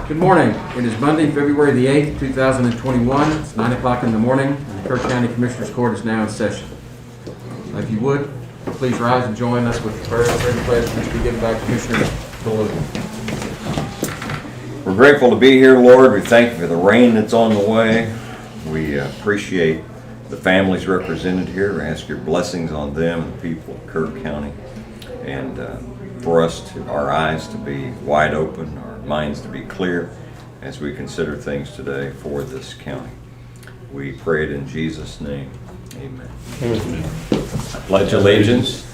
Good morning. It is Monday, February the 8th, 2021. It's 9 o'clock in the morning, and the Kerr County Commissioners Court is now in session. If you would, please rise and join us with the prayer and pledge which we give by Commissioner Baloo. We're grateful to be here, Lord. We thank you for the rain that's on the way. We appreciate the families represented here. We ask your blessings on them and the people of Kerr County, and for us to our eyes to be wide open, our minds to be clear as we consider things today for this county. We pray it in Jesus' name. Amen. I pledge allegiance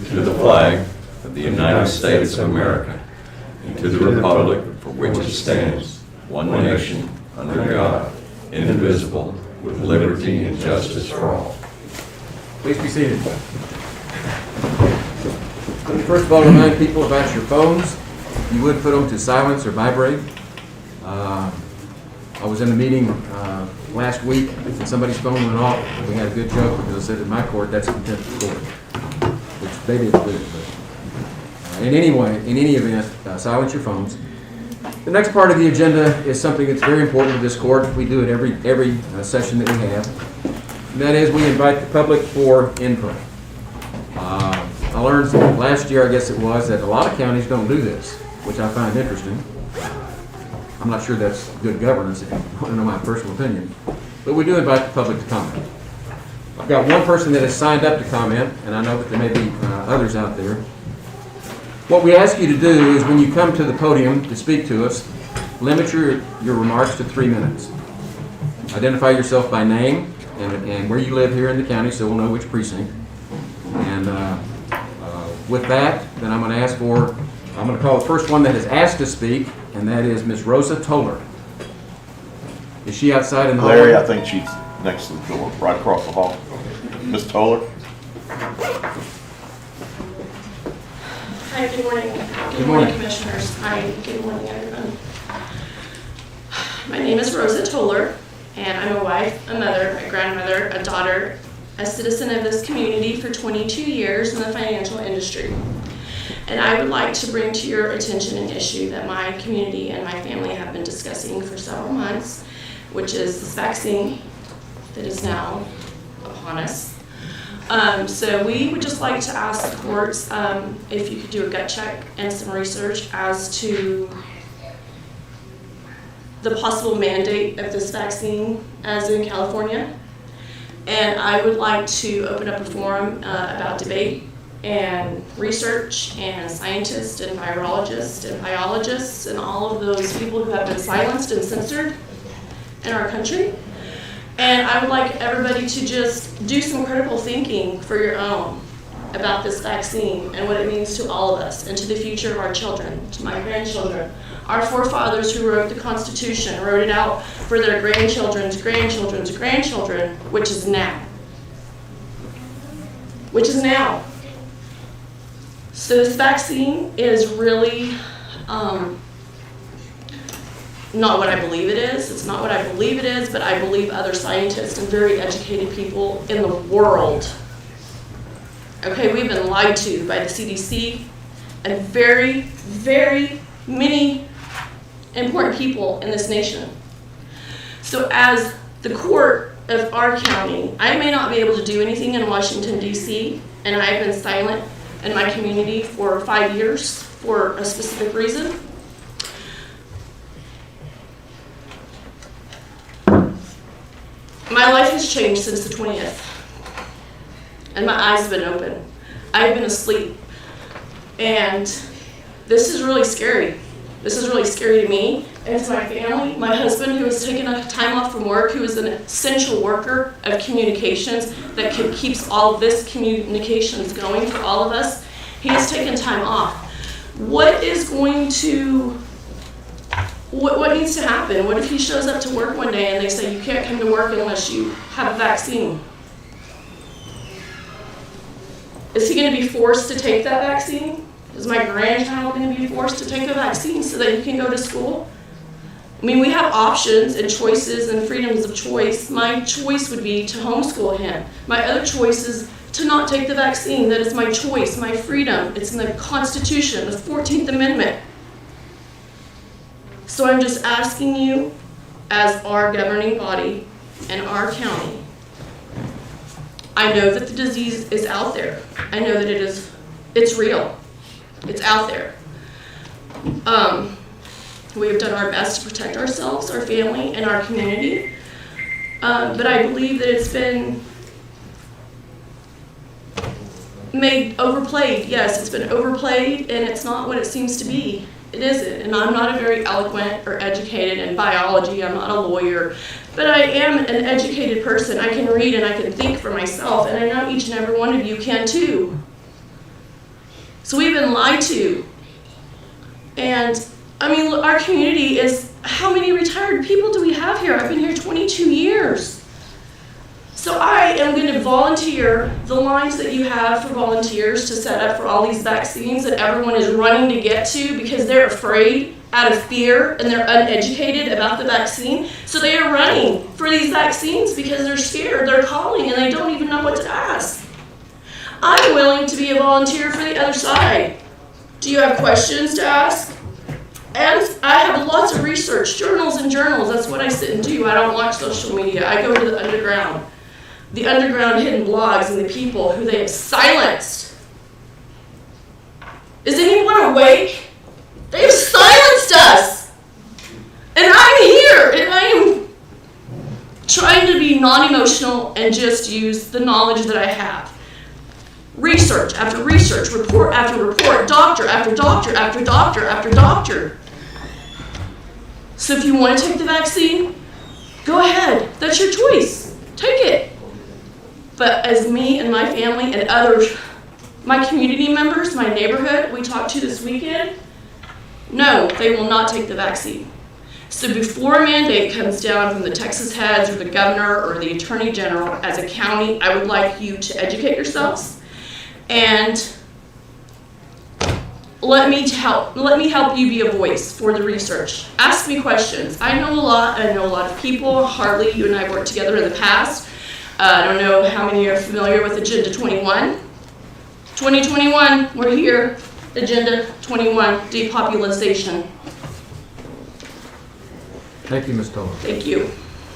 to the flag of the United States of America and to the republic for which it stands, one nation, under God, indivisible, with liberty and justice for all. Please be seated. Let me first of all remind people about your phones. You would put them to silence or vibrate. I was in a meeting last week and somebody's phone went off. We had a good joke because I said in my court that's contempt of court, which they didn't do. But in any event, silence your phones. The next part of the agenda is something that's very important to this court. We do it every session that we have. And that is we invite the public for input. I learned last year, I guess it was, that a lot of counties don't do this, which I find interesting. I'm not sure that's good governance if you want to know my personal opinion. But we do invite the public to comment. I've got one person that has signed up to comment, and I know that there may be others out there. What we ask you to do is when you come to the podium to speak to us, limit your remarks to 3 minutes. Identify yourself by name and where you live here in the county so we'll know which precinct. And with that, then I'm going to call the first one that has asked to speak, and that is Ms. Rosa Toller. Is she outside in the hallway? Larry, I think she's next to the door, right across the hall. Ms. Toller? Hi, good morning. Good morning, Commissioners. Hi, good morning, everyone. My name is Rosa Toller, and I'm a wife, a mother, a grandmother, a daughter, a citizen of this community for 22 years in the financial industry. And I would like to bring to your attention an issue that my community and my family have been discussing for several months, which is this vaccine that is now upon us. So we would just like to ask the courts if you could do a gut check and some research as to the possible mandate of this vaccine as in California. And I would like to open up a forum about debate and research and scientists and virologists and biologists and all of those people who have been silenced and censored in our country. And I would like everybody to just do some critical thinking for your own about this vaccine and what it means to all of us and to the future of our children, to my grandchildren. Our forefathers who wrote the Constitution wrote it out for their grandchildren's grandchildren's grandchildren, which is now. Which is now. So this vaccine is really not what I believe it is. It's not what I believe it is, but I believe other scientists and very educated people in the world. Okay, we've been lied to by the CDC and very, very many important people in this nation. So as the court of our county, I may not be able to do anything in Washington, D.C., and I've been silent in my community for 5 years for a specific reason. My life has changed since the 20th, and my eyes have been open. I've been asleep, and this is really scary. This is really scary to me and to my family. My husband, who has taken time off from work, who is an essential worker of communications that keeps all of this communications going for all of us, he has taken time off. What is going to What needs to happen? What if he shows up to work one day and they say you can't come to work unless you have a vaccine? Is he going to be forced to take that vaccine? Is my grandchild going to be forced to take a vaccine so that he can go to school? I mean, we have options and choices and freedoms of choice. My choice would be to homeschool him. My other choice is to not take the vaccine. That is my choice, my freedom. It's in the Constitution, the 14th Amendment. So I'm just asking you, as our governing body and our county, I know that the disease is out there. I know that it's real. It's out there. We have done our best to protect ourselves, our family, and our community. But I believe that it's been made overplayed. Yes, it's been overplayed, and it's not what it seems to be. It isn't. And I'm not a very eloquent or educated in biology. I'm not a lawyer. But I am an educated person. I can read and I can think for myself, and I know each and every one of you can too. So we've been lied to. And I mean, our community is, how many retired people do we have here? I've been here 22 years. So I am going to volunteer the lines that you have for volunteers to set up for all these vaccines that everyone is running to get to because they're afraid out of fear and they're uneducated about the vaccine. So they are running for these vaccines because they're scared. They're calling and they don't even know what to ask. I'm willing to be a volunteer for the other side. Do you have questions to ask? And I have lots of research, journals and journals. That's what I sit and do. I don't watch social media. I go to the underground hidden blogs and the people who they have silenced. Is anyone awake? They have silenced us. And I'm here, and I am trying to be non-emotional and just use the knowledge that I have. Research after research, report after report, doctor after doctor after doctor after doctor. So if you want to take the vaccine, go ahead. That's your choice. Take it. But as me and my family and others, my community members, my neighborhood we talked to this weekend, no, they will not take the vaccine. So before a mandate comes down from the Texas heads or the governor or the attorney general, as a county, I would like you to educate yourselves and let me help you be a voice for the research. Ask me questions. I know a lot. I know a lot of people. Harley, you and I worked together in the past. I don't know how many are familiar with Agenda 21. 2021, we're here. Agenda 21, depopulation. Thank you, Ms. Toller. Thank you.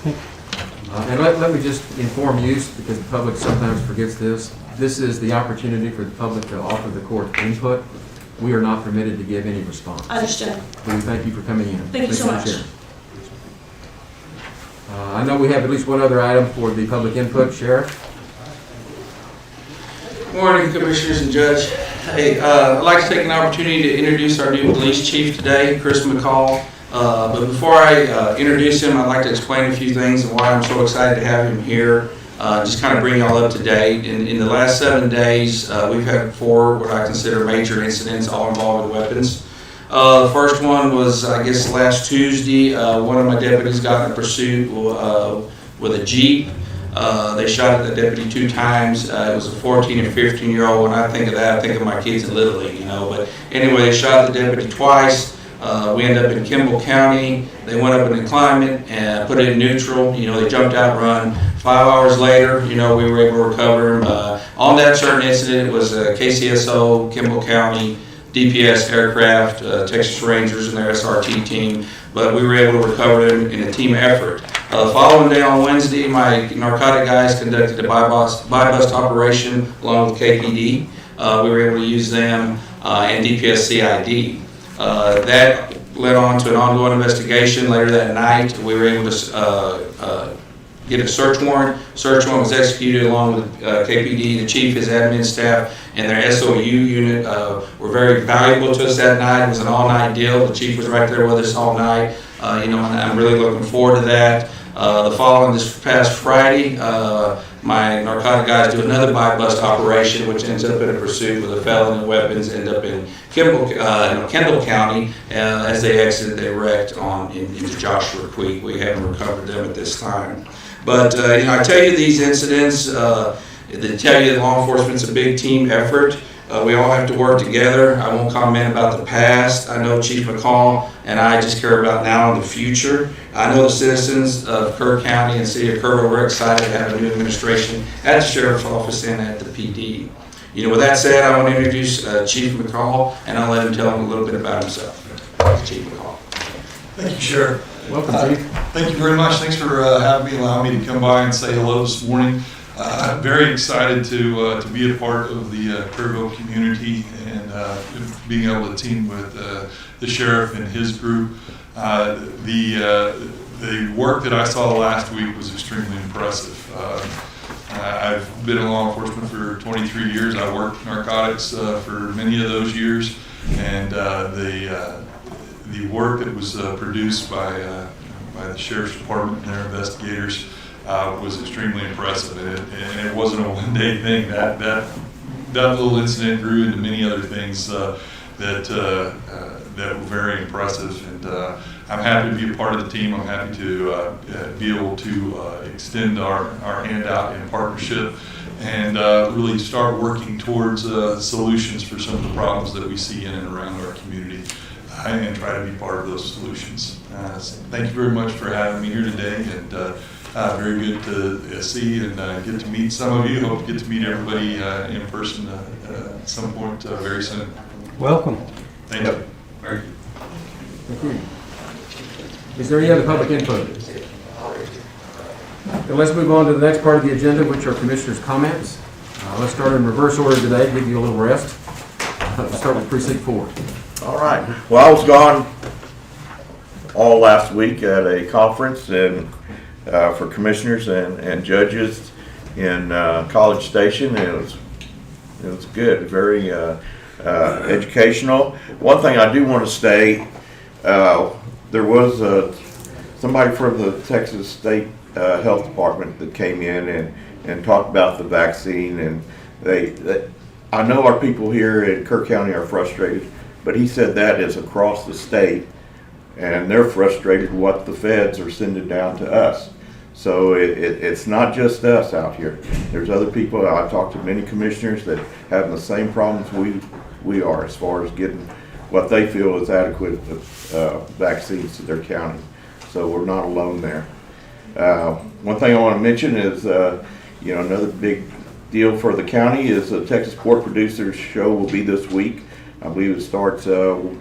And let me just inform you, because the public sometimes forgets this. This is the opportunity for the public to offer the court input. We are not permitted to give any response. I understand. We thank you for coming in. Thank you so much. I know we have at least one other item for the public input. Sheriff? Morning, Commissioners and Judge. Hey, I'd like to take an opportunity to introduce our new police chief today, Chris McCall. But before I introduce him, I'd like to explain a few things and why I'm so excited to have him here. Just kind of bring y'all up to date. In the last 7 days, we've had 4 what I consider major incidents, all involved with weapons. The first one was, I guess, last Tuesday. One of my deputies got in a pursuit with a Jeep. They shot at the deputy 2 times. It was a 14 and 15-year-old. When I think of that, I think of my kids in Little League, you know. But anyway, they shot the deputy twice. We ended up in Kimball County. They went up in the climate and put it in neutral. You know, they jumped out and run. 5 hours later, you know, we were able to recover him. On that certain incident, it was KCSO, Kimball County, DPS aircraft, Texas Rangers and their SRT team, but we were able to recover them in a team effort. The following day on Wednesday, my narcotic guys conducted a buy-bust operation along with KPD. We were able to use them and DPS CID. That led on to an ongoing investigation. Later that night, we were able to get a search warrant. Search warrant was executed along with KPD, the chief, his admin staff, and their SOU unit were very valuable to us that night. It was an all-night deal. The chief was right there with us all night. You know, and I'm really looking forward to that. The following, this past Friday, my narcotic guys do another buy-bust operation, which ends up in a pursuit with a felon and weapons. End up in Kendall County. As they exited, they wrecked into Joshua Creek. We haven't recovered them at this time. But you know, I tell you these incidents. They tell you that law enforcement's a big team effort. We all have to work together. I won't comment about the past. I know Chief McCall and I just care about now and the future. I know the citizens of Kerr County and City of Kerr, we're excited to have a new administration at the Sheriff's Office and at the PD. You know, with that said, I want to introduce Chief McCall, and I'll let him tell him a little bit about himself. Chief McCall. Thank you, Sheriff. Welcome, Chief. Thank you very much. Thanks for having me, allowing me to come by and say hello this morning. Very excited to be a part of the Kerrville community and being able to team with the sheriff and his group. The work that I saw last week was extremely impressive. I've been in law enforcement for 23 years. I worked narcotics for many of those years, and the work that was produced by the sheriff's department and their investigators was extremely impressive, and it wasn't a one-day thing. That little incident grew into many other things that were very impressive, and I'm happy to be a part of the team. I'm happy to be able to extend our hand out in partnership and really start working towards solutions for some of the problems that we see in and around our community, and try to be part of those solutions. So thank you very much for having me here today, and very good to see and get to meet some of you. Hope to get to meet everybody in person at some point very soon. Welcome. Thank you. Thank you. Is there any other public input? Then let's move on to the next part of the agenda, which are commissioners' comments. Let's start in reverse order today, give you a little rest. Let's start with precinct 4. All right. Well, I was gone all last week at a conference and for commissioners and judges in College Station. It was good, very educational. One thing I do want to state, there was somebody from the Texas State Health Department that came in and talked about the vaccine, and I know our people here in Kerr County are frustrated, but he said that is across the state, and they're frustrated what the feds are sending down to us. So it's not just us out here. There's other people. I've talked to many commissioners that have the same problems we are as far as getting what they feel is adequate vaccines to their county. So we're not alone there. One thing I want to mention is, another big deal for the county is the Texas Pork Producers Show will be this week. I believe it starts on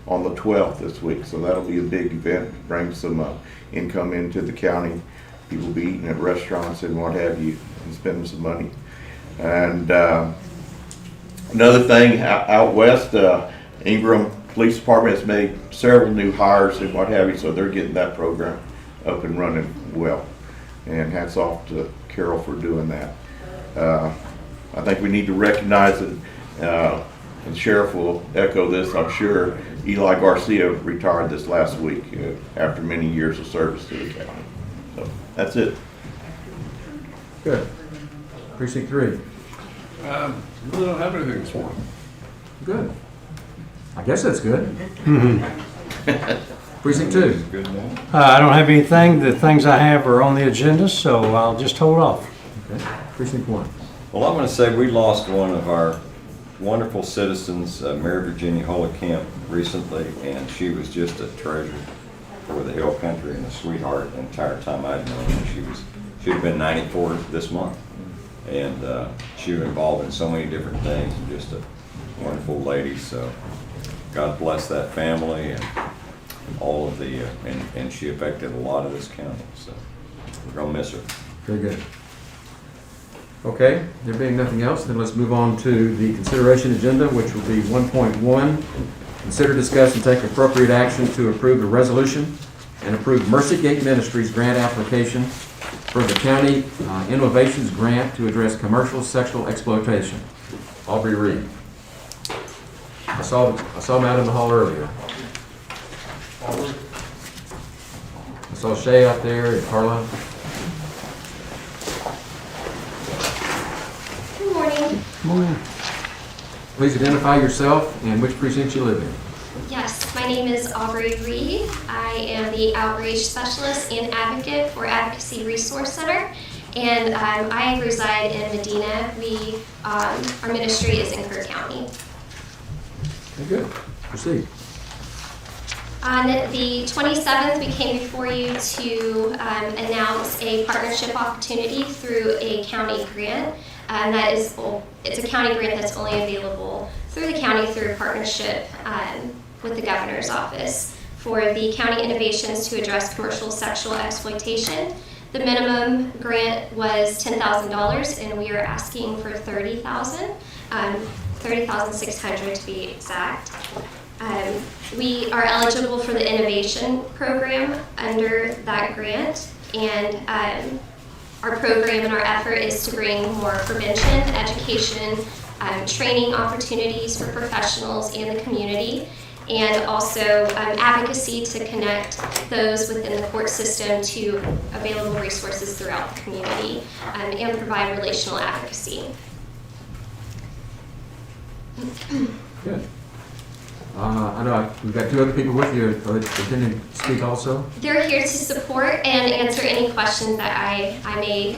the 12th this week, so that'll be a big event, bring some income into the county. People will be eating at restaurants and what have you, and spending some money. And another thing, out west, Ingram Police Department has made several new hires and what have you, so they're getting that program up and running well. And hats off to Carol for doing that. I think we need to recognize that, and the sheriff will echo this, I'm sure, Eli Garcia retired this last week after many years of service to the county. So that's it. Good. Precinct 3. We don't have anything this morning. Good. I guess that's good. Precinct 2. I don't have anything. The things I have are on the agenda, so I'll just hold off. Okay. Precinct 1. Well, I'm going to say we lost one of our wonderful citizens, Mary Virginia Holykamp, recently, and she was just a treasure for the Hill Country and a sweetheart the entire time I'd known her. She'd have been 94 this month, and she was involved in so many different things, and just a wonderful lady. So God bless that family and all of the, and she affected a lot of this county, so we're going to miss her. Very good. Okay, there being nothing else, then let's move on to the consideration agenda, which will be 1.1. Consider, discuss, and take appropriate action to approve a resolution and approve Mercy Gate Ministries grant application for the county innovations grant to address commercial sexual exploitation. Aubrey Reed. I saw him out in the hall earlier. I saw Shay out there and Carla. Good morning. Please identify yourself and which precinct you live in. Yes, my name is Aubrey Reed. I am the Outreach Specialist and Advocate for Advocacy Resource Center, and I reside in Medina. Our ministry is in Kerr County. Okay, good. Proceed. On the 27th, we came before you to announce a partnership opportunity through a county grant. And that is, it's a county grant that's only available through the county through a partnership with the governor's office. for the county innovations to address commercial sexual exploitation. The minimum grant was $10,000, and we are asking for $30,000, $30,600 to be exact. We are eligible for the innovation program under that grant, and our program and our effort is to bring more prevention, education, training opportunities for professionals and the community, and also advocacy to connect those within the court system to available resources throughout the community, and provide relational advocacy. Good. I know we've got two other people with you. Are they intending to speak also? They're here to support and answer any questions that I may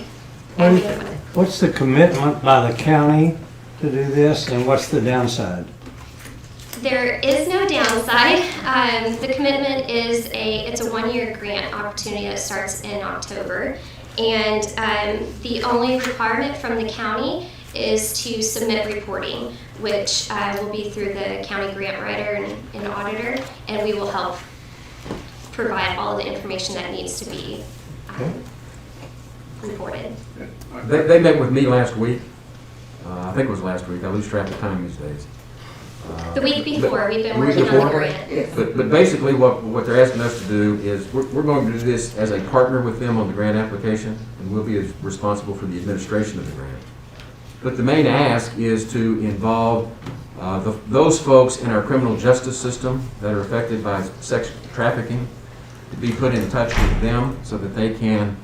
What is- have. What's the commitment by the county to do this, and what's the downside? There is no downside. The commitment is it's a 1-year grant opportunity that starts in October, and the only requirement from the county is to submit reporting, which will be through the county grant writer and auditor, and we will help provide all the information that needs to be reported. They met with me last week. I think it was last week. I lose track of time these days. The week before, we've been The week working on the before? grant. But basically, what they're asking us to do is, we're going to do this as a partner with them on the grant application, and we'll be responsible for the administration of the grant. But the main ask is to involve those folks in our criminal justice system that are affected by sex trafficking, to be put in touch with them so that they can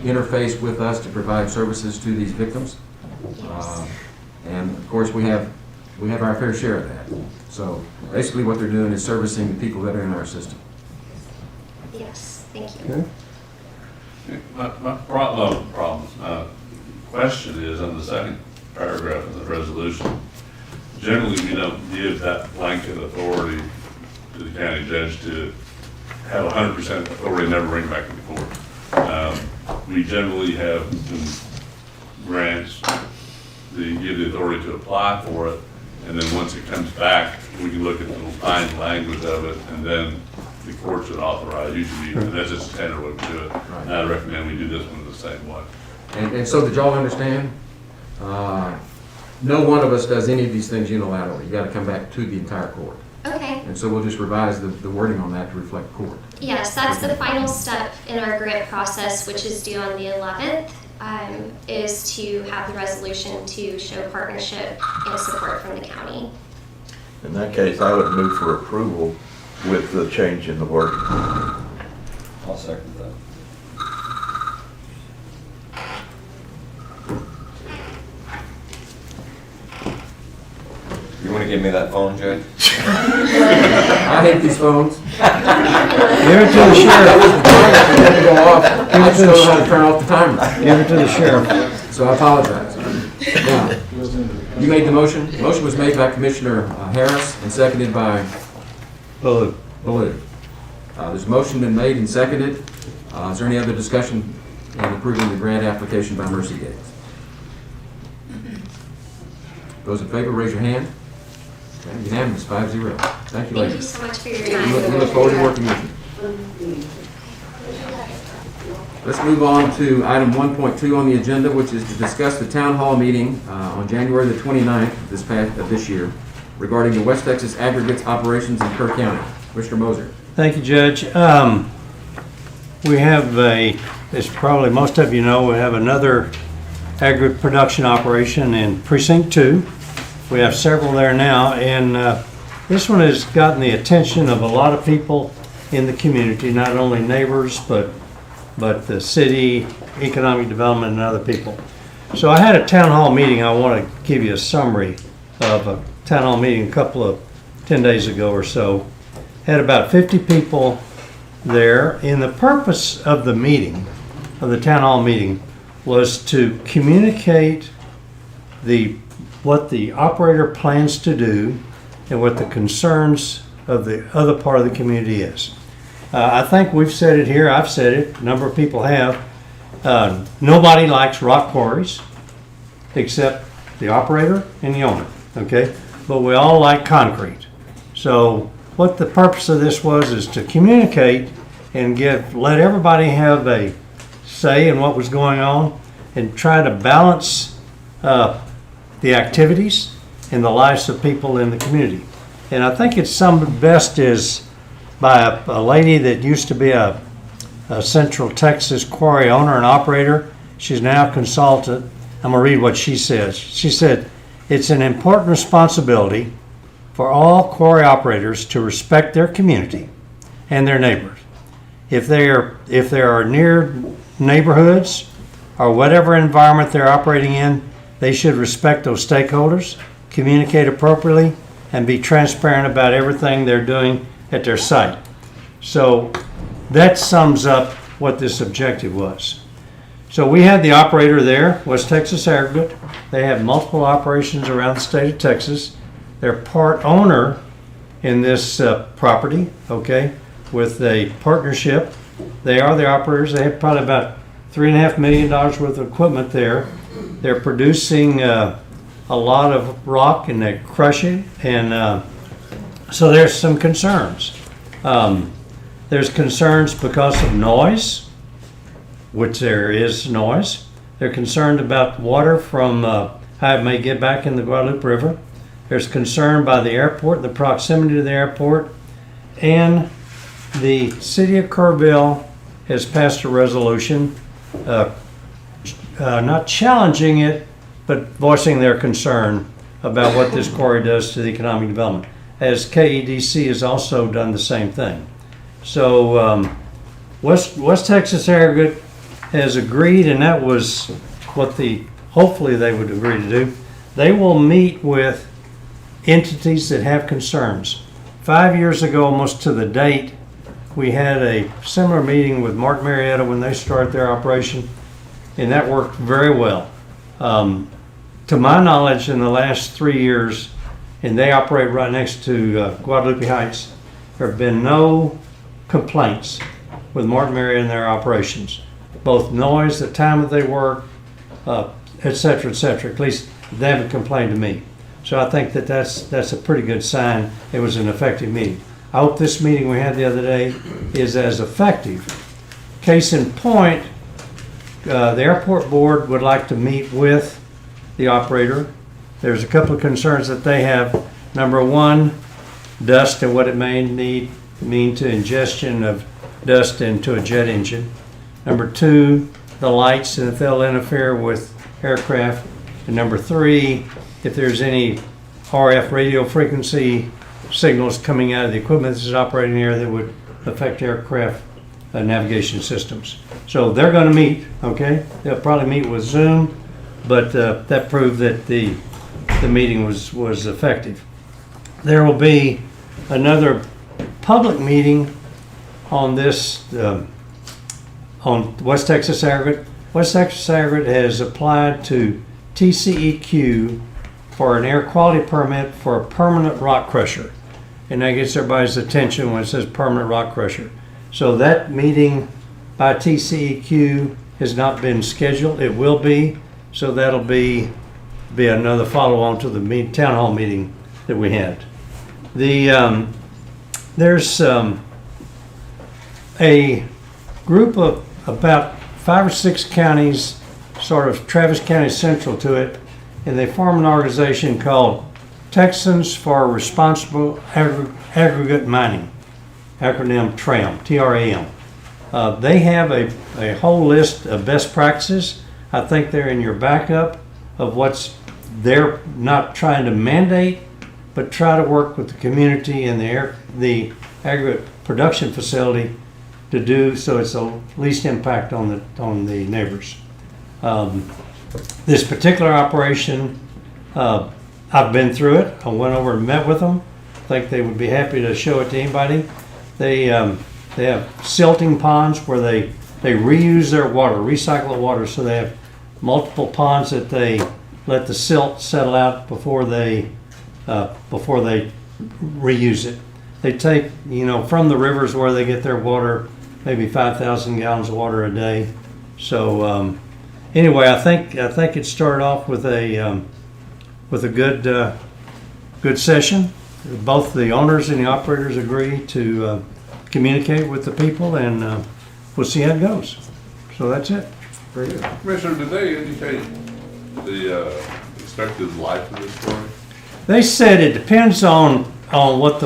interface with us to provide services to these victims. And of course, we have our fair share of that. So basically what they're doing is servicing the people that are in our system. Yes, thank you. My question is on the second paragraph of the resolution. Generally, we don't give that blanket authority to the county judge to have 100% authority, never bring it back to the court. We generally have some grants that give the authority to apply for it, and then once it comes back, we can look at the fine language of it, and then the court should authorize. Usually, that's just a standard way to do it. And I recommend we do this one the same way. And so did y'all understand? No one of us does any of these things unilaterally. You gotta come back to the entire court. Okay. And so we'll just revise the wording on that to reflect court. Yes, that's the final step in our grant process, which is due on the 11th, is to have the resolution to show partnership and support from the county. In that case, I would move for approval with the change in the wording. I'll second that. You want to give me that phone, Judge? I hate these phones. Give it to the sheriff. They go off. I just don't know how to turn off the timer. Give it to the sheriff. So I apologize. Now, you made the motion. The motion was made by Commissioner Harris and seconded by Bullock. Baloo. There's a motion been made and seconded. Is there any other discussion on approving the grant application by Mercy Gates? Those in favor, raise your hand. Okay, unanimous, 5-0. Thank you, Thank you ladies. so much for your We time. look forward to working with you. Let's move on to item 1.2 on the agenda, which is to discuss the town hall meeting on January the 29th of this year regarding the West Texas aggregates operations in Kerr County. Mr. Moser. Thank you, Judge. We have as probably most of you know, we have another aggregate production operation in Precinct 2. We have several there now, and this one has gotten the attention of a lot of people in the community, not only neighbors, but the city, economic development, and other people. So I had a town hall meeting. I want to give you a summary of a town hall meeting 10 days ago or so. Had about 50 people there, and the purpose of the meeting, of the town hall meeting, was to communicate what the operator plans to do and what the concerns of the other part of the community is. I think we've said it here, I've said it, a number of people have. Nobody likes rock quarries except the operator and the owner, okay? But we all like concrete. So what the purpose of this was is to communicate and let everybody have a say in what was going on and try to balance the activities and the lives of people in the community. And I think it's some best is by a lady that used to be a Central Texas quarry owner and operator. She's now a consultant. I'm going to read what she says. She said, "It's an important responsibility for all quarry operators to respect their community and their neighbors. If there are near neighborhoods or whatever environment they're operating in, they should respect those stakeholders, communicate appropriately, and be transparent about everything they're doing at their site." So that sums up what this objective was. So we had the operator there, West Texas Aggregate. They have multiple operations around the state of Texas. They're part owner in this property, okay, with a partnership. They are the operators. They have probably about $3.5 million worth of equipment there. They're producing a lot of rock and they crush it. And so there's some concerns. There's concerns because of noise, which there is noise. They're concerned about water from how it may get back in the Guadalupe River. There's concern by the airport, the proximity to the airport, and the city of Kerrville has passed a resolution not challenging it, but voicing their concern about what this quarry does to the economic development, as KEDC has also done the same thing. So West Texas Aggregate has agreed, and that was what hopefully they would agree to do. They will meet with entities that have concerns. 5 years ago, almost to the date, we had a similar meeting with Martin Marietta when they started their operation, and that worked very well. To my knowledge, in the last 3 years, and they operate right next to Guadalupe Heights, there have been no complaints with Martin Marietta in their operations. Both noise, the time that they work, et cetera, at least they haven't complained to me. So I think that's a pretty good sign. It was an effective meeting. I hope this meeting we had the other day is as effective. Case in point, the airport board would like to meet with the operator. There's a couple of concerns that they have. Number one, dust and what it may mean to ingestion of dust into a jet engine. Number two, the lights and if they'll interfere with aircraft. And number three, if there's any RF radio frequency signals coming out of the equipment that's operating here that would affect aircraft navigation systems. So they're going to meet, okay? They'll probably meet with Zoom, but that proved that the meeting was effective. There will be another public meeting on this, on West Texas Aggregate. West Texas Aggregate has applied to TCEQ for an air quality permit for a permanent rock crusher. And that gets everybody's attention when it says permanent rock crusher. So that meeting by TCEQ has not been scheduled. It will be. So that'll be another follow-on to the town hall meeting that we had. There's a group of about 5 or 6 counties, sort of Travis County central to it, and they form an organization called Texans for Responsible Aggregate Mining, acronym TRAM, T-R-A-M. They have a whole list of best practices. I think they're in your backup of what's they're not trying to mandate, but try to work with the community and the aggregate production facility to do so it's the least impact on the neighbors. This particular operation, I've been through it. I went over and met with them. I think they would be happy to show it to anybody. They have silting ponds where they reuse their water, recycle the water. So they have multiple ponds that they let the silt settle out before they reuse it. They take, from the rivers where they get their water, maybe 5,000 gallons of water a day. So anyway, I think it started off with a good session, both the owners and the operators agree to communicate with the people, and we'll see how it goes. So that's it. Very good. Commissioner, did they indicate the expected life of this story? They said it depends on what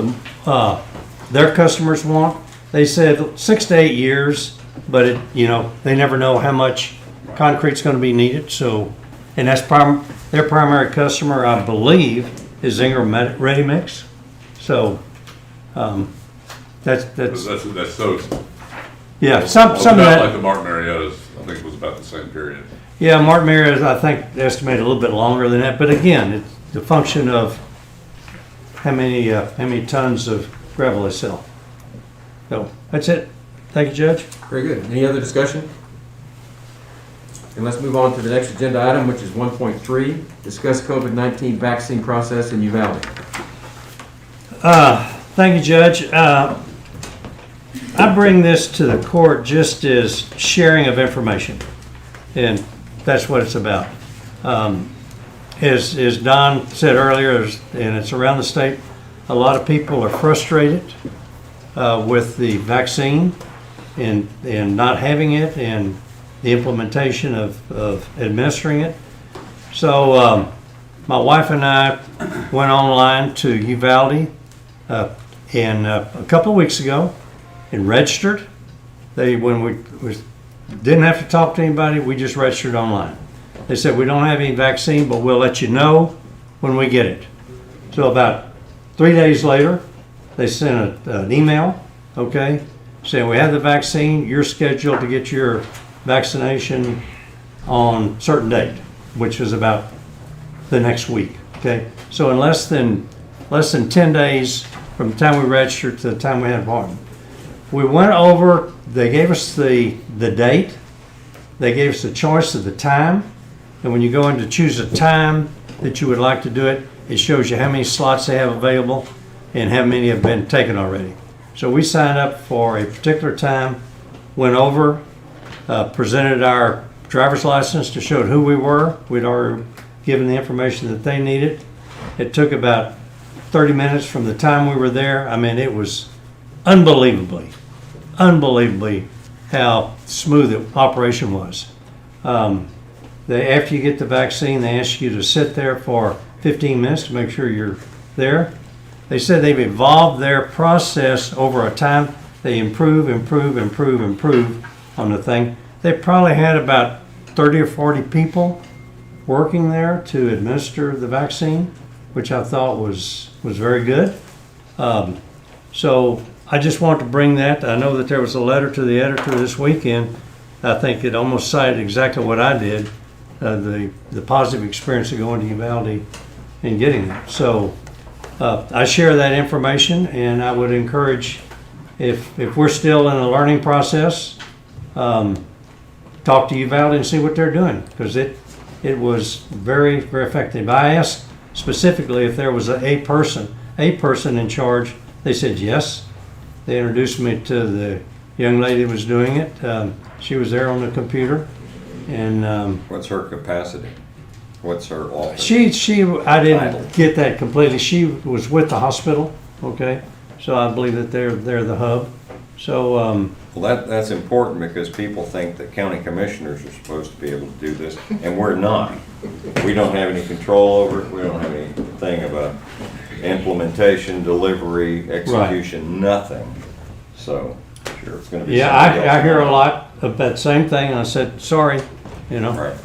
their customers want. They said 6 to 8 years, but they never know how much concrete's going to be needed. So, and that's their primary customer, I believe, is Ingram Ready Mix. So, that's so. Yeah, some of about that. Like the Martin Marietta's, I think it was about the same period. Yeah, Martin Marietta's, I think, estimated a little bit longer than that. But again, it's the function of how many tons of gravel they sell. So that's it. Thank you, Judge. Very good. Any other discussion? And let's move on to the next agenda item, which is 1.3, discuss COVID-19 vaccine process in Uvalde. Thank you, Judge. I bring this to the court just as sharing of information, and that's what it's about. As Don said earlier, and it's around the state, a lot of people are frustrated with the vaccine and not having it and the implementation of administering it. So my wife and I went online to Uvalde a couple of weeks ago and registered. When we didn't have to talk to anybody, we just registered online. They said, we don't have any vaccine, but we'll let you know when we get it. So about 3 days later, they sent an email, okay, saying we have the vaccine, you're scheduled to get your vaccination on a certain date, which was about the next week, okay? So in less than 10 days from the time we registered to the time we had an appointment. We went over, they gave us the date, they gave us the choice of the time, and when you go in to choose a time that you would like to do it, it shows you how many slots they have available and how many have been taken already. So we signed up for a particular time, went over, presented our driver's license to show who we were. We'd already given the information that they needed. It took about 30 minutes from the time we were there. I mean, it was unbelievably how smooth the operation was. After you get the vaccine, they ask you to sit there for 15 minutes to make sure you're there. They said they've evolved their process over a time. They improve on the thing. They probably had about 30 or 40 people working there to administer the vaccine, which I thought was very good. So I just want to bring that. I know that there was a letter to the editor this weekend. I think it almost cited exactly what I did, the positive experience of going to Uvalde and getting it. So I share that information, and I would encourage, if we're still in a learning process, talk to Uvalde and see what they're doing, because it was very, very effective. I asked specifically if there was a person in charge. They said yes. They introduced me to the young lady that was doing it. She was there on the computer. And what's her capacity? What's her office? I didn't get that completely. She was with the hospital, okay? So I believe that they're the hub. So well, that's important, because people think that county commissioners are supposed to be able to do this, and we're not. We don't have any control over it. We don't have anything about implementation, delivery, execution, nothing. So sure, it's going to be. Yeah, I hear a lot of that same thing. I said, sorry, Right.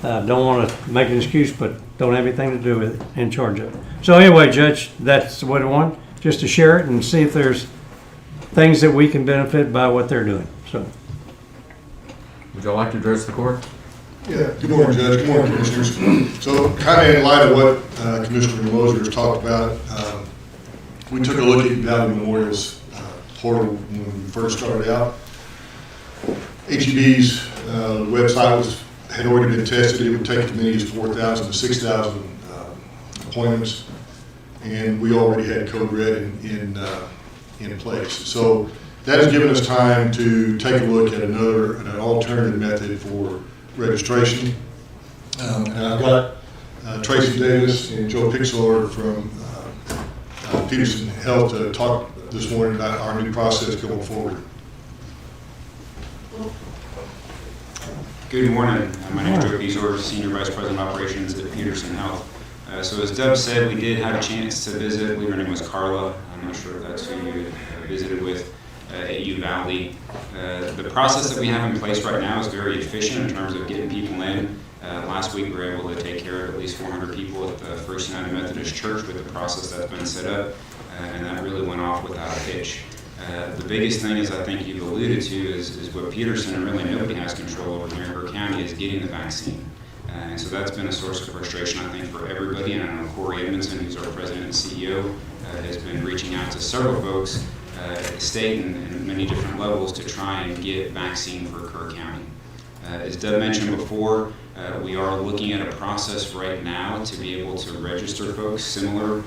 Don't want to make an excuse, but don't have anything to do with it, in charge of it. So anyway, Judge, that's what I want, just to share it and see if there's things that we can benefit by what they're doing. So, Would y'all like to address the court? Yeah, good morning, Judge. Good morning, Commissioners. So kind of in light of what Commissioner Moser has talked about, we took a look at Uvalde Memorial's portal when we first started out. HEB's website had already been tested. It would take as many as 4,000 to 6,000 appointments, and we already had Code Red in place. So that has given us time to take a look at an alternative method for registration. And I've got Tracy Davis and Joe Pixler from Peterson Health to talk this morning about our new process going forward. Good morning. My name is Joe Bezor, Senior Vice President of Operations at Peterson Health. So as Deb said, we did have a chance to visit. I believe her name was Carla. I'm not sure if that's who you visited with at Uvalde. The process that we have in place right now is very efficient in terms of getting people in. Last week we were able to take care of at least 400 people at the First United Methodist Church with the process that's been set up, and that really went off without a hitch. The biggest thing, as I think you've alluded to, is what Peterson and really nobody has control over here in Kerr County is getting the vaccine. And so that's been a source of frustration, I think, for everybody. And I know Corey Edmondson, who's our president and CEO, has been reaching out to several folks at the state and many different levels to try and get vaccine for Kerr County. As Deb mentioned before, we are looking at a process right now to be able to register folks similar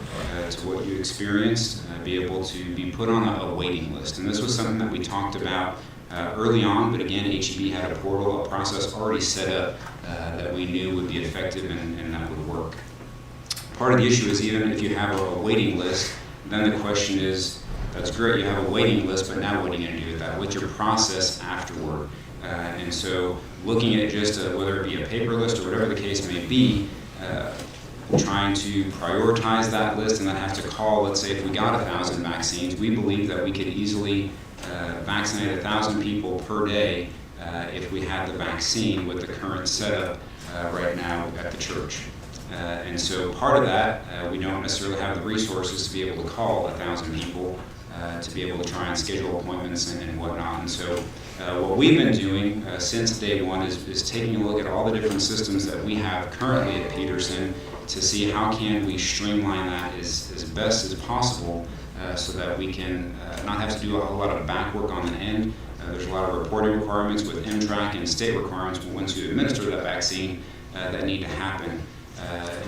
to what you experienced, be able to be put on a waiting list. And this was something that we talked about early on, but again, HEB had a portal, a process already set up that we knew would be effective and that would work. Part of the issue is even if you have a waiting list, then the question is, that's great, you have a waiting list, but now what are you going to do with that? What's your process afterward? And so looking at just whether it be a paper list or whatever the case may be, trying to prioritize that list and then have to call, let's say if we got 1,000 vaccines, we believe that we could easily vaccinate 1,000 people per day if we had the vaccine with the current setup right now at the church. And so part of that, we don't necessarily have the resources to be able to call 1,000 people to be able to try and schedule appointments and whatnot. And so what we've been doing since day one is taking a look at all the different systems that we have currently at Peterson to see how can we streamline that as best as possible so that we can not have to do a whole lot of back work on the end. There's a lot of reporting requirements with MTRAC and state requirements once you administer that vaccine that need to happen.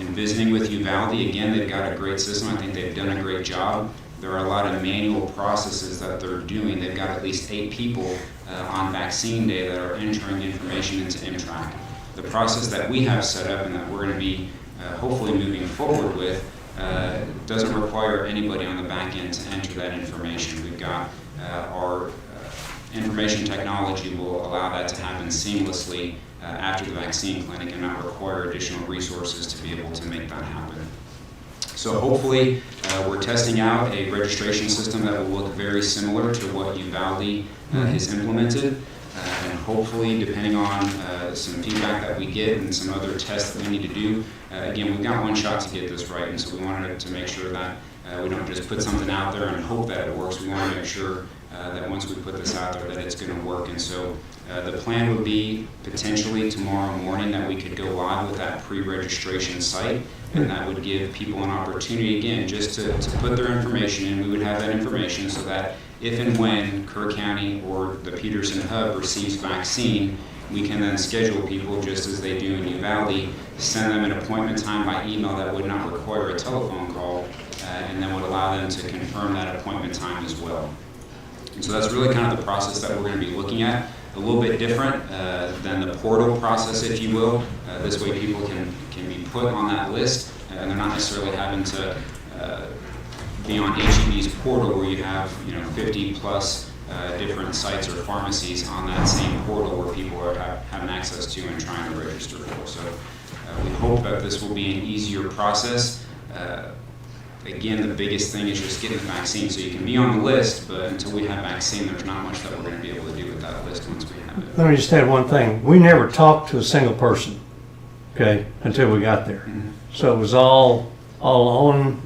In visiting with Uvalde, again, they've got a great system. I think they've done a great job. There are a lot of manual processes that they're doing. They've got at least 8 people on vaccine day that are entering information into MTRAC. The process that we have set up and that we're going to be hopefully moving forward with doesn't require anybody on the back end to enter that information. We've got our information technology will allow that to happen seamlessly after the vaccine clinic and not require additional resources to be able to make that happen. So hopefully we're testing out a registration system that will look very similar to what Uvalde has implemented. And hopefully, depending on some feedback that we get and some other tests that we need to do, again, we've got one shot to get this right, and so we wanted to make sure that we don't just put something out there and hope that it works. We want to make sure that once we put this out there that it's going to work. And so the plan would be potentially tomorrow morning that we could go live with that pre-registration site, and that would give people an opportunity, again, just to put their information in. We would have that information so that if and when Kerr County or the Peterson Hub receives vaccine, we can then schedule people just as they do in Uvalde, send them an appointment time by email that would not require a telephone call, and then would allow them to confirm that appointment time as well. And so that's really kind of the process that we're going to be looking at. A little bit different than the portal process, if you will. This way people can be put on that list, and they're not necessarily having to be on HEB's portal where you have 50 plus different sites or pharmacies on that same portal where people are having access to and trying to register for. So we hope that this will be an easier process. Again, the biggest thing is just getting the vaccine. So you can be on the list, but until we have vaccine, there's not much that we're going to be able to do with that list once we have it. Let me just add one thing. We never talked to a single person, okay, until we got there. Mm-hmm. So it was all on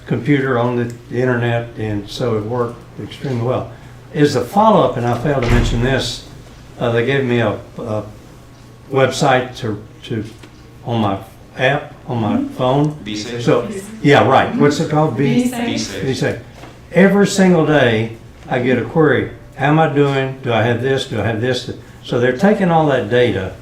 computer, on the internet, and so it worked extremely well. As a follow-up, and I failed to mention this, they gave me a website to on my app on my phone. Be safe. So yeah, right. What's it called? Be safe. Be safe. Every single day, I get a query. How am I doing? Do I have this? Do I have this? So they're taking all that data,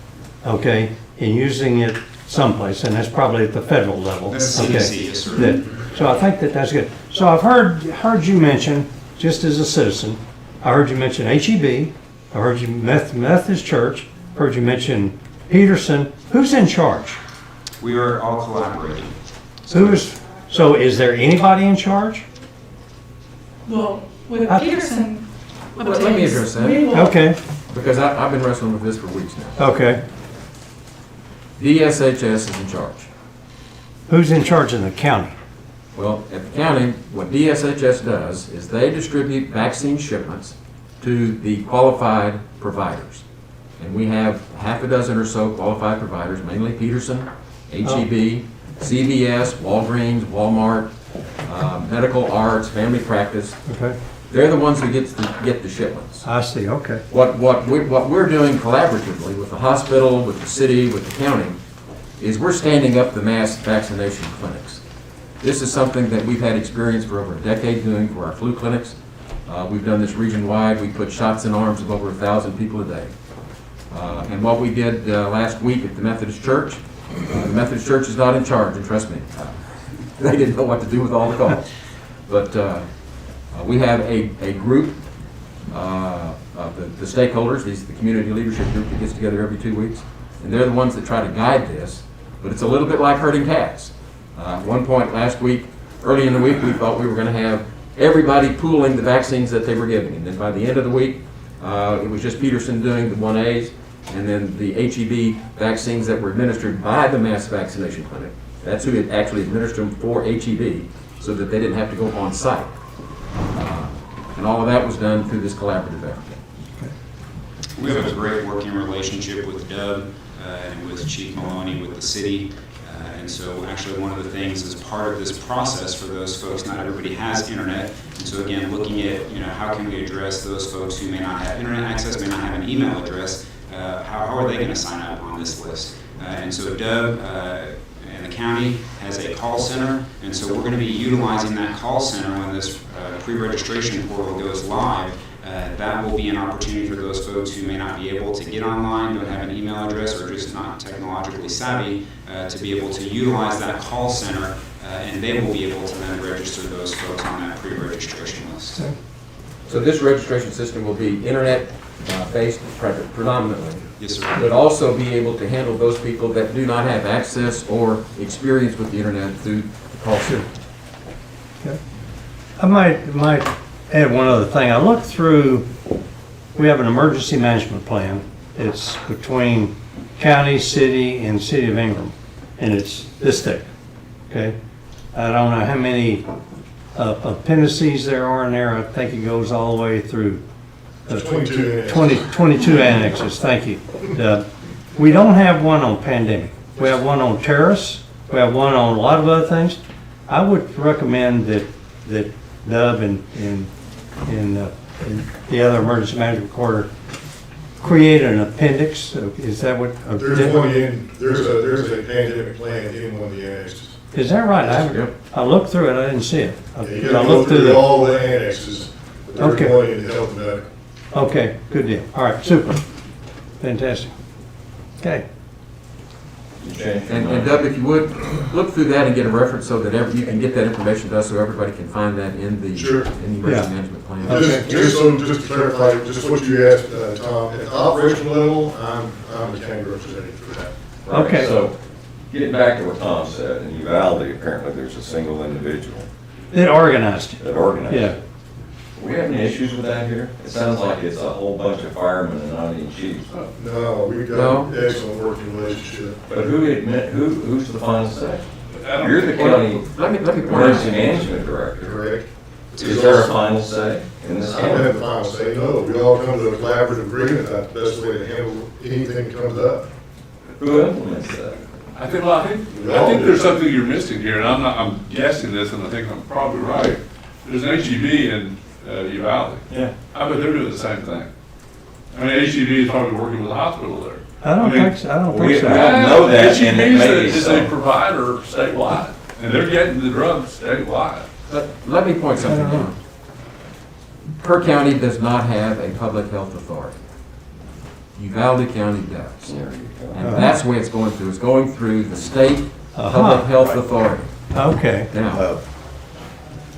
okay, and using it someplace, and that's probably at the federal level. That's okay. CDC, yes, sir. So I think that's good. So I've heard you mention, just as a citizen, I heard you mention HEB, I heard you Methodist Church, I heard you mention Peterson. Who's in charge? We are all collaborating. Who is So is there anybody in charge? Well, with Peterson. Let me address that. we will- Okay, Because I've been wrestling with this for weeks now. okay. DSHS is in charge. Who's in charge in the county? Well, at the county, what DSHS does is they distribute vaccine shipments to the qualified providers. And we have half a dozen or so qualified providers, mainly Peterson, HEB, CVS, Walgreens, Walmart, Medical Arts, Family Practice. Okay, They're the ones who get the shipments. I see, okay. What we're doing collaboratively with the hospital, with the city, with the county, is we're standing up the mass vaccination clinics. This is something that we've had experience for over a decade doing for our flu clinics. We've done this region-wide. We put shots in arms of over 1,000 people a day. And what we did last week at the Methodist Church, the Methodist Church is not in charge, and trust me, they didn't know what to do with all the calls. But we have a group of the stakeholders, the community leadership group that gets together every 2 weeks, and they're the ones that try to guide this, but it's a little bit like herding cats. At one point last week, early in the week, we thought we were going to have everybody pooling the vaccines that they were giving, and then by the end of the week, it was just Peterson doing the 1As, and then the HEB vaccines that were administered by the mass vaccination clinic. That's who had actually administered them for HEB, so that they didn't have to go on site. And all of that was done through this collaborative effort. We have a great working relationship with Doug and with Chief Maloney, with the city. And so actually one of the things as part of this process for those folks, not everybody has internet. And so again, looking at, how can we address those folks who may not have internet access, may not have an email address, how are they going to sign up on this list? And so Doug and the county has a call center, and so we're going to be utilizing that call center when this pre-registration portal goes live. That will be an opportunity for those folks who may not be able to get online, don't have an email address, or just not technologically savvy, to be able to utilize that call center, and they will be able to then register those folks on that pre-registration list. So this registration system will be internet-based predominantly. Yes, sir. But also be able to handle those people that do not have access or experience with the internet through the call center. Okay. I might add one other thing. I looked through, we have an emergency management plan. It's between county, city, and city of Ingram, and it's this thick, okay? I don't know how many appendices there are in there. I think it goes all the way through 22 annexes, thank you. We don't have one on pandemic. We have one on terrorists. We have one on a lot of other things. I would recommend that Dub and the other emergency management quarter create an appendix. Is that what? There's one there's a pandemic plan in one of the annexes. Is that right? I looked through it. I didn't see it. You gotta go through all the annexes. But there's Okay. one in the health and medical. Okay, good deal. All right, super. Fantastic. Okay. And Doug, if you would, look through that and get a reference so that you can get that information to us so everybody can find that in the Sure. in the emergency management plan. Okay. Just to clarify, just what you asked, Tom, at the operational level, I'm the county representative for that. Right, Okay. So, getting back to what Tom said, in Uvalde, apparently there's a single individual It organized it. that organized. Yeah. Do we have any issues with that here? It sounds like it's a whole bunch of firemen and not any chiefs. No, we've got an excellent working relationship. But who's the final say? You're the county Let me point emergency out. management director. Correct. Is there a final say in this I don't have county? the final say, no. We all come to a collaborative agreement. That's the best way to handle anything that comes up. Who implements that? I think there's something you're missing here, and I'm guessing this, and I think I'm probably right. There's an HEB in Uvalde. Yeah. I bet they're doing the same thing. I mean, HEB is probably working with the hospital there. I don't mean, think so. I don't we- think so. I don't know that, and it may be HEB is so. a provider statewide, and they're getting the drugs statewide. Let me point something out. Kerr County does not have a public health authority. Uvalde County does. There you go. And that's where it's going through. It's going through the state Uh-huh. public health authority. Okay, Now,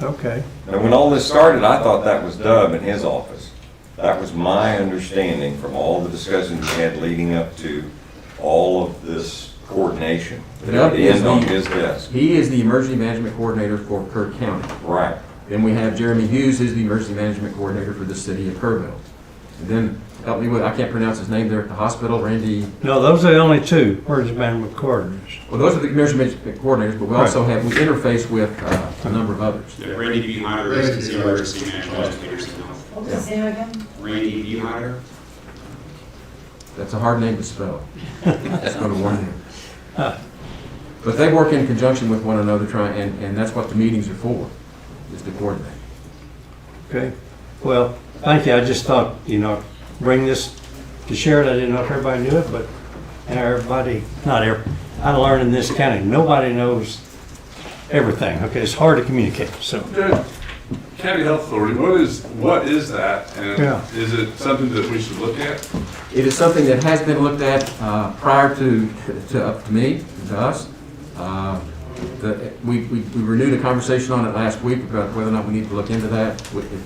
okay. And when all this started, I thought that was Dub in his office. That was my understanding from all the discussions we had leading up to all of this coordination. Doug It is ends on the- his desk. He is the emergency management coordinator for Kerr County. Right. Then we have Jeremy Hughes, who's the emergency management coordinator for the city of Kerrville. And then, help me with, I can't pronounce his name there at the hospital, Randy. No, those are the only two emergency management coordinators. Well, those are the emergency management coordinators, but we also have, we interface with a number of others. Yeah, Randy Buheider is the emergency manager at Peterson Health. What was his name again? Randy Buheider? That's a hard name to spell. It's going to warn you. But they work in conjunction with one another, and that's what the meetings are for, is to coordinate. Okay, well, thank you. I just thought, bring this to share it. I didn't know if everybody knew it, but everybody, I learned in this county, nobody knows everything. Okay, it's hard to communicate, so. Judge, County Health Authority, what is that? And Yeah. is it something that we should look at? It is something that has been looked at prior to me, to us. We renewed a conversation on it last week about whether or not we need to look into that.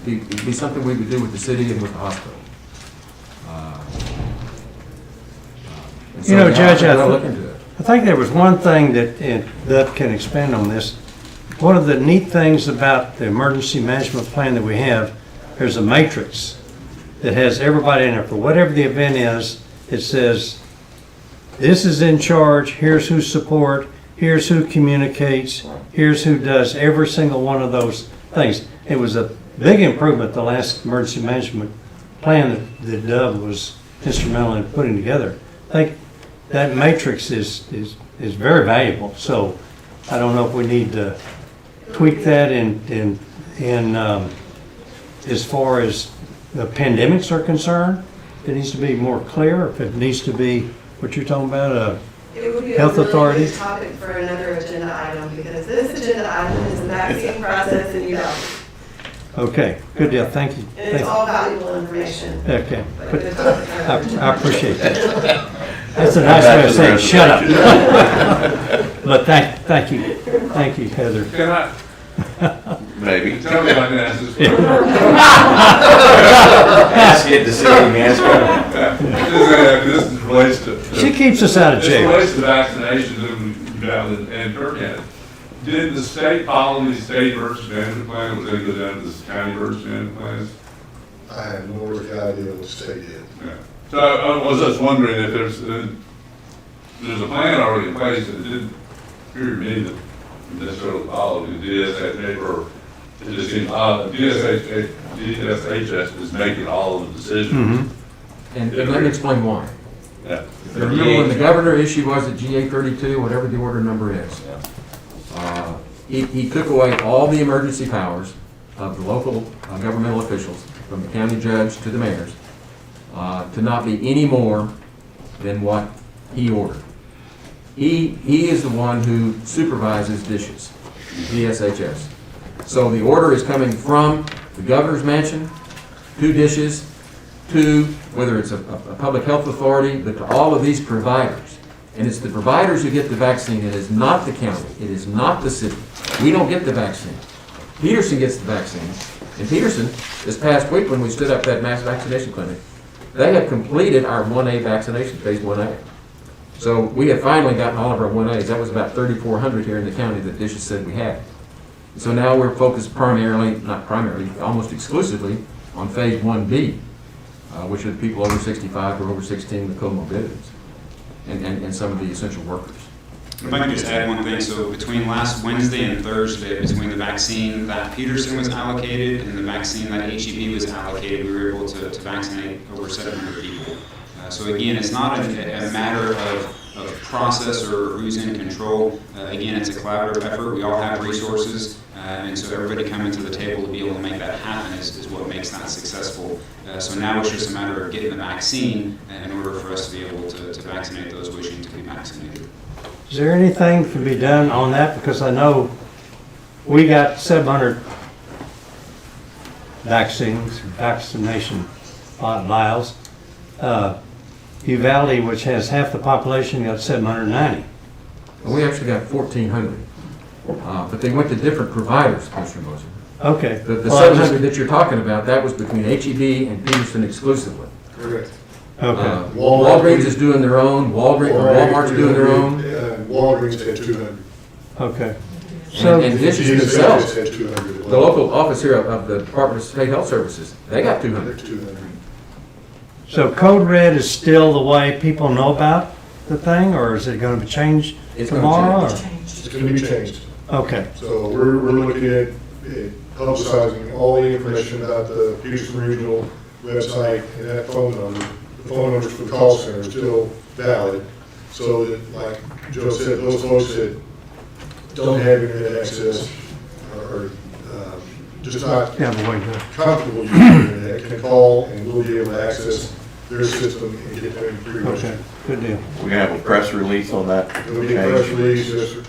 It'd be something we would do with the city and with the hospital. And so Judge, we'll look into it. I think there was one thing that, and Doug can expand on this. One of the neat things about the emergency management plan that we have, there's a matrix that has everybody in it. For whatever the event is, it says, this is in charge, here's who support, here's who communicates, here's who does every single one of those things. It was a big improvement, the last emergency management plan that Doug was instrumental in putting together. I think that matrix is very valuable. So I don't know if we need to tweak that in as far as the pandemics are concerned. It needs to be more clear. If it needs to be what you're talking about, It would be health a really authority. good topic for another agenda item, because this agenda item is the vaccine process in Uvalde. Okay, good deal. Thank you. And it's all valuable information. Okay, But but good topic. I appreciate that. That's a nice way of saying shut up. But thank you, Heather. Can I, Maybe. tell me if I can ask this question? Ask it to see him ask him. This relates to. She keeps us out of This jail. relates to vaccinations in Uvalde and Kerr County. Did the state follow the state emergency management plan? Was they go down to the county emergency management plans? I have no idea what the state did. Yeah. So I was just wondering if there's a plan already in place that it didn't appear to me that necessarily followed the DSHA, or it just seems odd. DSHS is making all of the decisions. And let me explain why. Yeah. Remember when the governor issue was at GA 32, whatever the order number is? He took away all the emergency powers of the local governmental officials, from the county judge to the mayors, to not be any more than what he ordered. He is the one who supervises dishes, DSHS. So the order is coming from the governor's mansion to dishes, to whether it's a public health authority, but to all of these providers. And it's the providers who get the vaccine. It is not the county. It is not the city. We don't get the vaccine. Peterson gets the vaccine. And Peterson, this past week when we stood up that mass vaccination clinic, they have completed our 1A vaccination, phase 1A. So we have finally gotten all of our 1As. That was about 3,400 here in the county that DSHS said we had. So now we're focused primarily, not primarily, almost exclusively on phase 1B, which are the people over 65 or over 16 with comorbidities, and some of the essential workers. If I could just add one thing, so between last Wednesday and Thursday, between the vaccine that Peterson was allocated and the vaccine that HEB was allocated, we were able to vaccinate over 700 people. So again, it's not a matter of process or who's in control. Again, it's a collaborative effort. We all have resources, and so everybody coming to the table to be able to make that happen is what makes that successful. So now it's just a matter of getting the vaccine in order for us to be able to vaccinate those wishing to be vaccinated. Is there anything that can be done on that? Because I know we got 700 vaccination vials. Uvalde, which has half the population, got 790. We actually got 1,400, but they went to different providers, Mr. Moser. Okay. The 700 that you're talking about, that was between HEB and Peterson exclusively. Correct. Okay. Walgreens is doing their own, Walmart's doing their own. Walgreens had 200. Okay. So, And Vicious themselves, had 200 as the well. local office here of the Department of State Health Services, they got 200. 200. so Code Red is still the way people know about the thing, or is it gonna be changed It's gonna tomorrow? change. It's going to be changed. or- Okay, So we're looking at publicizing all the information about the Peterson Regional website and that phone number. The phone numbers for the call center are still valid. So that, like Joe said, those folks that don't have internet access or just not yeah, but wait, comfortable using the internet can call and we'll be able to access their system and get them okay, pre-registered. good deal. We have a press release on that There'll be a press change. release, yes, sir.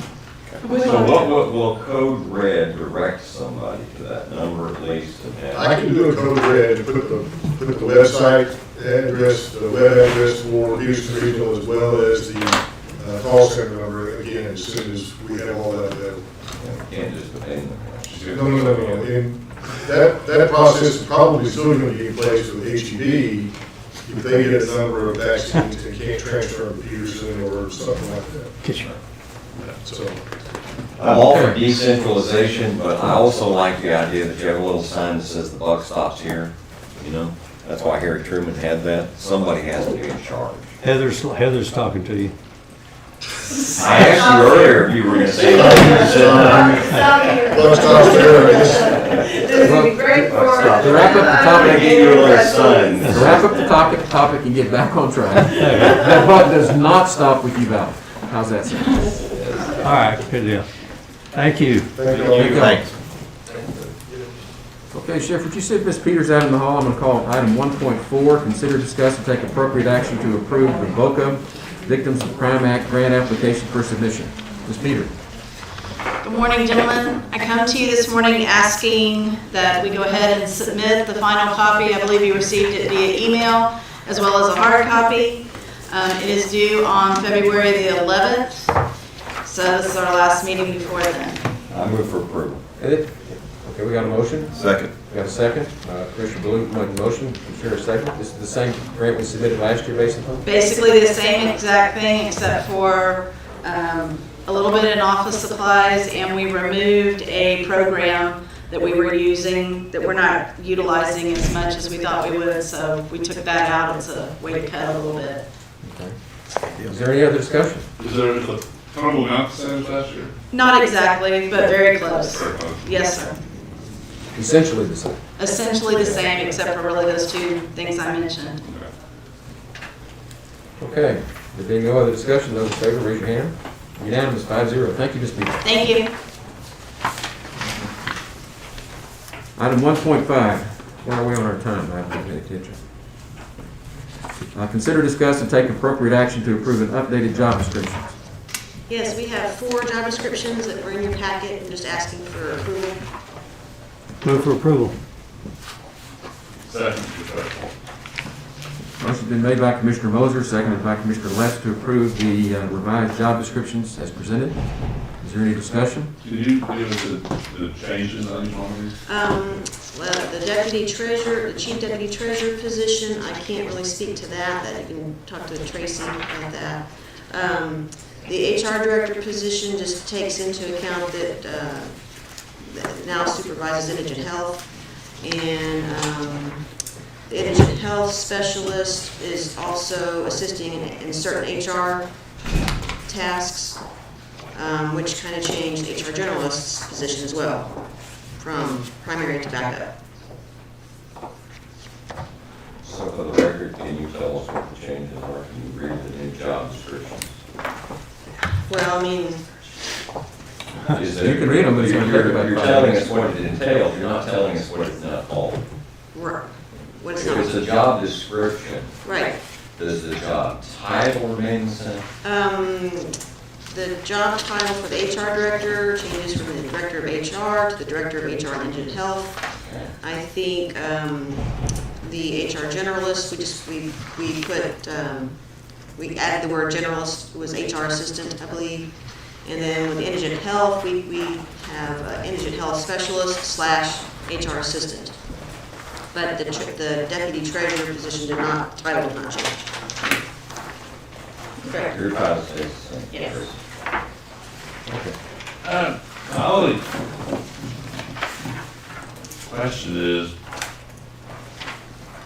So what will Code Red direct somebody to that number at least? And I can do a Code Red and put the website address, the web address for Peterson Regional as well as the call center number again as soon as we have all that available. Can't just depend. No. And that process is probably still going to be in place with HEB if they get a number of vaccines and can't transfer them to Peterson or something like that. Get you. So, I'm all for decentralization, but I also like the idea that you have a little sign that says the buck stops here, you know? That's why Harry Truman had that. Somebody has to be in charge. Heather's talking to you. I asked you earlier if you were gonna say that. let's stop there, I guess. This would be great for. To wrap up the topic, I gave you a little sign. To wrap up the topic and get back on track. That button does not stop with you, Val. How's that sound? All right, good deal. Thank you. Thank you all. Thanks. Okay, Sheriff, would you sit Ms. Peters out in the hall? I'm going to call item 1.4, consider, discuss, and take appropriate action to approve the VOCA Victims of Crime Act grant application for submission. Ms. Peters. Good morning, gentlemen. I come to you this morning asking that we go ahead and submit the final copy. I believe you received it via email as well as a hard copy. It is due on February the 11th, so this is our last meeting before then. I move for approval. Okay, we got a motion? Second. We got a second. Commissioner Blue made the motion. Commissioner second. This is the same grant we submitted last year, basically? Basically the same exact thing except for a little bit in office supplies, and we removed a program that we were using that we're not utilizing as much as we thought we would, so we took that out as a way to cut a little bit. Okay. Is there any other discussion? Is there a total amount the same as last year? Not exactly, but very close. Very close. Yes, sir. Essentially the same. Essentially the same, except for really those two things I mentioned. Okay. There being no other discussion, those in favor, raise your hand. Unanimous, 5-0. Thank you, Ms. Peters. Thank you. Item 1.5, where are we on our time? I haven't paid attention. Consider, discuss, and take appropriate action to approve an updated job descriptions. Yes, we have 4 job descriptions that were in your packet. I'm just asking for approval. Move for approval. Second. Motion's been made by Commissioner Moser, seconded by Commissioner Letts to approve the revised job descriptions as presented. Is there any discussion? Can you give us the changes on each one of these? Well, the deputy treasurer, the chief deputy treasurer position, I can't really speak to that. That you can talk to Tracy about that. The HR director position just takes into account that now supervises indigent health. And the indigent health specialist is also assisting in certain HR tasks, which kind of changed HR generalist's position as well, from primary to backup. So for the record, can you tell us what the changes are? Can you read the new job descriptions? Well, I mean, You can read them, but it's going to take about You're 5 telling minutes. us what it entails, you're not telling us what it's not all. what is If it's a not, job description, right. does the job title remain the same? The job title for the HR director changes from the director of HR to the director of HR and indigent health. Okay. I think the HR generalist, we added the word generalist, was HR assistant, I believe. And then with indigent health, we have indigent health specialist / HR assistant. but the deputy treasurer position did not, title did not change. Correct. Your title stays the same. Yes. My only question is,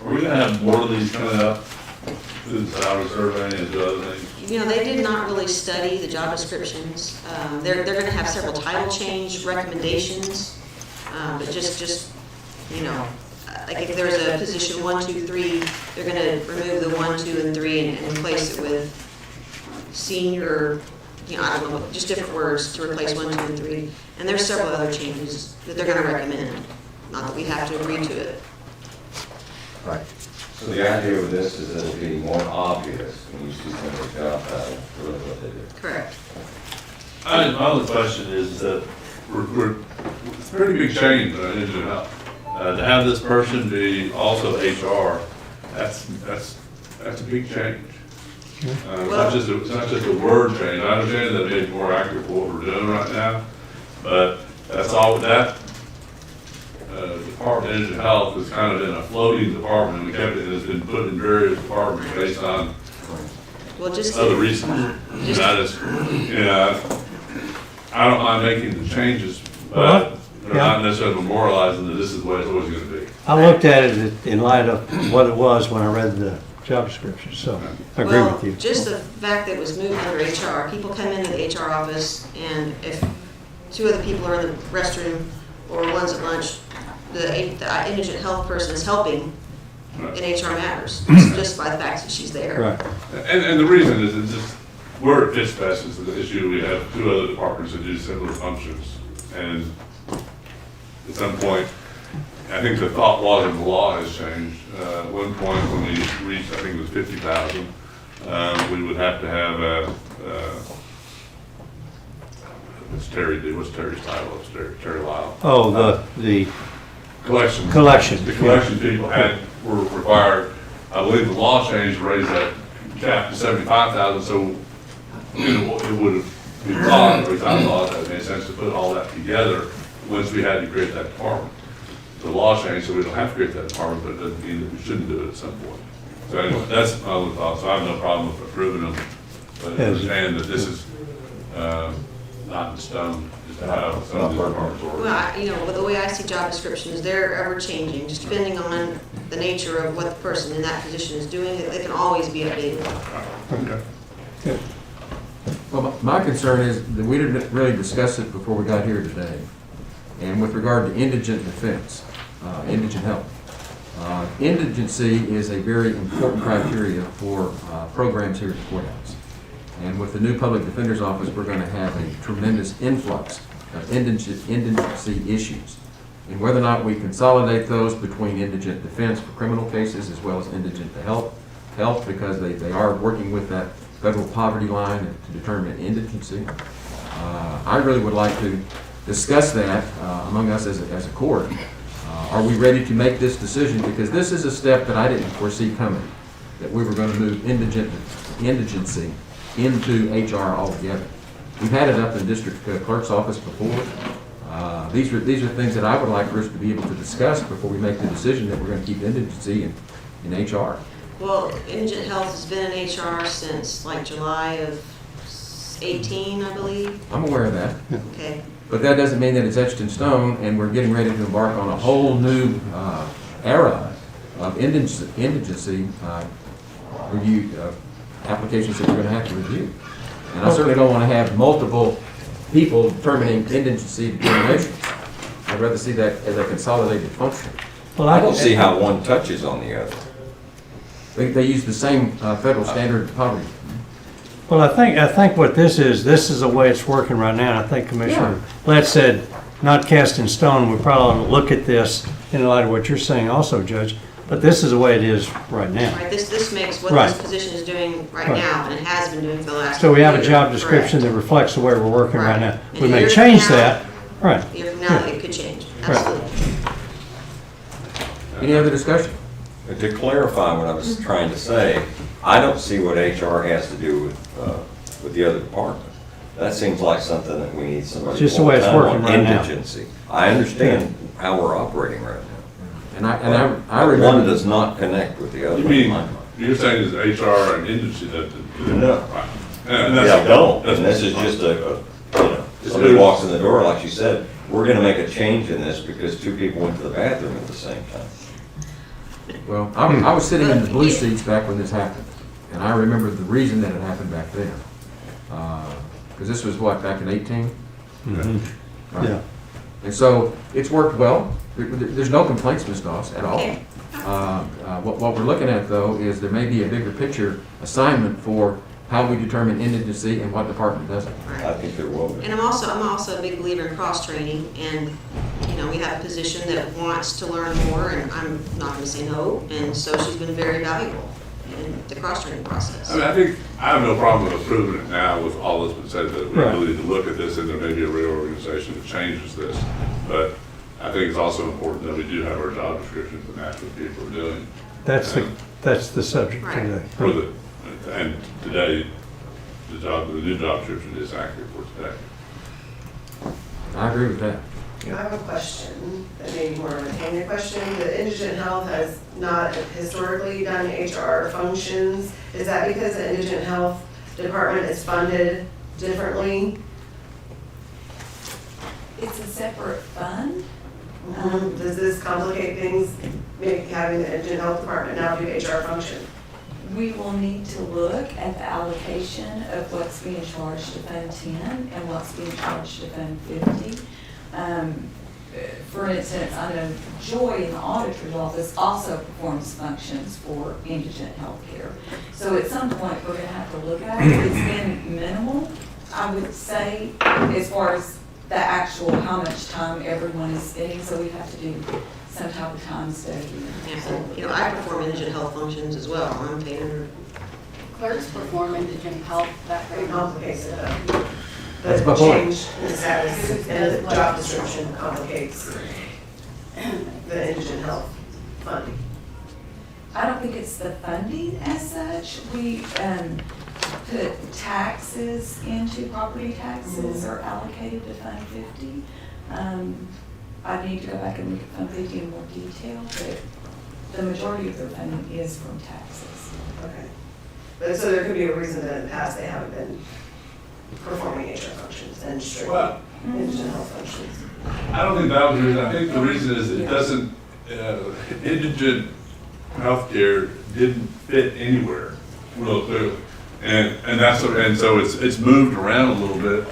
are we gonna have more of these coming up through the salary survey and do other things? You know, they did not really study the job descriptions. They're gonna have several title change recommendations, but just, you know, like if there's a position 1, 2, 3, they're gonna remove the 1, 2, and 3 and replace it with senior, you know, I don't know, just different words to replace 1, 2, and 3. And there's several other changes that they're gonna recommend, not that we have to agree to it. Right. So the idea with this is that it'll be more obvious when you see somebody's job title, really what they do. Correct. My only question is that it's a pretty big change in indigent health. To have this person be also HR, that's a big change. It's not just a word change. I understand that may be more accurate for what we're doing right now, but that's all that. Department of Indigent Health has kind of been a floating department, and we kept it, and it's been put in various departments based on other reasons. And I don't mind making the changes, but they're not necessarily memorializing that this is the way it's always going to be. I looked at it in light of what it was when I read the job description, so I agree with you. Just the fact that it was moved under HR, people come into the HR office, and if 2 other people are in the restroom or one's at lunch, the indigent health person is helping in HR matters, just by the fact that she's there. Right. And the reason is it's just where it fits best is the issue. We have 2 other departments that do similar functions, and at some point, I think the thought was, and the law has changed. At one point, when we reached, I think it was 50,000, we would have to have what's Terry's title? Terry Lyle. Oh, the collection. The collection people were required. I believe the law changed to raise that cap to 75,000. So it would have been thought, at least I thought, that it made sense to put all that together once we had to create that department. The law changed, so we don't have to create that department, but it doesn't mean that we shouldn't do it at some point. So anyway, that's my only thought. So I have no problem with approving them, but I understand that this is not in stone, just to have some of the departments order. Well, with the way I see job descriptions, they're ever changing, just depending on the nature of what the person in that position is doing. They can always be updated. Okay. Good. Well, my concern is that we didn't really discuss it before we got here today. And with regard to indigent defense, indigent health, indigency is a very important criteria for programs here at the courthouse. And with the new public defender's office, we're going to have a tremendous influx of indigency issues. And whether or not we consolidate those between indigent defense for criminal cases as well as indigent health, because they are working with that federal poverty line to determine indigency. I really would like to discuss that among us as a court. Are we ready to make this decision? Because this is a step that I didn't foresee coming, that we were going to move indigency into HR altogether. We've had it up in district clerk's office before. These are things that I would like for us to be able to discuss before we make the decision that we're going to keep indigency in HR. Well, indigent health has been in HR since like July of 18, I believe. I'm aware of that. Okay. But that doesn't mean that it's etched in stone, and we're getting ready to embark on a whole new era of indigency review applications that we're going to have to review. And I certainly don't want to have multiple people determining indigency determinations. I'd rather see that as a consolidated function. Well, I don't see how one touches on the other. They use the same federal standard of poverty. Well, I think what this is the way it's working right now. I think Commissioner Lett said, not cast in stone. We probably ought to look at this in light of what you're saying also, Judge. But this is the way it is right now. Right, this makes what Right. this position is doing right now, and it has been doing for the last So we have a year. job description Correct. that reflects the way we're working right now. And We a may year change from now- that. Right. A year from now, it could change, Right. absolutely. Any other discussion? To clarify what I was trying to say, I don't see what HR has to do with the other department. That seems like something that we need somebody Just the way it's full-time working on right now. indigency. I understand how we're operating right now. And I remember. One does not connect with the other. You mean, you're saying is HR and industry that? No. Right. Yeah, And that's, don't. that's- And this is just somebody walks in the door, like you said, we're gonna make a change in this because two people went to the bathroom at the same time. Well, I was sitting in the blue seats back when this happened, and I remember the reason that it happened back then. Because this was what, back in 18? Mhm. Right. Yeah. And so it's worked well. There's no complaints, Ms. Doss, at all. Okay. What we're looking at, though, is there may be a bigger picture assignment for how we determine indigency and what department doesn't. I think there will be. And I'm also a big believer in cross-training, and, you know, we have a position that wants to learn more, and I'm not gonna say no, and so she's been very valuable in the cross-training process. I mean, I think, I have no problem with approving it now with all that's been said, that we Right. really need to look at this, and there may be a reorganization that changes this. But I think it's also important that we do have our job descriptions and match what people are doing. That's the subject Right. today. For the, and today, the new job description is accurate for today. I agree with that. I have a question, that may be more of a Tanya question. The indigent health has not historically done HR functions. Is that because the indigent health department is funded differently? It's a separate fund. Does this complicate things, maybe having the indigent health department now do HR function? We will need to look at the allocation of what's being charged to Fund 10 and what's being charged to Fund 50. For instance, I know Joy in the auditor's office also performs functions for indigent health care. So at some point, we're gonna have to look at it. It's been minimal, I would say, as far as the actual, how much time everyone is spending, so we have to do some type of time study. Yeah, so, you know, I perform indigent health functions as well, I'm paid under. Clerks perform indigent health It background. complicates it up. That's The my point. change in the status and the job description complicates the indigent health funding. I don't think it's the funding as such. We put taxes into, property taxes are allocated to Fund 50. I need to go back and look at Fund 50 in more detail, but the majority of their funding is from taxes. Okay. But so there could be a reason that in the past they haven't been performing HR functions and strict Well, indigent health functions. I don't think that was the reason. I think the reason is it doesn't, indigent healthcare didn't fit anywhere real clearly. And that's, and so it's moved around a little bit,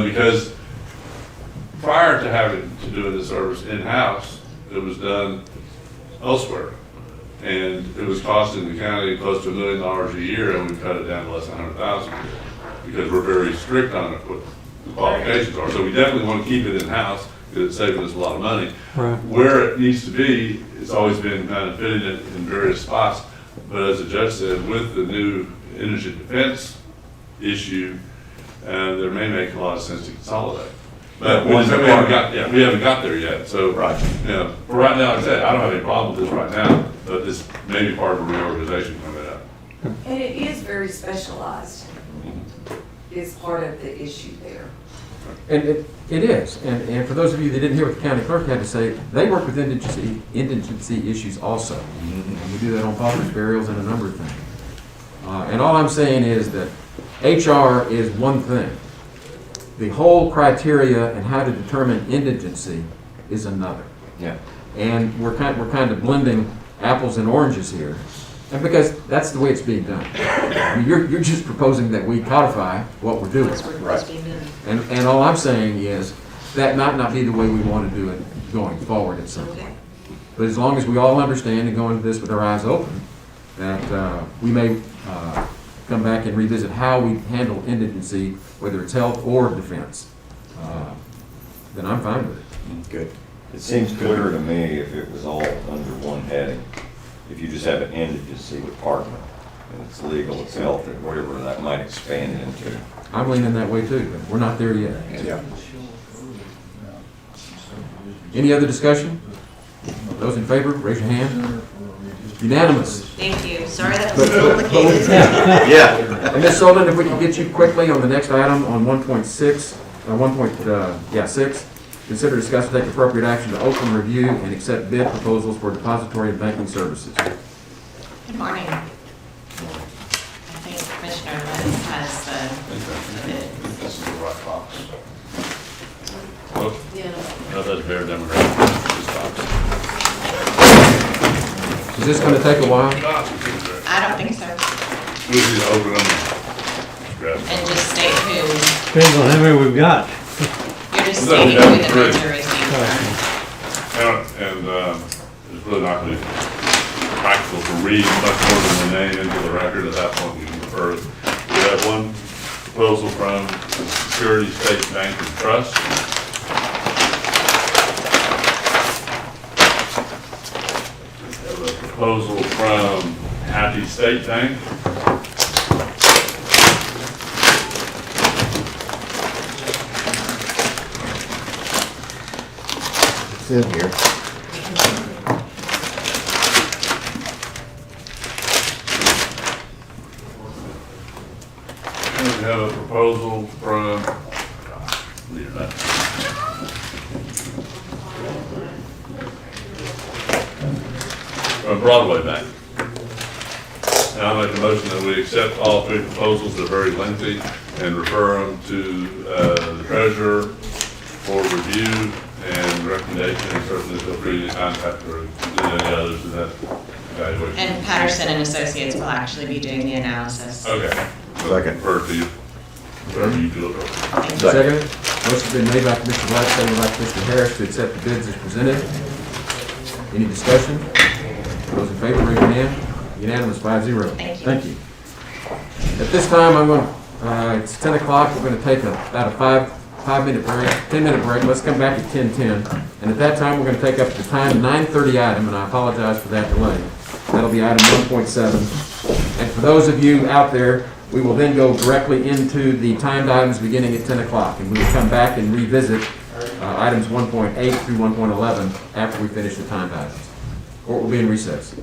because prior to having to do the service in-house, it was done elsewhere. And it was costing the county close to $1 million a year, and we cut it down to less than $100,000 a year, because we're very strict on it, what the qualifications are. So we definitely want to keep it in-house, because it's saving us a lot of money. Right. Where it needs to be, it's always been kind of fitted in various spots. But as the judge said, with the new indigent defense issue, there may make a lot of sense to consolidate. But we haven't got there yet, so. Right. You know, for right now, like I said, I don't have any problem with this right now, but this may be part of a reorganization coming up. And it is very specialized, is part of the issue there. And it is, and for those of you that didn't hear what the county clerk had to say, they work with indigency issues also. And we do that on paupers, burials, and a number of things. And all I'm saying is that HR is one thing. The whole criteria and how to determine indigency is another. Yeah. And we're kind of blending apples and oranges here, and because that's the way it's being done. I mean, you're just proposing that we codify what we're doing. And all I'm saying is that might not be the way we want to do it going forward at some point. But as long as we all understand and go into this with our eyes open, that we may come back and revisit how we handle indigency, whether it's health or defense, then I'm fine with it. Good. It seems clearer to me if it was all under one heading. If you just have an indigency department, and it's legal, it's health, and whatever that might expand into. I'm leaning that way too, but we're not there yet. Yeah. Any other discussion? Those in favor, raise your hand. Unanimous. Thank you, sorry that was complicated. Yeah. And Ms. Sullivan, if we can get you quickly on the next item on 1.6, 6. Consider, discuss, and take appropriate action to open, review, and accept bid proposals for depository and banking services. Good morning. I think Commissioner Lenz has the bid. This is the right box. Oh, Yeah. no, that's Bear Demographics. This box. Is this gonna take a while? I don't think so. We just open them. Grab them. And just state who, Depends on how many we've got. you're just No, stating we who haven't the read. bids are received from. And it's really not really practical to read much more than the name into the record. At that point, we can refer it. We have one proposal from the Security State Bank and Trust. We have a proposal from Happy State Bank. It's in here. And we have a proposal from, leave that. From Broadway Bank. And I'll make a motion that we accept all three proposals. They're very lengthy and refer them to the treasurer for review and recommendation, and certainly feel free to contact her if you need any others in that evaluation. And Patterson and Associates will actually be doing the analysis. Okay. Second. Refer to you. Whatever you do. Second. Motion's been made by Commissioner Black, seconded by Commissioner Harris to accept the bids as presented. Any discussion? Those in favor, raise your hand. Unanimous, 5-0. Thank you. Thank you. At this time, I'm going to, it's 10 o'clock, we're going to take about a 5-minute break, 10-minute break. Let's come back at 10:10. And at that time, we're going to take up the time 9:30 item, and I apologize for that delay. That'll be item 1.7. And for those of you out there, we will then go directly into the timed items beginning at 10 o'clock. And we will come back and revisit items 1.8 through 1.11 after we finish the timed items. Court will be in recess.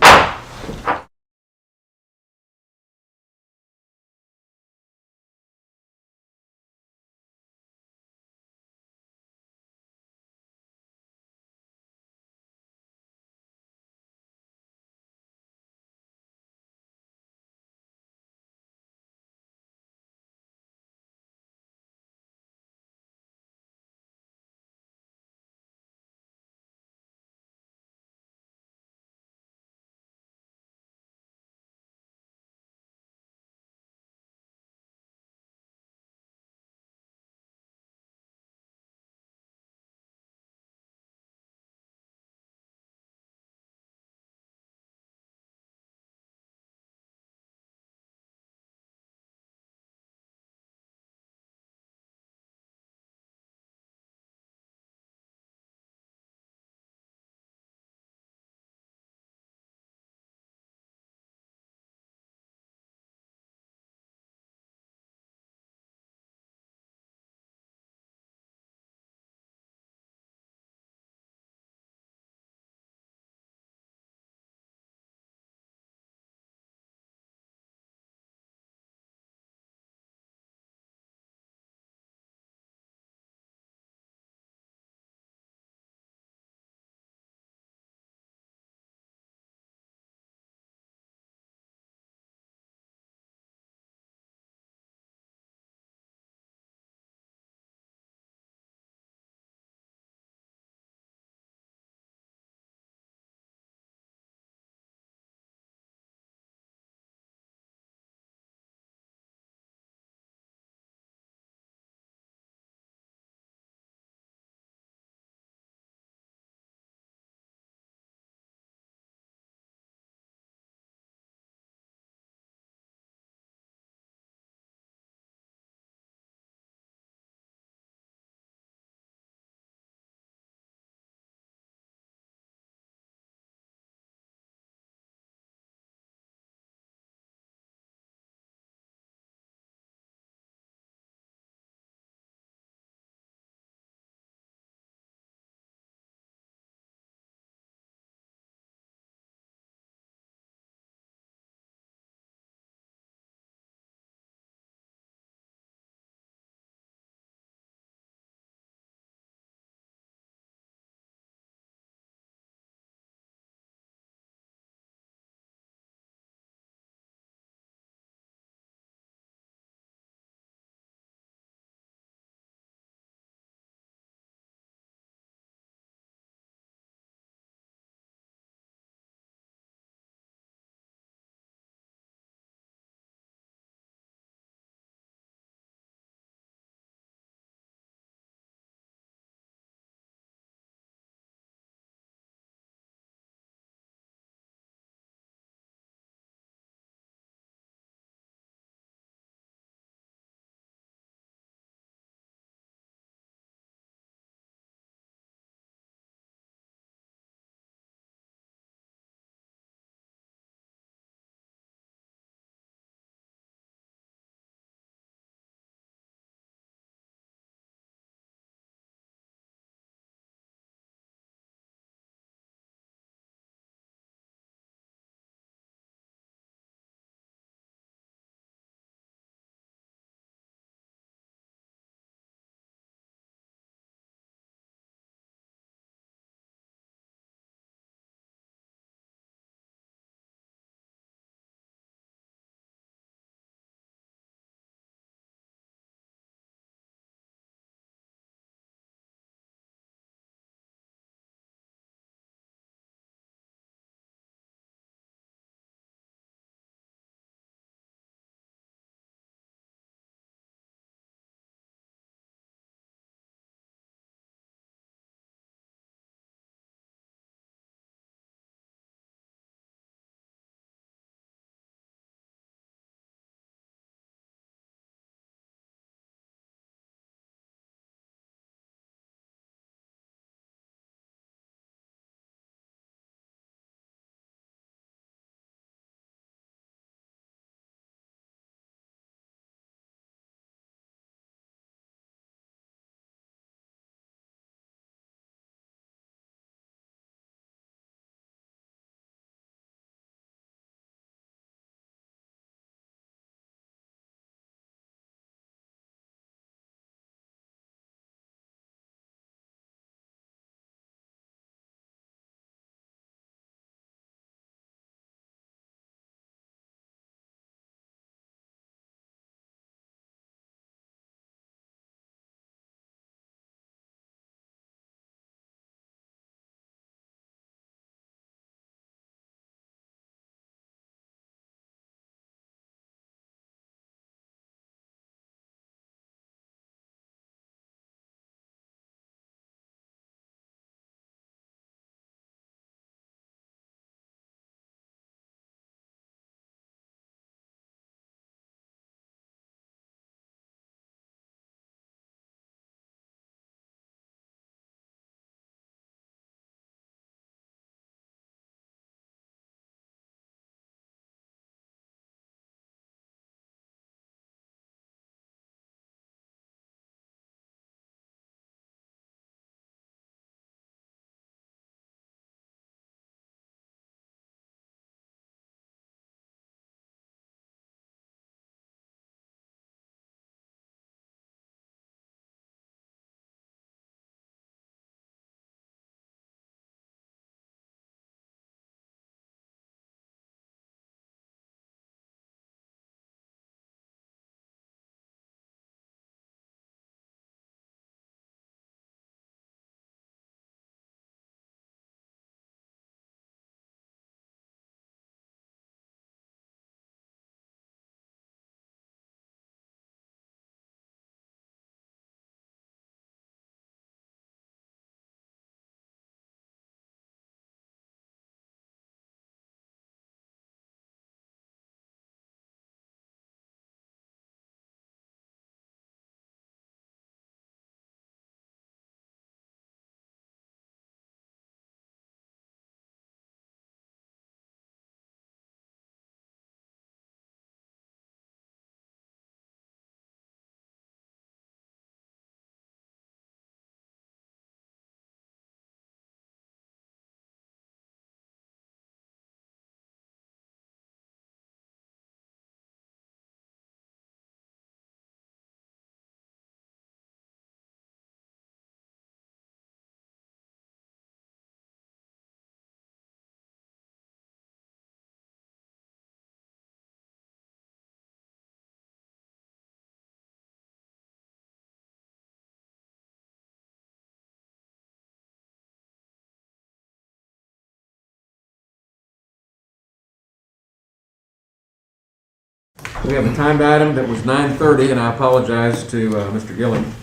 We have a timed item that was 9:30, and I apologize to Mr. Gilling.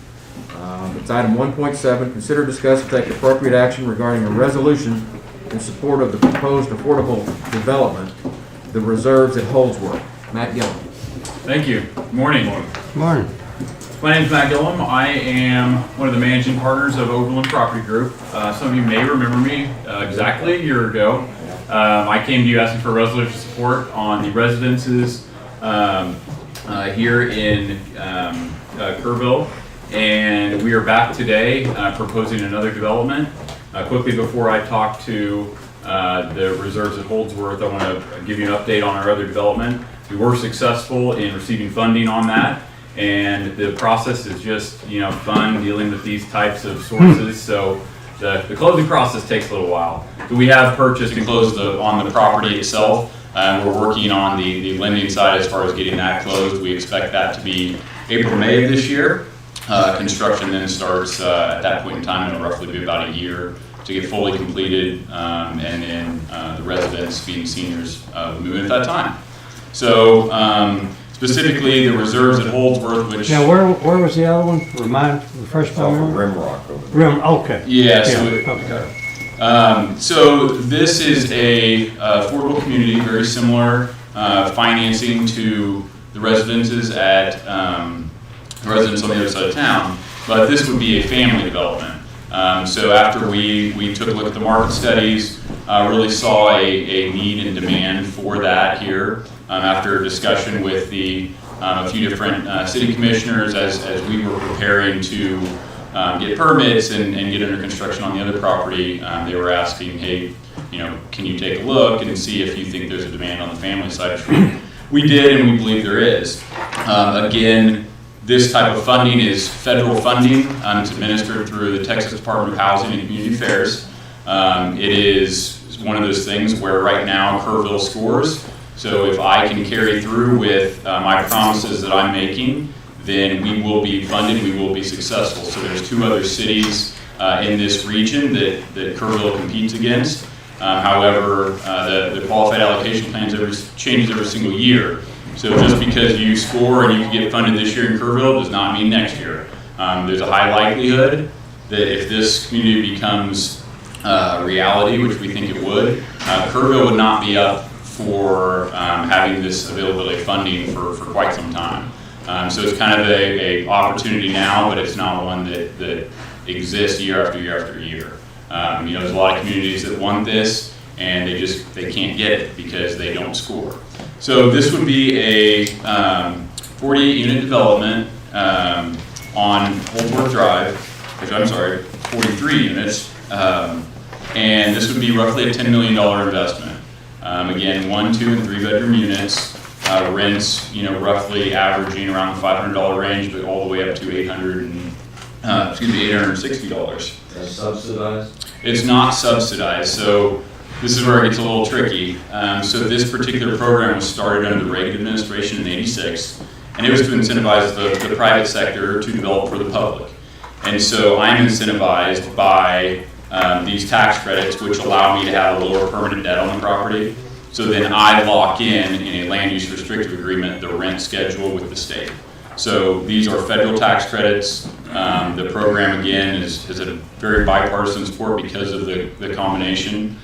It's item 1.7, consider, discuss, and take appropriate action regarding a resolution in support of the proposed affordable development, the reserves at Holdsworth. Matt Gilling. Thank you. Good morning. Morning. My name is Matt Gillum. I am one of the managing partners of Overland Property Group. Some of you may remember me exactly a year ago. I came to you asking for resolution support on the residences here in Kerrville, and we are back today proposing another development. Quickly before I talk to the reserves at Holdsworth, I want to give you an update on our other development. We were successful in receiving funding on that, and the process is just, fun dealing with these types of sources. So the closing process takes a little while. So we have purchased and closed on the property itself. We're working on the lending side as far as getting that closed. We expect that to be April, May of this year. Construction then starts at that point in time. It'll roughly be about a year to get fully completed, and then the residents, being seniors, will move in at that time. So specifically the reserves at Holdsworth, which... Now, where was the other one? Refresh my memory? Rimrock over there. Okay. Yeah, okay. So this is a affordable community, very similar financing to the residences at the residents on the other side of town, but this would be a family development. So after we took a look at the market studies, really saw a need and demand for that here. After a discussion with a few different city commissioners as we were preparing to get permits and get under construction on the other property, they were asking, hey, can you take a look and see if you think there's a demand on the family side? We did, and we believe there is. Again, this type of funding is federal funding. It's administered through the Texas Department of Housing and Community Affairs. It is one of those things where right now Kerrville scores. So if I can carry through with my promises that I'm making, then we will be funded, we will be successful. So there's 2 other cities in this region that Kerrville competes against. However, the qualified allocation plans changes every single year. So just because you score and you can get funded this year in Kerrville does not mean next year. There's a high likelihood that if this community becomes reality, which we think it would, Kerrville would not be up for having this availability of funding for quite some time. So it's kind of a opportunity now, but it's not one that exists year after year after year. There's a lot of communities that want this, and they can't get it because they don't score. So this would be a 48-unit development on Holdsworth Drive, 43 units, and this would be roughly a $10 million investment. Again, 1, 2, and 3 bedroom units, rents, roughly averaging around the $500 range, but all the way up to $860. That's subsidized? It's not subsidized, so this is where it gets a little tricky. So this particular program was started under the Reagan administration in '86, and it was to incentivize the private sector to develop for the public. And so I'm incentivized by these tax credits, which allow me to have a lower permanent debt on the property. So then I lock in a land use restrictive agreement, the rent schedule with the state. So these are federal tax credits. The program, again, is a very bipartisan support because of the combination.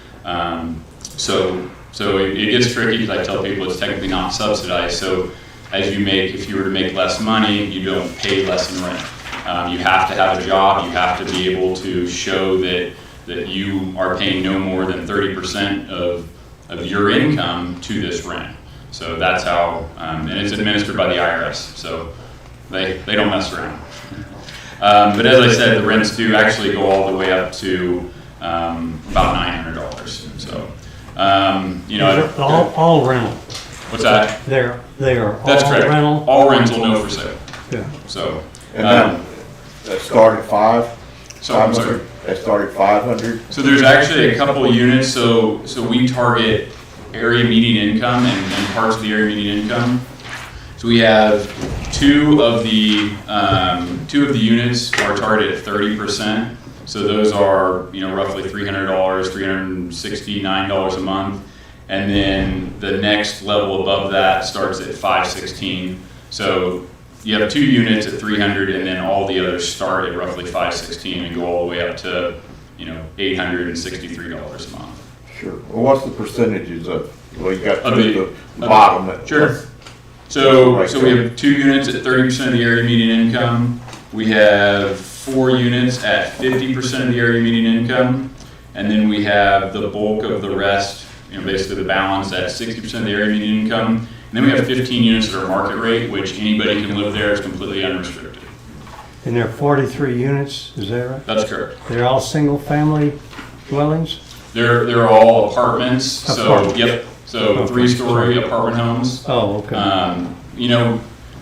So it gets tricky because I tell people it's technically not subsidized. So if you were to make less money, you don't pay less in rent. You have to have a job. You have to be able to show that you are paying no more than 30% of your income to this rent. So that's how, and it's administered by the IRS. So they don't mess around. But as I said, the rents do actually go all the way up to about $900. So, all rental. What's that? They are That's all correct. rental. All rental, no for sale. Yeah. So, And that start at 5? So I'm sorry. That start at 500? So there's actually a couple of units. So we target area median income and parts of the area median income. So we have two of the units are targeted at 30%. So those are roughly $300, $369 a month. and then the next level above that starts at 516. So you have 2 units at 300, and then all the others start at roughly 516 and go all the way up to, $863 a month. Sure. Well, what's the percentages of, well, you got Of the bottom. Sure. So we have 2 units at 30% of the area median income. We have 4 units at 50% of the area median income. And then we have the bulk of the rest, basically the balance at 60% of the area median income. And then we have 15 units that are market rate, which anybody can live there. It's completely unrestricted. And there are 43 units, is that right? That's correct. They're all single-family dwellings? They're all apartments. So, yep. So Okay. 3-story apartment homes. Oh, okay.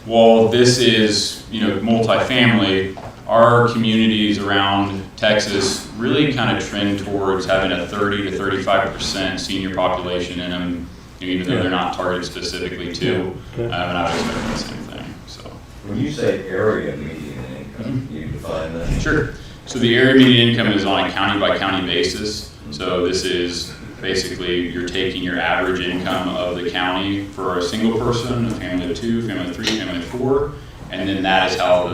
While this is, multifamily, our communities around Texas really kind of trend towards having a 30 to 35% senior population in them, even though they're not targeted specifically to. And I would expect the same thing. So. When you say area median income, you define that? Sure. So the area median income is on a county by county basis. So this is basically you're taking your average income of the county for a single person, a family of 2, family of 3, family of 4, and then that is how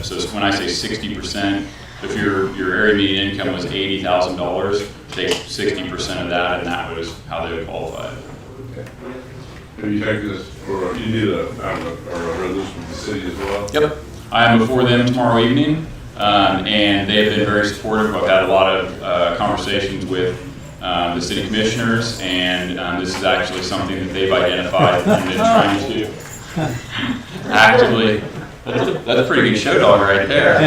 so when I say 60%, if your area median income was $80,000, take 60% of that, and that was how they would qualify. Okay. Do you take this for, you need a resolution from the city as well? Yep. I am before them tomorrow evening, and they have been very supportive. I've had a lot of conversations with the city commissioners, and this is actually something that they've identified and been trying to actively. That's a pretty good show dog right there.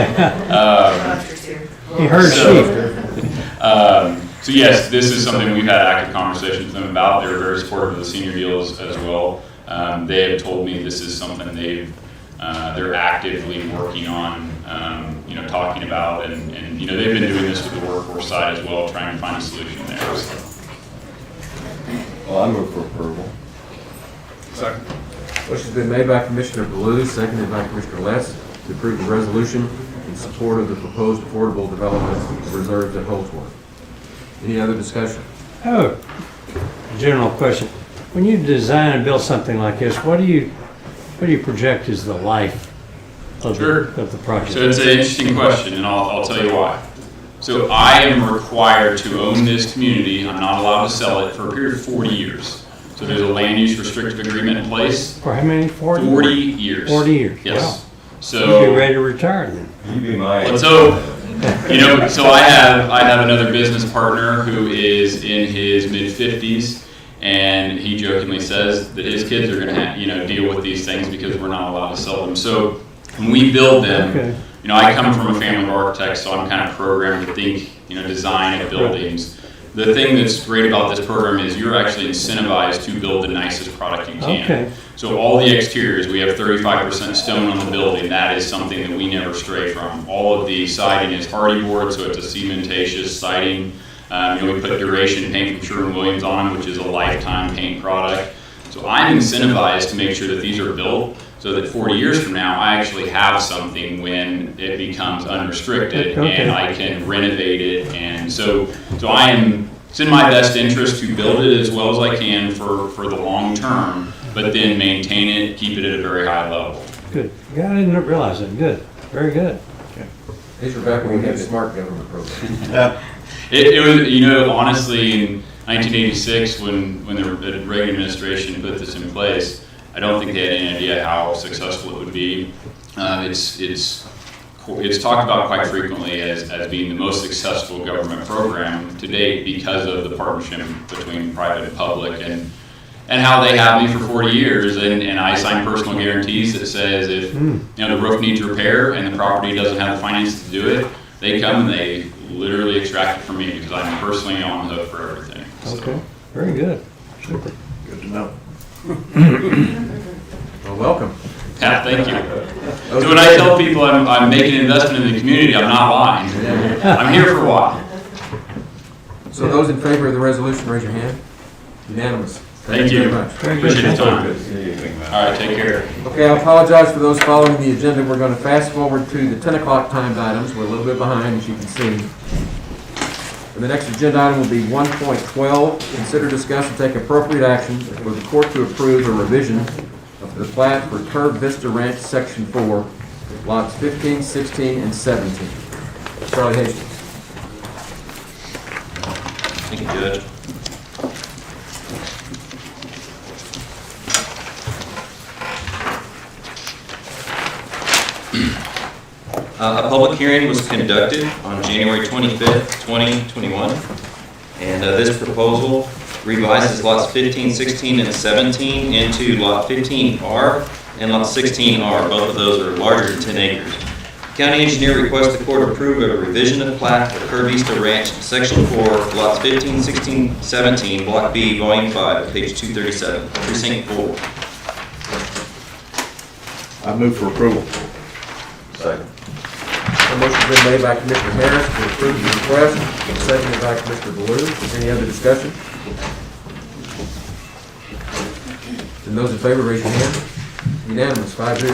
He heard sheep. So yes, this is something we've had active conversations with them about. They're very supportive of the senior deals as well. They have told me this is something they're actively working on, talking about, and they've been doing this with the workforce side as well, trying to find a solution there. So. Well, I move for approval. Second. Motion's been made by Commissioner Blue, seconded by Commissioner Letts to approve the resolution in support of the proposed affordable development reserves at Holdsworth. Any other discussion? Oh, general question. When you design and build something like this, what do you project is the life of, of the project? So it's an interesting question, and I'll tell you why. So I am required to own this community. I'm not allowed to sell it for a period of 40 years. So there's a land use restrictive agreement in place. For how many? 40? 40 years. 40 years. Yes. Wow. So you'd be ready to retire then. You be my. Let's hope. So I have another business partner who is in his mid-50s, and he jokingly says that his kids are going to deal with these things because we're not allowed to sell them. So when we build them, I come from a family of architects, so I'm kind of programmed to think, design of buildings. The thing that's great about this program is you're actually incentivized to build the nicest product you can. Okay. So all the exteriors, we have 35% stone on the building. That is something that we never stray from. All of the siding is hardy board, so it's a cementatious siding. We put duration paint from Sherwin-Williams on them, which is a lifetime paint product. So I'm incentivized to make sure that these are built so that 40 years from now, I actually have something when it becomes unrestricted and I can renovate it. And so it's in my best interest to build it as well as I can for the long term, but then maintain it, keep it at a very high level. Good. Yeah, I didn't realize that. Good. Very good. These were back when we had smart government programs. It was, honestly, in 1986, when the Reagan administration put this in place, I don't think they had any idea how successful it would be. It's talked about quite frequently as being the most successful government program to date because of the partnership between private and public and how they have me for 40 years. And I sign personal guarantees that says if the roof needs repair and the property doesn't have the finances to do it, they come and they literally extract it from me because I'm personally on the hook for everything. So. Okay. Very good. Super. Good to know. Well, welcome. Yeah, thank you. So when I tell people I'm making an investment in the community, I'm not lying. I'm here for a while. So those in favor of the resolution, raise your hand. Unanimous. Thank you. Very much. Appreciate your time. All right, take care. Okay, I apologize for those following the agenda. We're going to fast forward to the 10 o'clock timed items. We're a little bit behind, as you can see. And the next agenda item will be 1.12, consider, discuss, and take appropriate action for the court to approve a revision of the plat for Kerr Vista Ranch Section 4, lots 15, 16, and 17. Charlie Hastings. Thank you, Judge. A public hearing was conducted on January 25th, 2021, and this proposal revises lots 15, 16, and 17 into lot 15R and lot 16R. Both of those are larger than 10 acres. County engineer requests the court approve a revision of plat for Kerr Vista Ranch, Section 4, lots 15, 16, 17, Block B, Volume 5, page 237, Precinct 4. I move for approval. Second. A motion's been made by Commissioner Harris to approve the request, and seconded by Commissioner Baloo. Any other discussion? And those in favor, raise your hand. Unanimous, 5-0.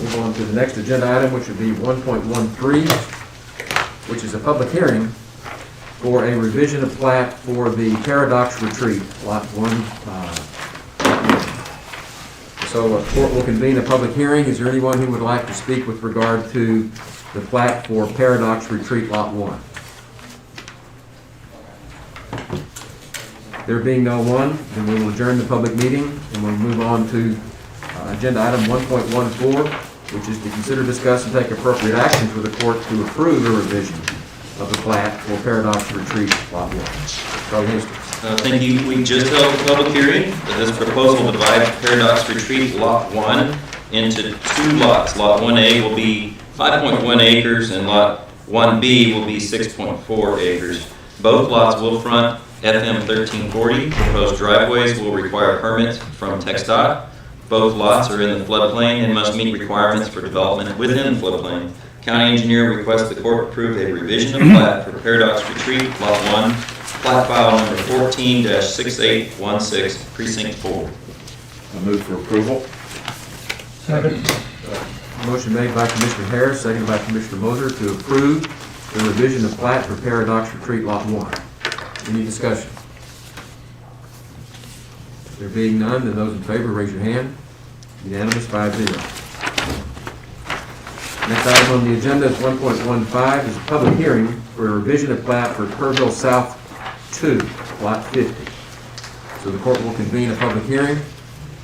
Move on to the next agenda item, which would be 1.13, which is a public hearing for a revision of plat for the Paradox Retreat, Lot 1. So a court will convene a public hearing. Is there anyone who would like to speak with regard to the plat for Paradox Retreat, Lot 1? There being no one, then we will adjourn the public meeting, and we'll move on to agenda item 1.14, which is to consider, discuss, and take appropriate action for the court to approve a revision of the plat for Paradox Retreat, Lot 1. Charlie Hastings. Thank you. We just held a public hearing. This proposal divides Paradox Retreat Lot 1 into two lots. Lot 1A will be 5.1 acres and Lot 1B will be 6.4 acres. Both lots will front FM 1340. Proposed driveways will require permits from TxDOT. Both lots are in the floodplain and must meet requirements for development within the floodplain. County engineer requests the court approve a revision of plat for Paradox Retreat Lot 1. Plat file number 14-6816, Precinct 4. I move for approval. Second. Motion made by Commissioner Harris, seconded by Commissioner Moser to approve the revision of plat for Paradox Retreat Lot 1. Any discussion? There being none, then those in favor, raise your hand. Unanimous, 5-0. Next item on the agenda is 1.15, is a public hearing for a revision of plat for Kerrville South 2, Lot 50. So the court will convene a public hearing.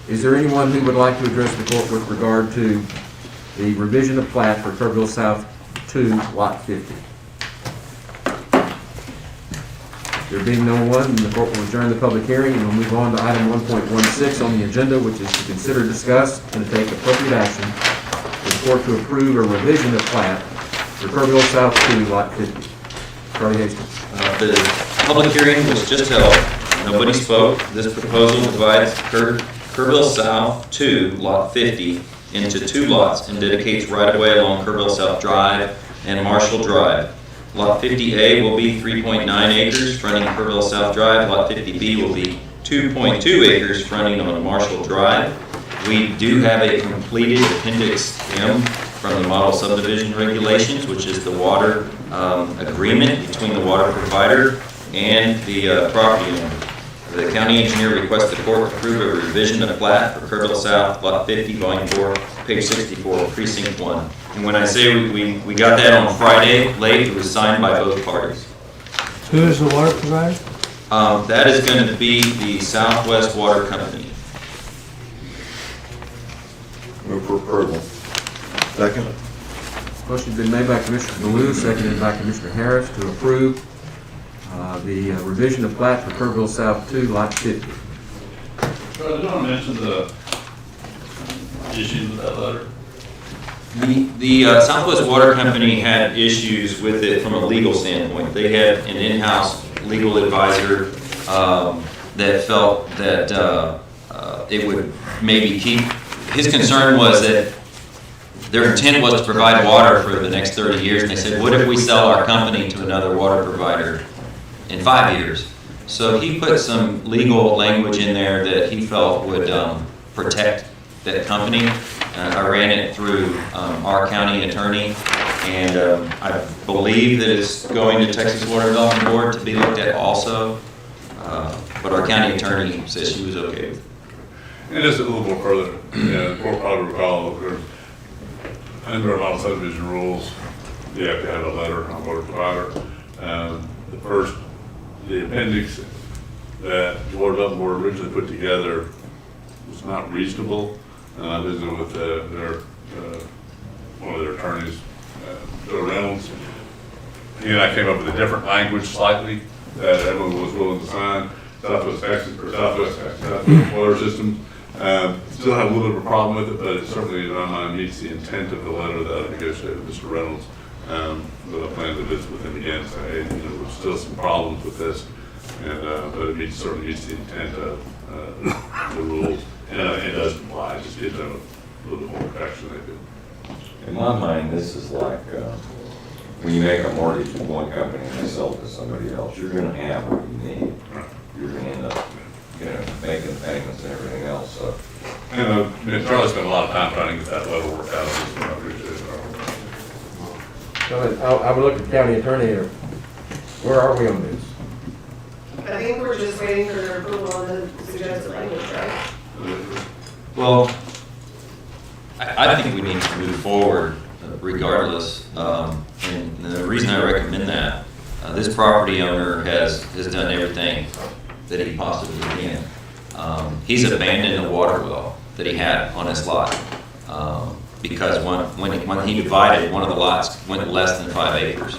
Is there anyone who would like to address the court with regard to the revision of plat for Kerrville South 2, Lot 50? There being no one, the court will adjourn the public hearing, and we'll move on to item 1.16 on the agenda, which is to consider, discuss, and to take appropriate action for the court to approve a revision of plat for Kerrville South 2, Lot 50. Charlie Hastings. The public hearing was just held. Nobody spoke. This proposal divides Kerrville South 2, Lot 50, into two lots and dedicates right-of-way along Kerrville South Drive and Marshall Drive. Lot 50A will be 3.9 acres fronting Kerrville South Drive. Lot 50B will be 2.2 acres fronting on Marshall Drive. We do have a completed Appendix M from the model subdivision regulations, which is the water agreement between the water provider and the property owner. The county engineer requests the court approve a revision of plat for Kerrville South, Lot 50, Volume 4, page 64, Precinct 1. And when I say we got that on Friday late, it was signed by both parties. Who is the water provider? That is going to be the Southwest Water Company. Move for approval. Second. Motion's been made by Commissioner Baloo, seconded by Commissioner Harris to approve the revision of plat for Kerrville South 2, Lot 50. Charlie, did you want to mention the issues with that letter? The Southwest Water Company had issues with it from a legal standpoint. They had an in-house legal advisor that felt that it would maybe keep, his concern was that their intent was to provide water for the next 30 years, and they said, what if we sell our company to another water provider in 5 years? So he put some legal language in there that he felt would protect that company. I ran it through our county attorney, And I believe that it's going to Texas Water Development Board to be looked at also. But our county attorney says she was okay with it. And just a little more further, the court probably recall, under a lot of subdivision rules, you have to have a letter on water provider. The appendix that the Water Development Board originally put together was not reasonable. I visited with one of their attorneys, Joe Reynolds. He and I came up with a different language slightly that everyone was willing to sign. Southwest Water System. Still have a little bit of a problem with it, but it certainly, in my mind, meets the intent of the letter that I negotiated with Mr. Reynolds. But I plan to visit with him again and say, hey, there's still some problems with this, but it certainly meets the intent of the rules. And it does comply, it just gives them a little bit more protection than they do. In my mind, this is like when you make a mortgage with one company and you sell it to somebody else, you're going to have what you need. You're going to end up, making payments and everything else. So. And Charlie spent a lot of time trying to get that level worked out. I appreciate it. I would look at the county attorney here. Where are we on this? I think we're just waiting for their approval on the suggested language, right? Well, I think we need to move forward regardless. And the reason I recommend that, this property owner has done everything that he possibly can. He's abandoned a water well that he had on his lot because when he divided, one of the lots went less than 5 acres.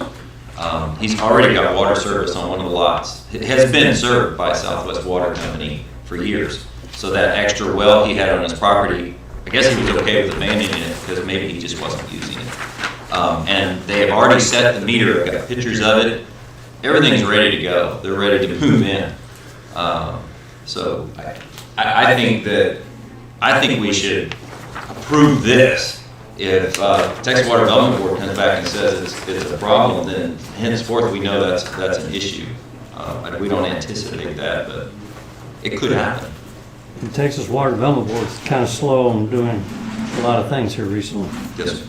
He's already got water service on one of the lots. It has been served by Southwest Water Company for years. So that extra well he had on his property, I guess he was okay with abandoning it because maybe he just wasn't using it. And they have already set the meter, I've got pictures of it. Everything's ready to go. They're ready to move in. So I think we should approve this. If Texas Water Development Board comes back and says it's a problem, then henceforth we know that's an issue. We don't anticipate that, but it could happen. The Texas Water Development Board is kind of slow on doing a lot of things here recently. Yes, sir.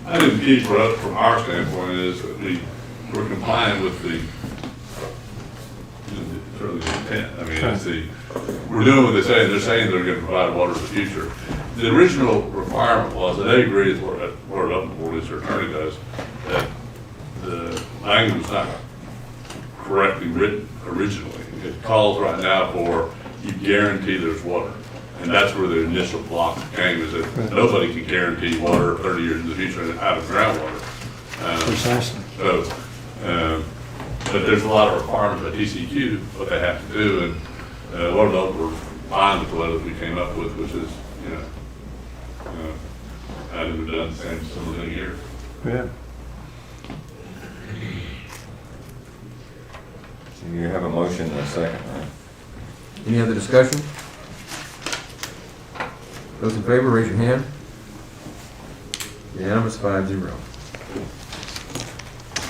I think the key for us, from our standpoint, is that we're complying with the intent. I mean, we're doing what they say. They're saying they're going to provide water in the future. The original requirement was, and they agree with what Water Development Board, as their attorney does, that the language was not correctly written originally. It calls right now for you guarantee there's water. And that's where the initial block came, is that nobody can guarantee water 30 years in the future out of groundwater. Precisely. So, but there's a lot of requirements by TCQ, what they have to do, and Water Development were fine with the letter that we came up with, which is, I would have done the same similar thing here. Yeah. So you have a motion and a second, right? Any other discussion? Those in favor, raise your hand. Unanimous, 5-0.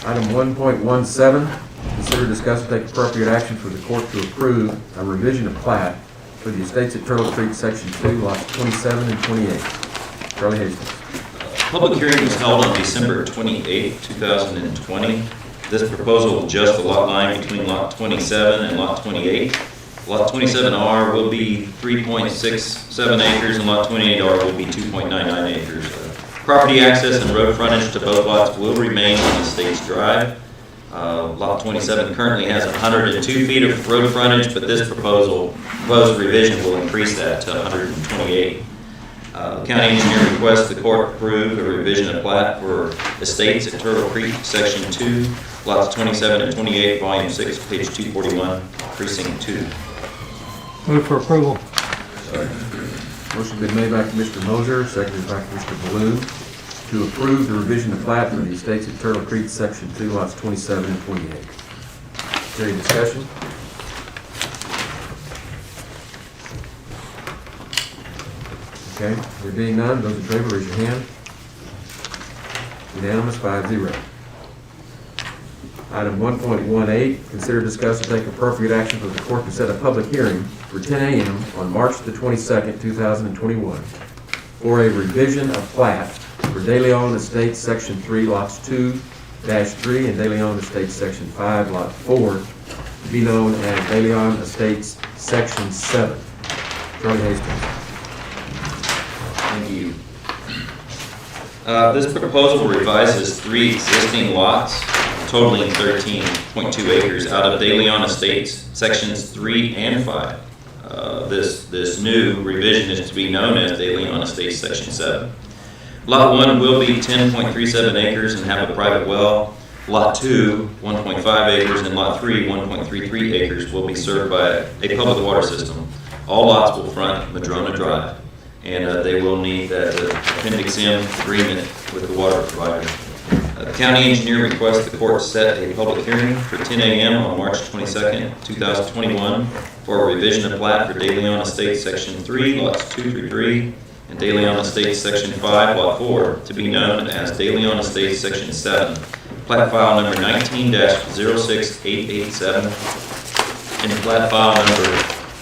Item 1.17, consider, discuss, and take appropriate action for the court to approve a revision of plat for the estates at Turtle Creek, Section 2, lots 27 and 28. Charlie Hastings. Public hearing was held on December 28, 2020. This proposal will adjust the lot line between lot 27 and lot 28. Lot 27R will be 3.67 acres and lot 28R will be 2.99 acres. Property access and road frontage to both lots will remain on the Estates Drive. Lot 27 currently has 102 feet of road frontage, but this proposed revision will increase that to 128. County engineer requests the court approve a revision of plat for estates at Turtle Creek, Section 2, lots 27 and 28, Volume 6, page 241, Precinct 2. Move for approval. Motion been made by Commissioner Moser, seconded by Commissioner Baloo, to approve the revision of plat for the estates at Turtle Creek, Section 2, lots 27 and 28. Is there any discussion? Okay, there being none, those in favor, raise your hand. Unanimous, 5-0. Item 1.18, consider, discuss, and take appropriate action for the court to set a public hearing for 10 a.m. on March the 22nd, 2021, for a revision of plat for De Leon Estates Section 3, Lots 2-3, and De Leon Estates Section 5, Lot 4, to be known as De Leon Estates Section 7. Charlie Hastings. Thank you. This proposal revises 3 existing lots totaling 13.2 acres out of De Leon Estates, Sections 3 and 5. This new revision is to be known as De Leon Estates Section 7. Lot 1 will be 10.37 acres and have a private well. Lot 2, 1.5 acres, and Lot 3, 1.33 acres will be served by a public water system. All lots will front Madrona Drive, and they will need that Appendix M agreement with the water provider. The county engineer requests the court set a public hearing for 10 a.m. on March 22nd, 2021 for a revision of plat for De Leon Estates Section 3, Lots 2 through 3, and De Leon Estates Section 5, Lot 4, to be known as De Leon Estates Section 7. Plat file number 19-06887 and plat file number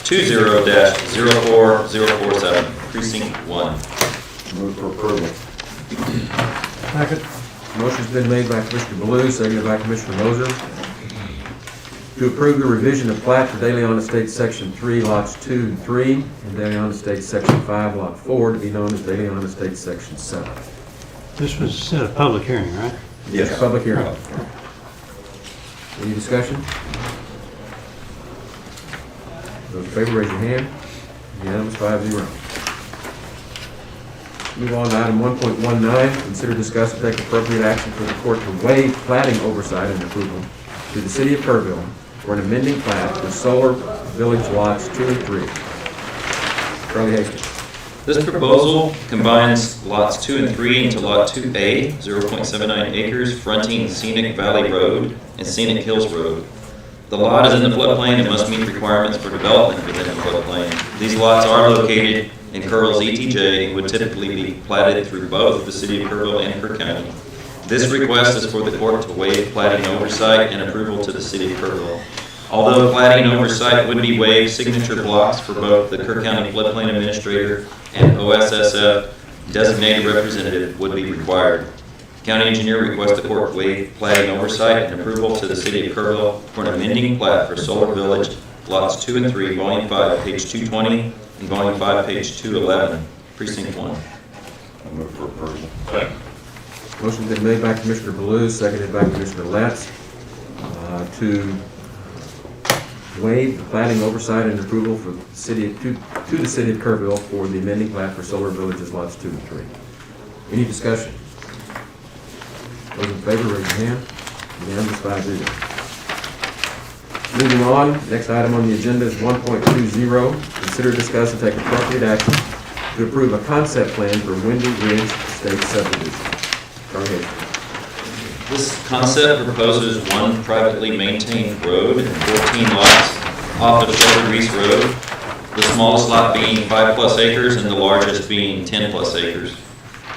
20-04047, Precinct 1. Move for approval. Second. Motion's been made by Commissioner Blue, seconded by Commissioner Moser, to approve the revision of plat for De Leon Estates Section 3, Lots 2 and 3, and De Leon Estates Section 5, Lot 4, to be known as De Leon Estates Section 7. This was set a public hearing, right? Yes. Public hearing. Any discussion? Those in favor, raise your hand. Unanimous, 5-0. Move on to item 1.19, consider, discuss, and take appropriate action for the court to waive plating oversight and approval to the city of Kerrville for an amending plat for Solar Village Lots 2 and 3. Charlie Hastings. This proposal combines lots 2 and 3 into lot 2A, 0.79 acres, fronting Scenic Valley Road and Scenic Hills Road. The lot is in the floodplain and must meet requirements for development within the floodplain. These lots are located in Kerrville's ETJ and would typically be platted through both the city of Kerrville and Kerr County. This request is for the court to waive platting oversight and approval to the city of Kerrville. Although platting oversight would be waived, signature blocks for both the Kerr County Floodplain Administrator and OSSF designated representative would be required. County engineer requests the court waive platting oversight and approval to the city of Kerrville for an amending plat for Solar Village, lots 2 and 3, volume 5, page 220, and volume 5, page 211, precinct 1. I move for approval. Second. Motion's been made by Commissioner Blue, seconded by Commissioner Letts, to waive the plating oversight and approval for the city to the city of Kerrville for the amending plat for Solar Villages lots 2 and 3. Any discussion? Those in favor, raise your hand. Unanimous, 5-0. Moving on, next item on the agenda is 1.20. Consider, discuss, and take appropriate action to approve a concept plan for Windy Ridge Estate subdivision. Charlie Hastings. This concept proposes one privately maintained road and 14 lots off of Shepherd Reese Road, the smallest lot being 5+ acres and the largest being 10+ acres.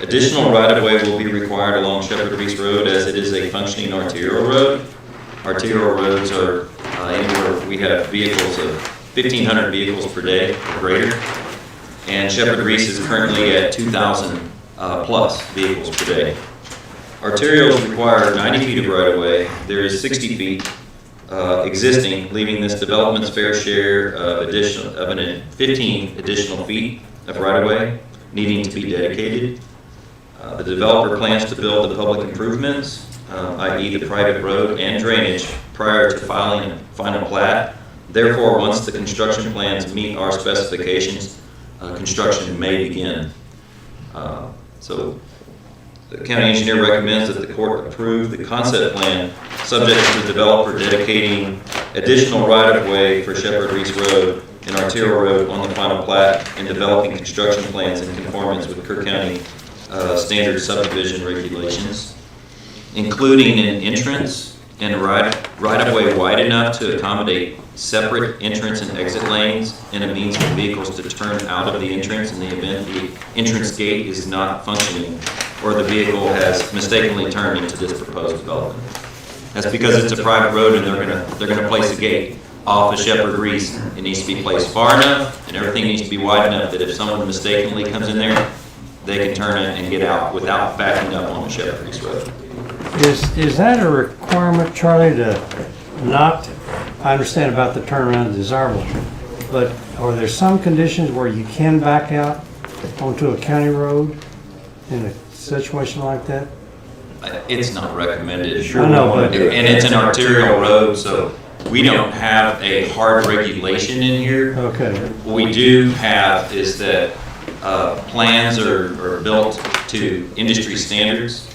Additional right-of-way will be required along Shepherd Reese Road as it is a functioning arterial road. Arterial roads are anywhere we have vehicles of 1,500 vehicles per day or greater, and Shepherd Reese is currently at 2,000 plus vehicles per day. Arterials require 90 feet of right-of-way. There is 60 feet existing, leaving this development's fair share of 15 additional feet of right-of-way needing to be dedicated. The developer plans to build the public improvements, i.e. the private road and drainage, prior to filing a final plat. Therefore, once the construction plans meet our specifications, construction may begin. So the county engineer recommends that the court approve the concept plan subject to the developer dedicating additional right-of-way for Shepherd Reese Road and Arterial Road on the final plat and developing construction plans in conformance with Kerr County standard subdivision regulations, including an entrance and right-of-way wide enough to accommodate separate entrance and exit lanes and a means for vehicles to turn out of the entrance in the event the entrance gate is not functioning or the vehicle has mistakenly turned into this proposed development. That's because it's a private road and they're gonna place a gate off of Shepherd Reese. It needs to be placed far enough and everything needs to be wide enough that if someone mistakenly comes in there, they can turn it and get out without backing up on the Shepherd Reese Road. Is that a requirement, Charlie, to not, I understand about the turnaround is desirable, but are there some conditions where you can back out onto a county road in a situation like that? It's not recommended. I know, but- And it's an arterial road, so we don't have a hard regulation in here. Okay. What we do have is that plans are built to industry standards.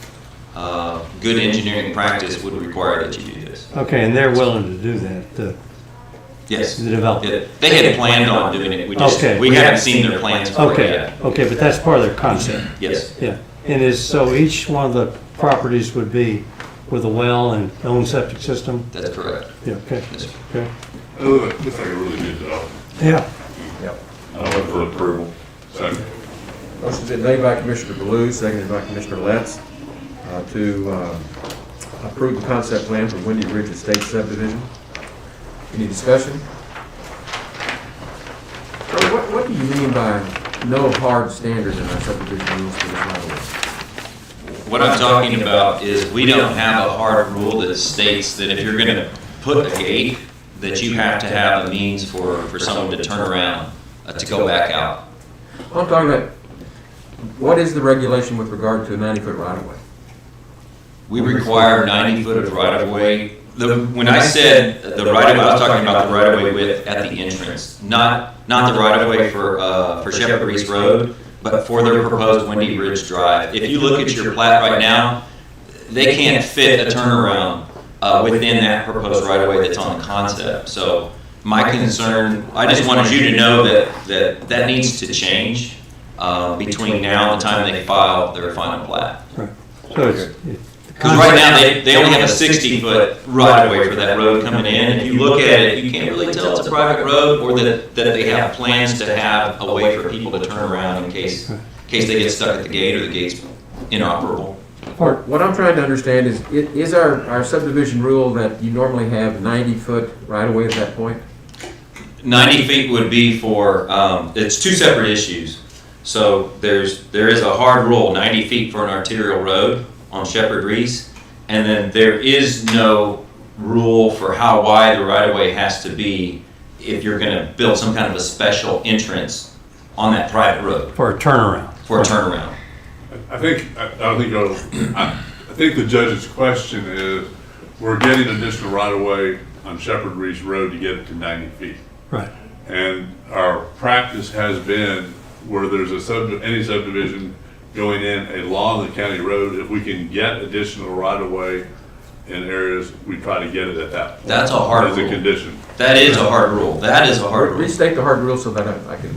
Good engineering practice would require that you do this. Okay, and they're willing to do that, Yes. the developer? Yeah, they had planned on doing it, Okay. we haven't seen their plans for it Okay, yet. okay, but that's part of their concept? Yes. Yeah, and so each one of the properties would be with a well and own septic system? That's correct. Yeah, okay, Yes. okay. It looks like a really good development. Yeah. I look for approval. Second. Motion's been made by Commissioner Blue, seconded by Commissioner Letts, to approve the concept plan for Windy Ridge Estate subdivision. Any discussion? Charlie, what do you mean by no hard standards in our subdivision rules for the right of way? What I'm talking about is we don't have a hard rule that states that if you're going to put a gate, that you have to have a means for someone to turn around, to go back out. I'm talking about, what is the regulation with regard to a 90-foot right of way? We require 90 foot of right of way. When I said the right of way, I was talking about the right of way width at the entrance, not the right of way for Shepherd Reese Road, but for their proposed Windy Ridge Drive. If you look at your plat right now, they can't fit a turnaround within that proposed right of way that's on the concept. So my concern, I just wanted you to know that needs to change between now and the time they file their final plat. Right. So it's. Because right now, they only have a 60-foot right-of-way for that road coming in. If you look at it, you can't really tell it's a private road, or that they have plans to have a way for people to turn around in case they get stuck at the gate or the gate's inoperable. What I'm trying to understand is our subdivision rule that you normally have 90-foot right-of-way at that point? 90 feet would be for, it's two separate issues. So there is a hard rule, 90 feet for an arterial road on Shepherd Reese, and then there is no rule for how wide the right-of-way has to be if you're going to build some kind of a special entrance on that private road. For a turnaround. For a turnaround. I think the judge's question is, we're getting additional right-of-way on Shepherd Reese Road to get it to 90 feet. Right. And our practice has been where there's any subdivision going in along the county road, if we can get additional right-of-way in areas, we try to get it at that point. That's a hard as rule. a condition. That is a hard rule. That is a hard rule. Restate the hard rule so that I can.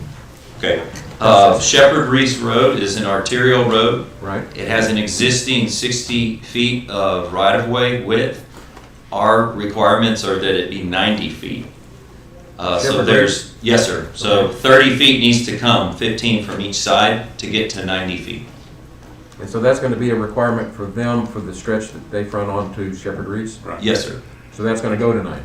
Okay. Shepherd Reese Road is an arterial road. Right. It has an existing 60 feet of right-of-way width. Our requirements are that it be 90 feet. So there's, yes, sir. So 30 feet needs to come, 15 from each side to get to 90 feet. And so that's going to be a requirement for them for the stretch that they front onto Shepherd Reese? Right. Yes, sir. So that's going to go to 90?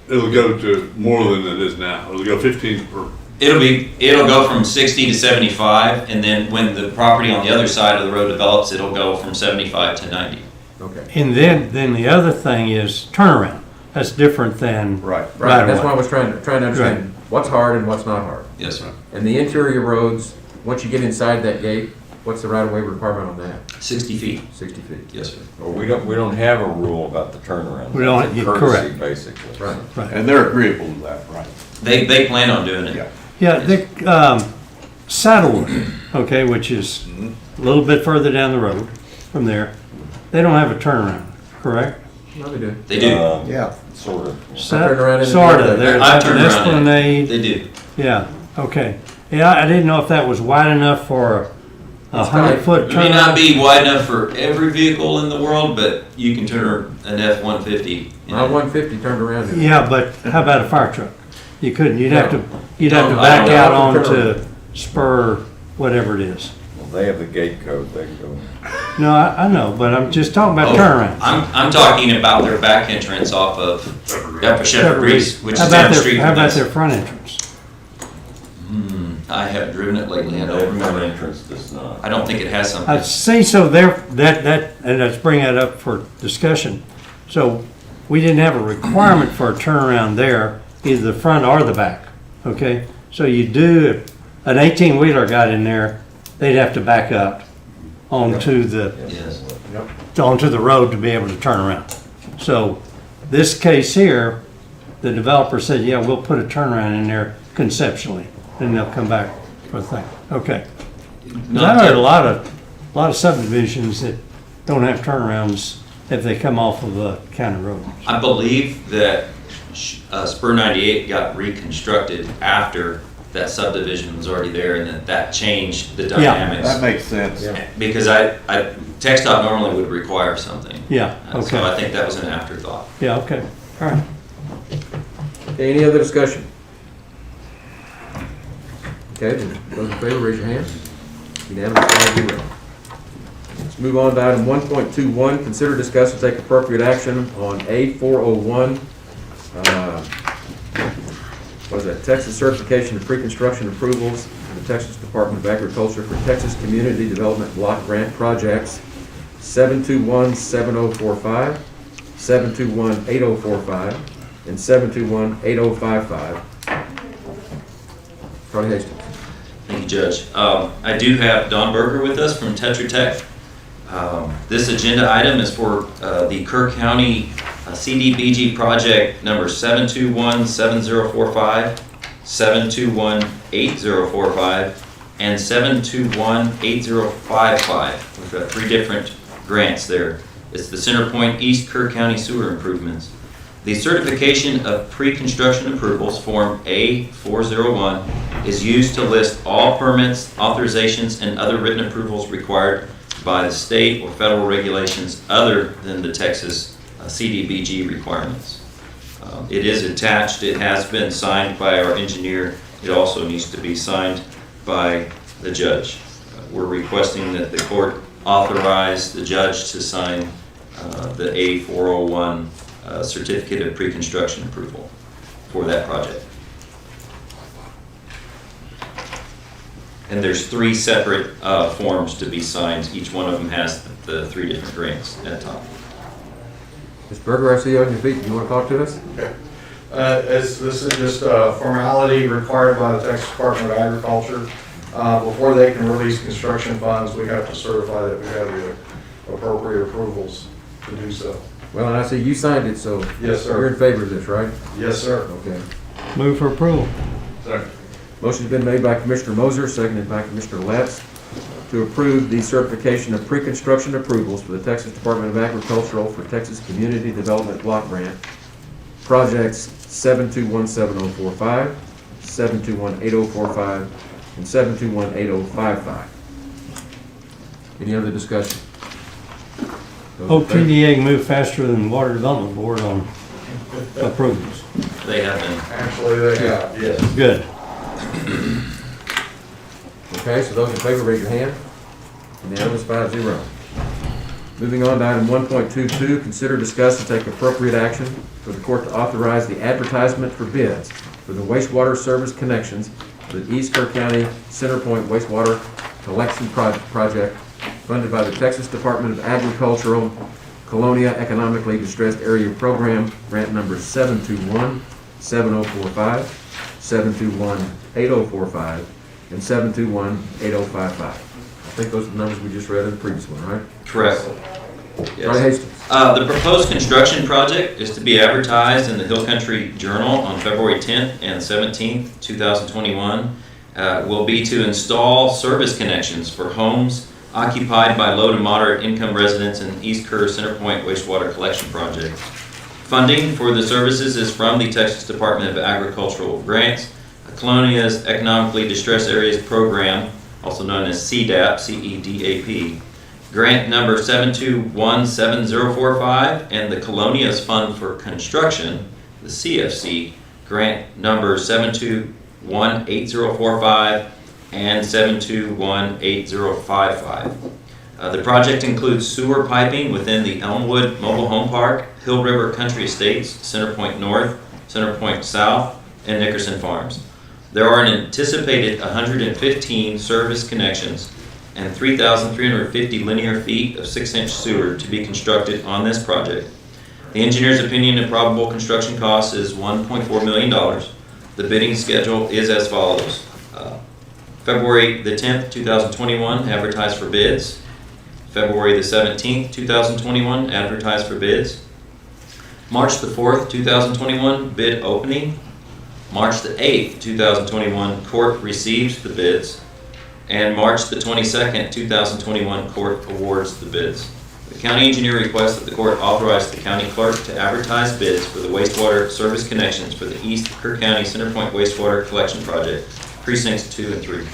It'll go to more than it is now. It'll go 15 per. It'll go from 60 to 75, and then when the property on the other side of the road develops, it'll go from 75 to 90. Okay. And then the other thing is turnaround. That's different than Right. That's why I was trying to understand what's hard and what's not hard. Yes, sir. And the interior roads, once you get inside that gate, what's the right-of-way requirement on that? 60 feet. 60 feet. Yes, sir. Well, we don't have a rule about the turnaround. We don't- It's a correct. courtesy, basically. Right. Right. And they're agreeable to that, right? They plan on doing it. Yeah. Yeah, the Saddlewood, okay, which is a little bit further down the road from there, they don't have a turnaround, correct? No, they do. They do. Yeah. Sort of. Turned around in the Sort middle of. of that. There's I've an turned around in it. esplanade. They do. Yeah, okay. Yeah, I didn't know if that was wide enough for a 100-foot It may not turnaround. be wide enough for every vehicle in the world, but you can turn an F-150. My 150 turned around. in it. Yeah, but how about a fire truck? You couldn't, you'd have to No, I back don't out know. onto spur, whatever it is. Well, they have the gate code, they can go. No, I know, but I'm just talking about turnaround. I'm talking about their back entrance off of Shepherd Reese, which How is about down the their- street How from about us. their front entrance? I haven't driven it lately. I don't That front remember. entrance does not. I don't think it has something. I see, so there, and let's bring that up for discussion. So we didn't have a requirement for a turnaround there, either the front or the back, okay? So you do, if an 18-wheeler got in there, they'd have to back up onto the, Yes. onto the road to be able to turn around. So this case here, the developer said, yeah, we'll put a turnaround in there conceptually, then they'll come back for the thing. Okay. 'Cause I heard a lot of subdivisions that don't have turnarounds if they come off of a county road. I believe that Spur 98 got reconstructed after that subdivision was already there, and that changed the dynamics. That makes sense. Because TxDOT normally would require something. Yeah, So okay. I think that was an afterthought. Yeah, okay, all right. Okay, any other discussion? Okay, then those in favor, raise your hand. Unanimous, 5-0. Let's move on to item 1.21, consider, discuss, and take appropriate action on A401, what is that, Texas Certification of Pre-Construction Approvals for the Texas Department of Agriculture for Texas Community Development Block Grant Projects 721-7045, 721-8045, and 721-8055. Charlie Hastings. Thank you, Judge. I do have Don Berger with us from Tetra Tech. This agenda item is for the Kerr County CDBG project number 721-7045, 721-8045, and 721-8055. We've got 3 different grants there. It's the CenterPoint East Kerr County Sewer Improvements. The certification of pre-construction approvals, Form A401, is used to list all permits, authorizations, and other written approvals required by the state or federal regulations other than the Texas CDBG requirements. It is attached. It has been signed by our engineer. It also needs to be signed by the judge. We're requesting that the court authorize the judge to sign the A401 certificate of pre-construction approval for that project. And there's 3 separate forms to be signed. Each one of them has the 3 different grants at the top. Mr. Berger, I see you on your feet. You want to talk to us? Okay. This is just a formality required by the Texas Department of Agriculture. Before they can release construction funds, we have to certify that we have the appropriate approvals to do so. Well, and I see you signed it, so Yes, sir. you're in favor of this, right? Yes, sir. Okay. Move for approval. Second. Motion's been made by Commissioner Moser, seconded by Commissioner Letts, to approve the certification of pre-construction approvals for the Texas Department of Agricultural for Texas Community Development Block Grant projects 721-7045, 721-8045, and 721-8055. Any other discussion? Those in favor? OTDA can move faster than the Water Development Board on approvals. They have been. Actually, they have, yes. Good. Okay, so those in favor, raise your hand. Unanimous, 5-0. Moving on to item 1.22, consider, discuss, and take appropriate action for the court to authorize the advertisement for bids for the wastewater service connections for the East Kerr County CenterPoint Wastewater Collection Project funded by the Texas Department of Agricultural Colonia Economically Distressed Area Program, grant number 721-7045, 721-8045, and 721-8055. I think those are the numbers we just read in the previous one, right? Correct. Charlie Hastings. The proposed construction project is to be advertised in the Hill Country Journal on February 10th and 17th, 2021. Will be to install service connections for homes occupied by low to moderate income residents in East Kerr CenterPoint Wastewater Collection Project. Funding for the services is from the Texas Department of Agricultural Grants, Colonia's Economically Distressed Areas Program, also known as CDAP, C-E-D-A-P, grant number 721-7045, and the Colonia's Fund for Construction, the CFC, grant number 721-8045 and 721-8055. The project includes sewer piping within the Elmwood Mobile Home Park, Hill River Country Estates, CenterPoint North, CenterPoint South, and Nickerson Farms. There are an anticipated 115 service connections and 3,350 linear feet of 6-inch sewer to be constructed on this project. The engineer's opinion of probable construction costs is $1.4 million. The bidding schedule is as follows. February the 10th, 2021, advertised for bids. February the 17th, 2021, advertised for bids. March the 4th, 2021, bid opening. March the 8th, 2021, court receives the bids. And March the 22nd, 2021, court awards the bids. The county engineer requests that the court authorize the county clerk to advertise bids for the wastewater service connections for the East Kerr County Centerpoint Wastewater Collection Project, precincts 2 and 3.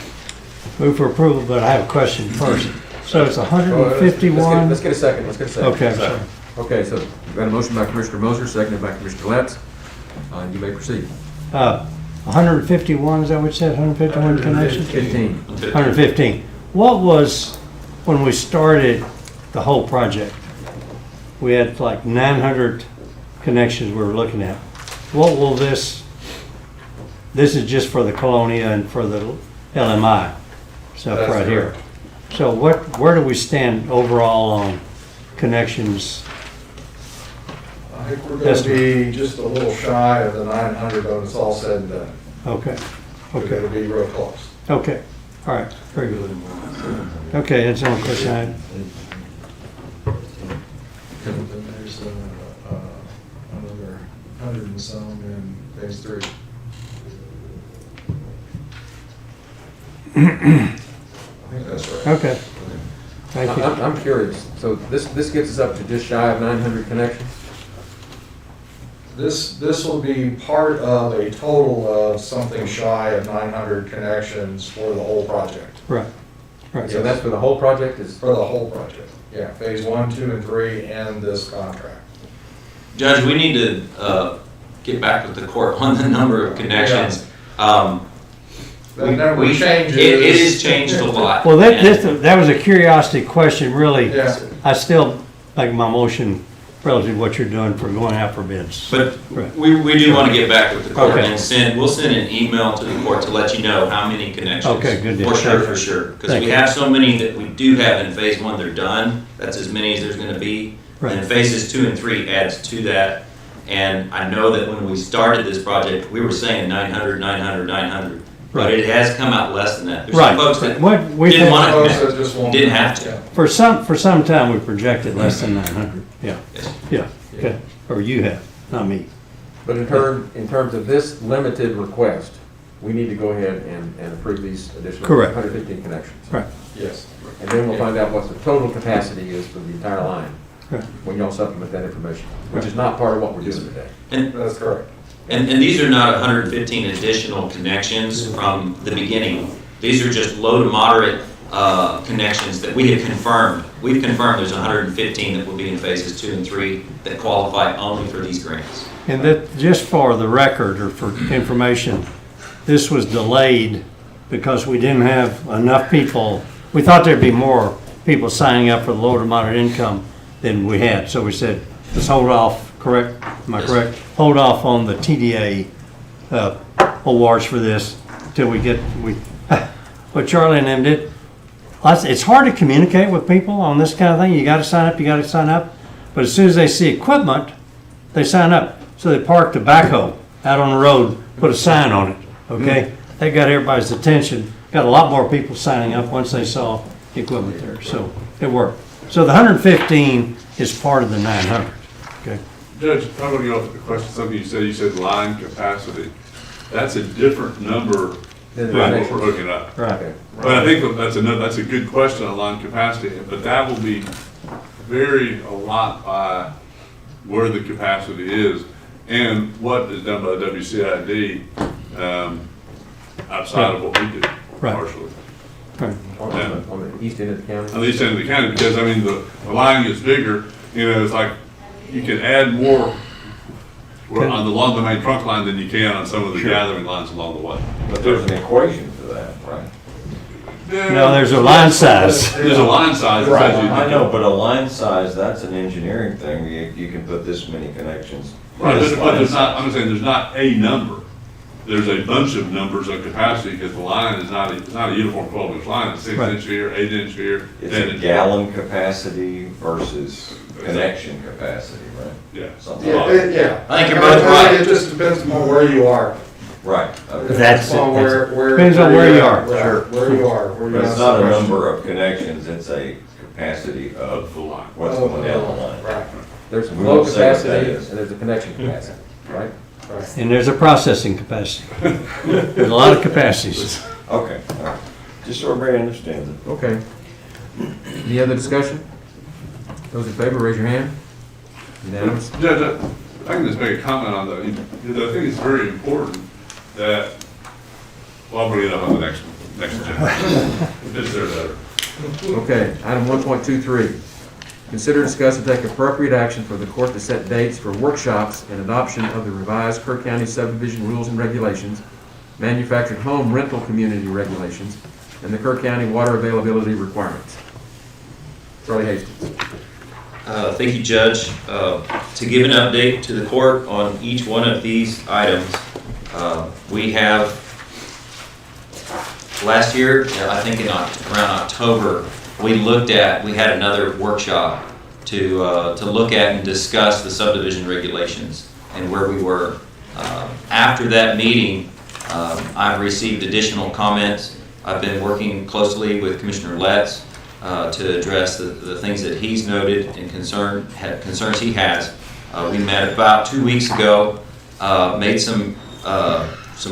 Move for approval, but I have a question first. So it's 151? Let's get a second. Okay, I'm sorry. Okay, so we've got a motion by Commissioner Moser, seconded by Commissioner Letts. You may proceed. 151, is that what you said, 151 connections? 15. 115. What was, when we started the whole project, we had like 900 connections we were looking at. What will this is just for the Colonia and for the LMI stuff That's right here. correct. So where do we stand overall on connections? I think we're going to be just a little shy of the 900 when it's all said and done. Okay, We're okay, going to be real close. okay, all right, very good. Okay, that's the only question I had. And then there's another 100 and some in phase 3. I think that's right. Okay, thank you. I'm curious, so this gets us up to just shy of 900 connections? This will be part of a total of something shy of 900 connections for the whole project. Right, right. So that's for the whole project? For the whole project, yeah, phase 1, 2, and 3, and this contract. Judge, we need to get back with the court on the number of connections. That number changes. It is changed a lot. Well, that was a curiosity question, really. Yeah. I still make my motion relative to what you're doing for going out for bids. But Right. we do want to get back with the court Okay. and we'll send an email to the court to let you know how many connections. Okay, good deal. For sure. Because Thank we you. have so many that we do have in phase 1, they're done. That's as many as there's going to be. Right. And phases 2 and 3 adds to that. And I know that when we started this project, we were saying 900, 900, 900. But Right. it has come out less than that. There's Right. some folks that What we didn't think- want to Folks that connect, just won't didn't connect, have to. yeah. For some time, we projected less than 900. Yeah, Yes. yeah, okay. Or you have, not me. But in terms of this limited request, we need to go ahead and approve these additional Correct. 115 connections. Right. Yes. And then we'll find out what the total capacity is for the entire line, Right. when y'all supplement that information, which is not part of what we're doing today. And That's correct. And these are not 115 additional connections from the beginning. These are just low to moderate connections that we have confirmed. We've confirmed there's 115 that will be in phases 2 and 3 that qualify only for these grants. And that, just for the record or for information, this was delayed because we didn't have enough people. We thought there'd be more people signing up for the low to moderate income than we had. So we said, let's hold off, correct? Am I Yes. correct? Hold off on the TDA awards for this till we get, what Charlie and them did. It's hard to communicate with people on this kind of thing. You gotta sign up, you gotta sign up. But as soon as they see equipment, they sign up. So they parked the backhoe out on the road, put a sign on it, okay? That got everybody's attention. Got a lot more people signing up once they saw the equipment there, so it worked. So the 115 is part of the 900, okay? Judge, I'm going to go off the question, something you said line capacity. That's a different number than what we're hooking up. Right. But I think that's a good question on line capacity, but that will be varied a lot by where the capacity is and what is done by the WCID outside of what we do, Right. partially. Right. On the east end of the county? On the east end of the county, because I mean, the line gets bigger, it's like, you can add more along the main trunk line than you can on some of the gathering lines along the way. But there's an equation for that, right? No, there's a line size. There's a line size. that Right, says you I can- know, but a line size, that's an engineering thing. You can put this many connections. Right, but there's not, I'm saying there's not a number. there's a bunch of numbers of capacity because the line is not, it's not a uniform 12-inch line. It's 6-inch here, 8-inch here, It's 10-inch. a gallon capacity versus connection capacity, right? Yeah. Something Yeah, like yeah. I think you're both right. It just depends on where you are. Right. Okay. That's On it. where Depends on where you are. Right, Sure. where you are. Where you But it's ask not the a question. number of connections, it's a capacity of the line. what's going down the line. Right. There's a We flow won't say what that capacity is. and there's a connection capacity, right? And there's a processing capacity. There's a lot of capacities. Okay, all right. Just so everybody understands it. Okay. Any other discussion? Those in favor, raise your hand. Unanimous? Judge, I can just make a comment on that. I think it's very important that, well, I'll bring it up on the next agenda. It's there better. Okay, item 1.23. Consider, discuss, and take appropriate action for the court to set dates for workshops and adoption of the revised Kerr County subdivision rules and regulations, manufactured home rental community regulations, and the Kerr County water availability requirements. Charlie Hastings. Thank you, Judge. To give an update to the court on each one of these items, we have last year, I think around October, we had another workshop to look at and discuss the subdivision regulations and where we were. After that meeting, I've received additional comments. I've been working closely with Commissioner Letts to address the things that he's noted and concerns he has. We met about 2 weeks ago, made some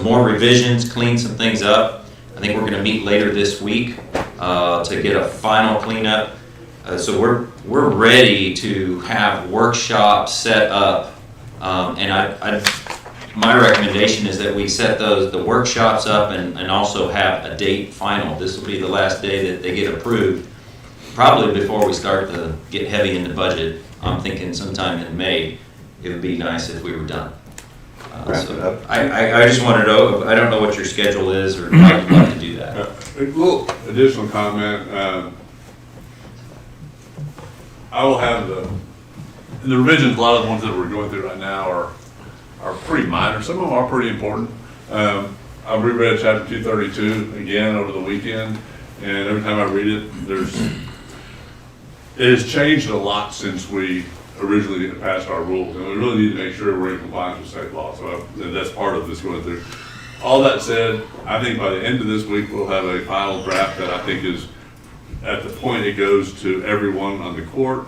more revisions, cleaned some things up. I think we're going to meet later this week to get a final cleanup. So we're ready to have workshops set up, and my recommendation is that we set the workshops up and also have a date final. This will be the last day that they get approved, probably before we start to get heavy in the budget. I'm thinking sometime in May. It would be nice if we were done. Wrap it up. I just wanted to, I don't know what your schedule is or how you'd like to do that. A little additional comment. I will have the revisions, a lot of the ones that we're going through right now are pretty minor. Some of them are pretty important. I reread chapter 232 again over the weekend, and every time I read it, it has changed a lot since we originally passed our rules, and we really need to make sure we're in compliance with state law. So that's part of this going through. All that said, I think by the end of this week, we'll have a final draft that I think is at the point it goes to everyone on the court,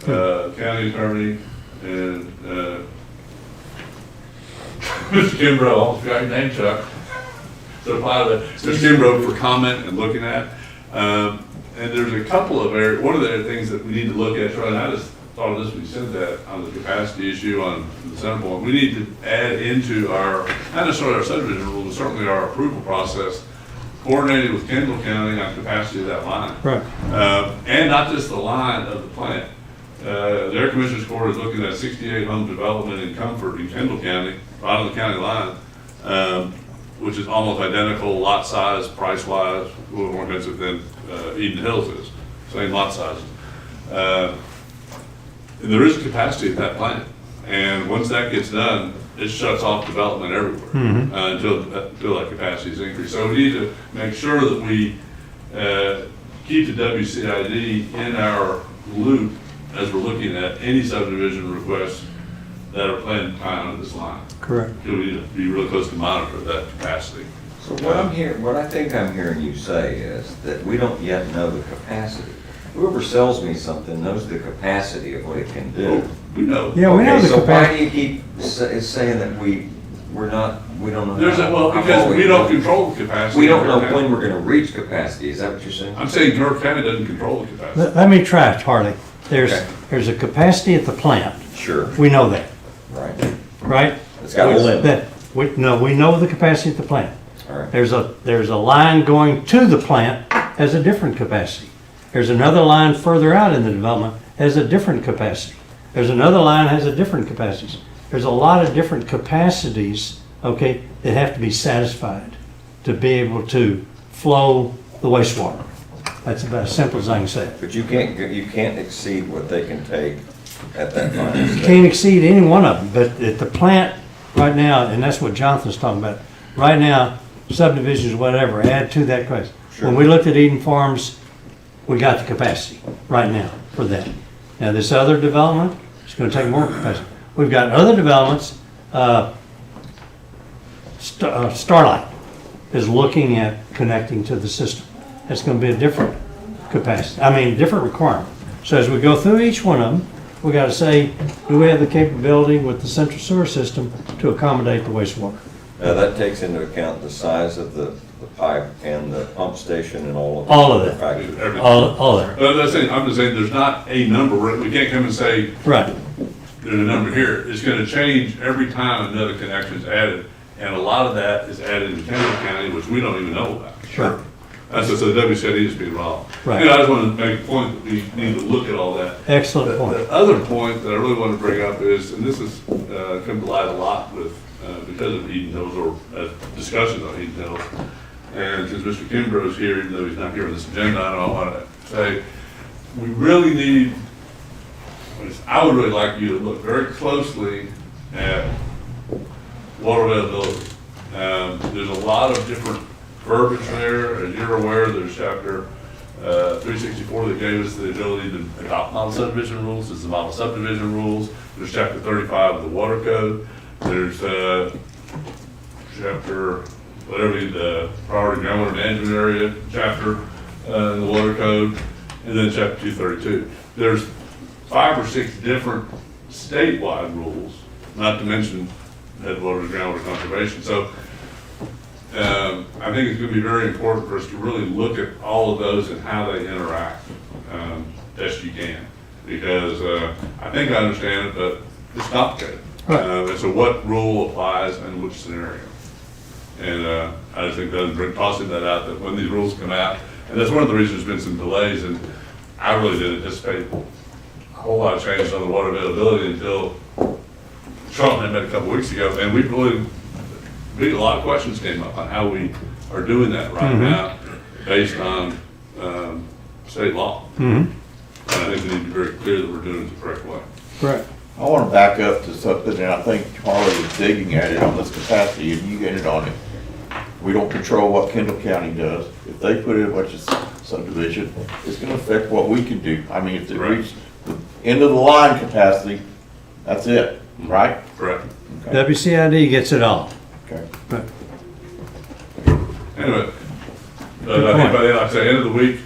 county attorney, and Mr. Kimbrough, I almost forgot your name, Chuck. So Mr. Kimbrough for comment and looking at. And there's a couple of areas, one of the things that we need to look at, Charlie, and I just thought of this when you said that on the capacity issue on the Senate point. We need to add into our, not necessarily our subdivision rules, but certainly our approval process, coordinated with Kendall County on capacity of that line. Right. And not just the line of the plant. Their commissioner's court is looking at 68 home development in Comfort in Kendall County, right on the county line, which is almost identical lot size, price-wise, a little more expensive than Eden Hills is, same lot sizes. And there is a capacity at that plant, and once that gets done, it shuts off development everywhere until that capacity is increased. So we need to make sure that we keep the WCID in our loop as we're looking at any subdivision requests that are planned to tie onto this line. Correct. We need to be really close to monitor that capacity. So what I think I'm hearing you say is that we don't yet know the capacity. Whoever sells me something knows the capacity of what it can do. We know. Yeah, we know the So why capacity. do you keep saying that we don't know? Because we don't control the capacity. We don't know when we're gonna reach capacity, is that what you're saying? I'm saying Kerr County doesn't control the capacity. Let me try it, Harley. Okay. There's a capacity at the plant. Sure. We know that, Right. right? It's got a limit. We know the capacity at the plant. All right. There's a line going to the plant has a different capacity. There's another line further out in the development has a different capacity. There's another line has a different capacities. There's a lot of different capacities, okay, that have to be satisfied to be able to flow the wastewater. That's about as simple as I can say it. But you can't exceed what they can take at that final You stage. can't exceed any one of them, but at the plant right now, and that's what Jonathan's talking about, right now, subdivisions, whatever, add to that question. Sure. When we looked at Eden Farms, we got the capacity right now for that. Now, this other development, it's gonna take more capacity. We've got other developments, Starlight is looking at connecting to the system. That's gonna be a different capacity, different requirement. So as we go through each one of them, we gotta say, do we have the capability with the central sewer system to accommodate the wastewater? Now, that takes into account the size of the pipe and the pump station and all of that. All of that. Factors. All that. I'm just saying, there's not a number, we can't come and say, Right. there's a number here. It's gonna change every time another connection is added, and a lot of that is added in Kendall County, which we don't even know about. Sure. That's what the WCD is being wrong. Right. And I just want to make a point that we need to look at all that. Excellent point. The other point that I really want to bring up is, and this has come to light a lot with, because of Eden Hills, or discussions on Eden Hills, and since Mr. Kimbrough's here, even though he's not here on this agenda, I want to say, we really need, I would really like you to look very closely at water availability. There's a lot of different verbiage there. As you're aware, there's chapter 364 that gave us the ability to adopt model subdivision rules. It's the model subdivision rules. There's chapter 35 of the water code. There's chapter, whatever, the priority groundwater management area chapter in the water code, and then chapter 232. There's 5 or 6 different statewide rules, not to mention headwaters, groundwater conservation. So I think it's going to be very important for us to really look at all of those and how they interact best you can, because I think I understand it, but it's complicated. And so what rule applies in which scenario? And I just think that tossing that out, that when these rules come out, and that's one of the reasons there's been some delays, and I really didn't anticipate a whole lot of changes on the water availability until Charlotte and I met a couple weeks ago, and a lot of questions came up on how we are doing that right now based on state law. And I think we need to be very clear that we're doing it the correct way. Correct. I want to back up to something, and I think Harley was digging at it on this capacity, and you get it on it. We don't control what Kendall County does. If they put in a bunch of subdivision, it's going to affect what we can do. I mean, if they reach the end of the line capacity, that's it, right? Correct. Okay. WCID gets it all. Okay. Right. Anyway, but I think by the end, like I say, end of the week,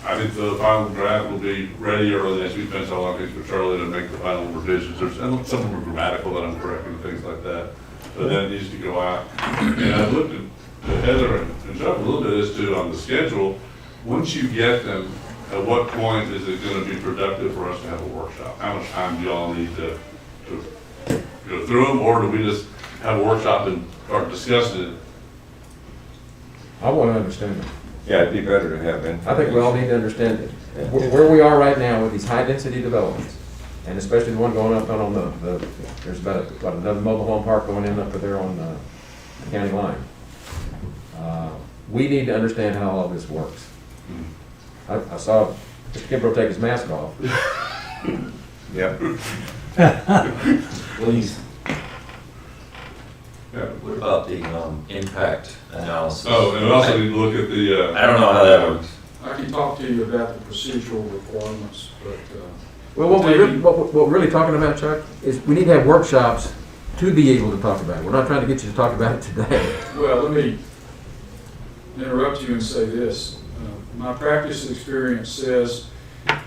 I think the final draft will be ready early next week. Depends how long it takes for Charlie to make the final revisions. There's some of them are grammatical that I'm correcting, things like that. But then it needs to go out. And I looked at Heather and Chuck a little bit as to on the schedule. Once you get them, at what point is it going to be productive for us to have a workshop? How much time do y'all need to go through them, or do we just have a workshop and start discussing it? I want to understand it. Yeah, it'd be better to have information. I think we all need to understand it. Where we are right now with these high-density developments, and especially the one going up on there's about another mobile home park going in up there on the county line. We need to understand how all this works. I saw Mr. Kimbrough take his mask off. Yep. Please. Yeah. What about the impact analysis? Oh, and we also need to look at the. I don't know how that works. I can talk to you about the procedural requirements, but. Well, what we're really talking about, Chuck, is we need to have workshops to be able to talk about it. We're not trying to get you to talk about it today. Well, let me interrupt you and say this. My practice experience says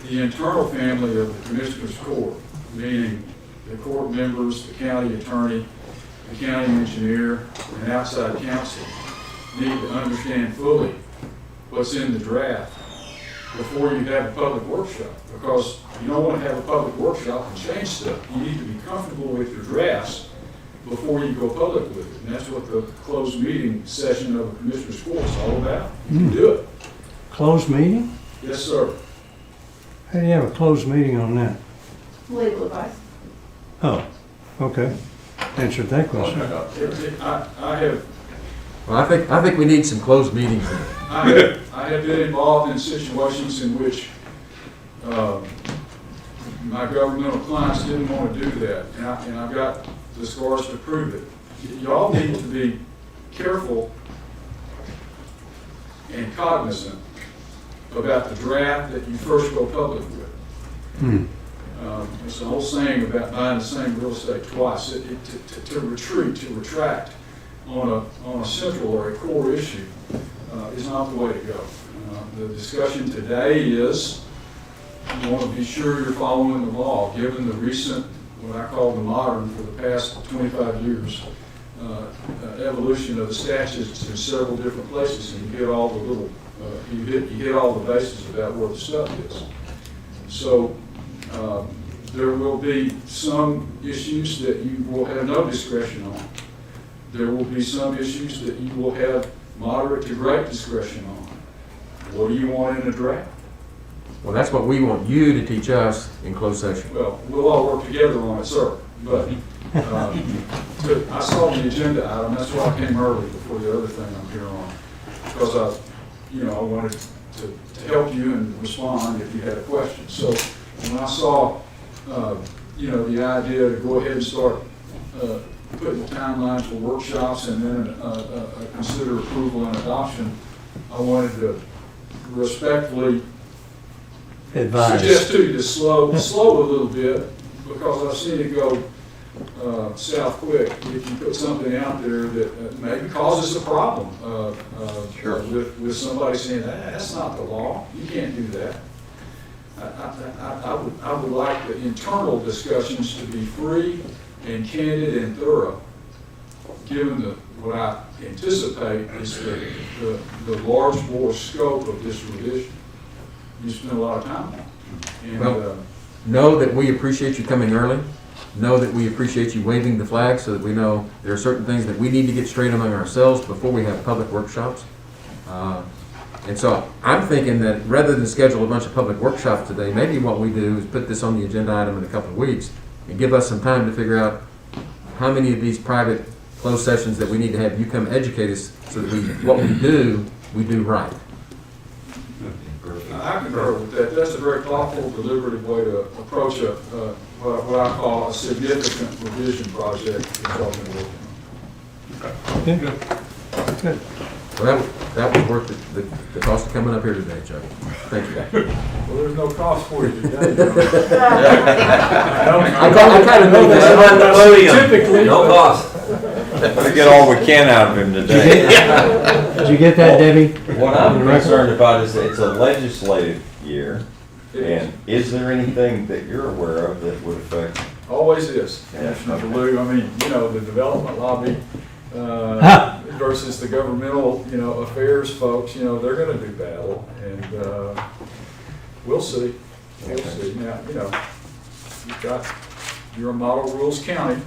the internal family of the Commissioner's Court, meaning the court members, the county attorney, the county engineer, and outside counsel, need to understand fully what's in the draft before you have a public workshop, because you don't want to have a public workshop and change stuff. You need to be comfortable with your drafts before you go public with it, and that's what the closed meeting session of the Commissioner's Court is all about. You can do it. Closed meeting? Yes, sir. How do you have a closed meeting on that? Legal advice. Oh, okay. Answered that question. I have. Well, I think we need some closed meetings. I have been involved in situations in which my governmental clients didn't want to do that, and I've got the scars to prove it. y'all need to be careful and cognizant about the draft that you first go public with. It's an old saying about buying the same real estate twice. To retract on a central or a core issue is not the way to go. The discussion today is you want to be sure you're following the law, given the recent, what I call the modern, for the past 25 years, evolution of the statutes in several different places, and you hit all the little, you hit all the bases about where the stuff is. So there will be some issues that you will have no discretion on. There will be some issues that you will have moderate to great discretion on. What do you want in a draft? Well, that's what we want you to teach us in closed session. Well, we'll all work together on it, sir. But I saw the agenda item. That's why I came early before the other thing I'm here on, because I wanted to help you and respond if you had a question. So when I saw, the idea to go ahead and start putting timelines for workshops and then consider approval and adoption, I wanted to respectfully suggest to you to slow a little bit, because I've seen it go south quick if you put something out there that maybe causes a problem with somebody saying, that's not the law, you can't do that. I would like the internal discussions to be free and candid and thorough, given what I anticipate is the large bore scope of this revision. You spend a lot of time on it. And, well, know that we appreciate you coming early. Know that we appreciate you waving the flag, so that we know there are certain things that we need to get straight among ourselves before we have public workshops. And so I'm thinking that rather than schedule a bunch of public workshops today, maybe what we do is put this on the agenda item in a couple of weeks and give us some time to figure out how many of these private closed sessions that we need to have you come educate us, so that what we do right. I concur with that. That's a very thoughtful, deliberative way to approach what I call a significant revision project involving working. Good. Well, that was worth the cost of coming up here today, Chuck. Thank you. Well, there's no cost for you today. I kind of know that. Typically, no cost. Let's get all we can out of him today. Did you get that, Debbie? What I'm concerned about is it's a legislative year, and is there anything that you're aware of that would affect? Always is, Commissioner Blue. I mean, the development lobby versus the governmental, affairs folks, they're going to do battle, and we'll see. We'll see. Now, you're a model rules county,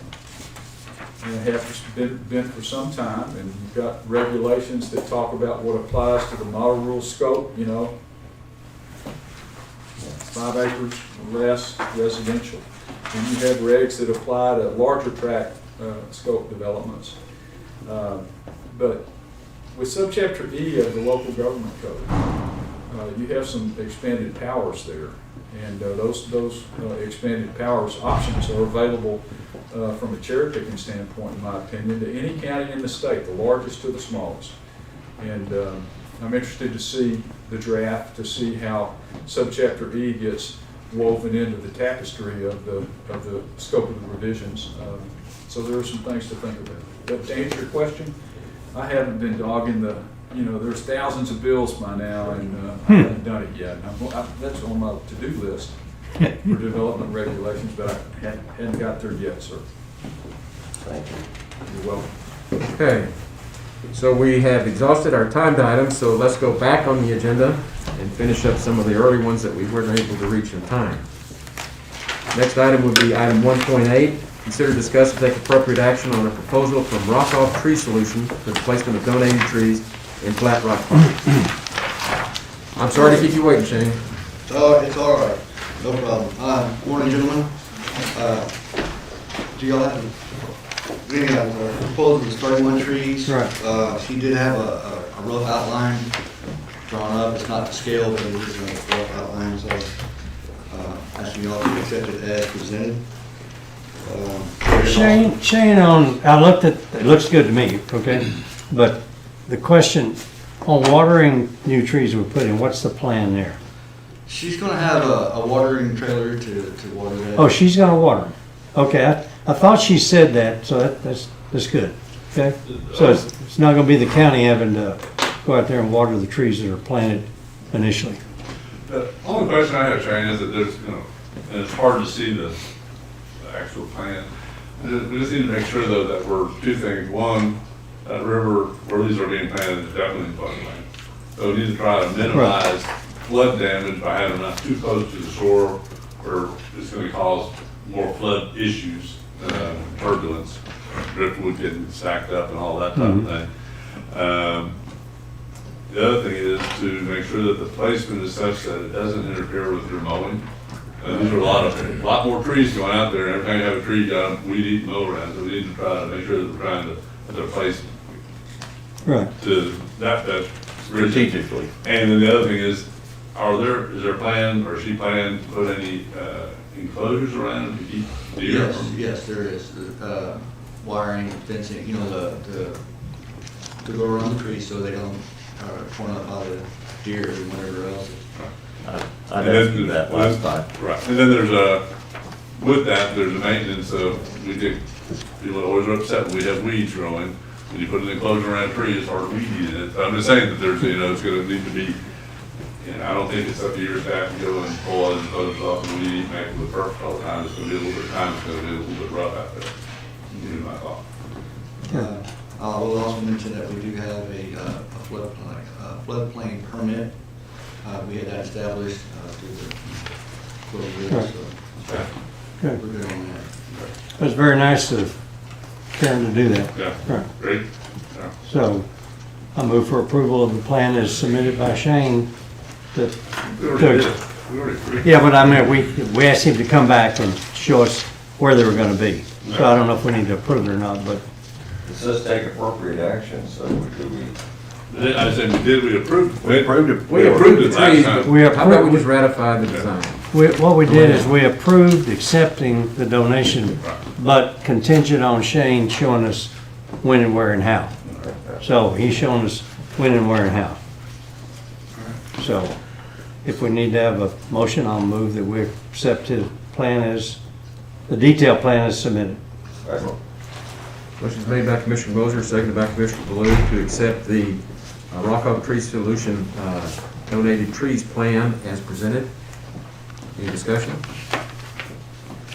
and have been for some time, and you've got regulations that talk about what applies to the model rule scope, 5 acres or less residential. And you have regs that apply to larger tract scope developments. But with subchapter E of the local government code, you have some expanded powers there. And those expanded powers options are available from a cherry picking standpoint, in my opinion, to any county in the state, the largest to the smallest. And I'm interested to see the draft, to see how subchapter E gets woven into the tapestry of the scope of the revisions. So there are some things to think about. But to answer your question, I haven't been dogging there's thousands of bills by now, and I haven't done it yet. That's on my to-do list for development regulations, but I hadn't got there yet, sir. Thank you. You're welcome. Okay. So we have exhausted our timed items, so let's go back on the agenda and finish up some of the early ones that we weren't able to reach in time. Next item would be item 1.8. Consider, discuss, and take appropriate action on a proposal from Rock Off Tree Solution for the placement of donated trees in Flat Rock Park. I'm sorry to keep you waiting, Shane. It's all right. No problem. Morning, gentlemen. Do y'all have the proposal is 31 trees. Right. She did have a rough outline drawn up. It's not to scale, but it is a rough outline, so asking y'all to accept it as presented. Shane, I looked at, it looks good to me, okay? But the question on watering new trees we're putting, what's the plan there? She's gonna have a watering trailer to water that. Oh, she's gonna water them. Okay, I thought she said that, so that's good, okay? So it's not gonna be the county having to go out there and water the trees that are planted initially. The only question I have, Shane, is that there's, and it's hard to see the actual plan. We just need to make sure though that we're two things. One, that river where these are being planted is definitely floodplain. So we need to try to minimize flood damage by having not too close to the shore where it's gonna cause more flood issues, turbulence, driftwood getting stacked up and all that type of thing. The other thing is to make sure that the placement is such that it doesn't interfere with your mowing. These are a lot more trees going out there. Every time you have a tree, you got a weed eating mow around. So we need to try to make sure that we're trying to put their placement to that strategically. And then the other thing is there a plan, or she planning to put any enclosures around them to keep deer? Yes, there is. Wiring, fencing, to go around the trees so they don't torn up by the deer and whatever else. I didn't do that last time. Right, and then with that, there's a maintenance of, people always are upset when we have weeds growing. When you put an enclosure around a tree, it's hard to weed eat it. I'm just saying that there's, it's gonna need to be, I don't think it's up to your staff to go and pull all the enclosures off and weed eat, make it look perfect all the time. It's gonna be a little bit of time, it's gonna be a little bit rough out there. Would be my thought. I will also mention that we do have a floodplain permit. We had that established through the Right. so Good. we're good on that. It was very nice of Karen to do that. Yeah, Right. great. Yeah. So I move for approval of the plan as submitted by Shane. We already did. We already approved. Yeah, but I mean, we asked him to come back and show us where they were gonna be. So I don't know if we need to approve it or not, but It says take appropriate action, so do we? I said we approved. We approved it. We approved the trees, last but time. we how about we approved, just ratify the design? what we did is we approved accepting the donation, but contingent on Shane showing us when and where and how. So he's showing us when and where and how. So if we need to have a motion, I'll move that we accept his plan as, the detailed plan is submitted. Motion's made by Commissioner Moser, seconded by Commissioner Blue to accept the Rock Hog Tree Solution donated trees plan as presented. Any discussion?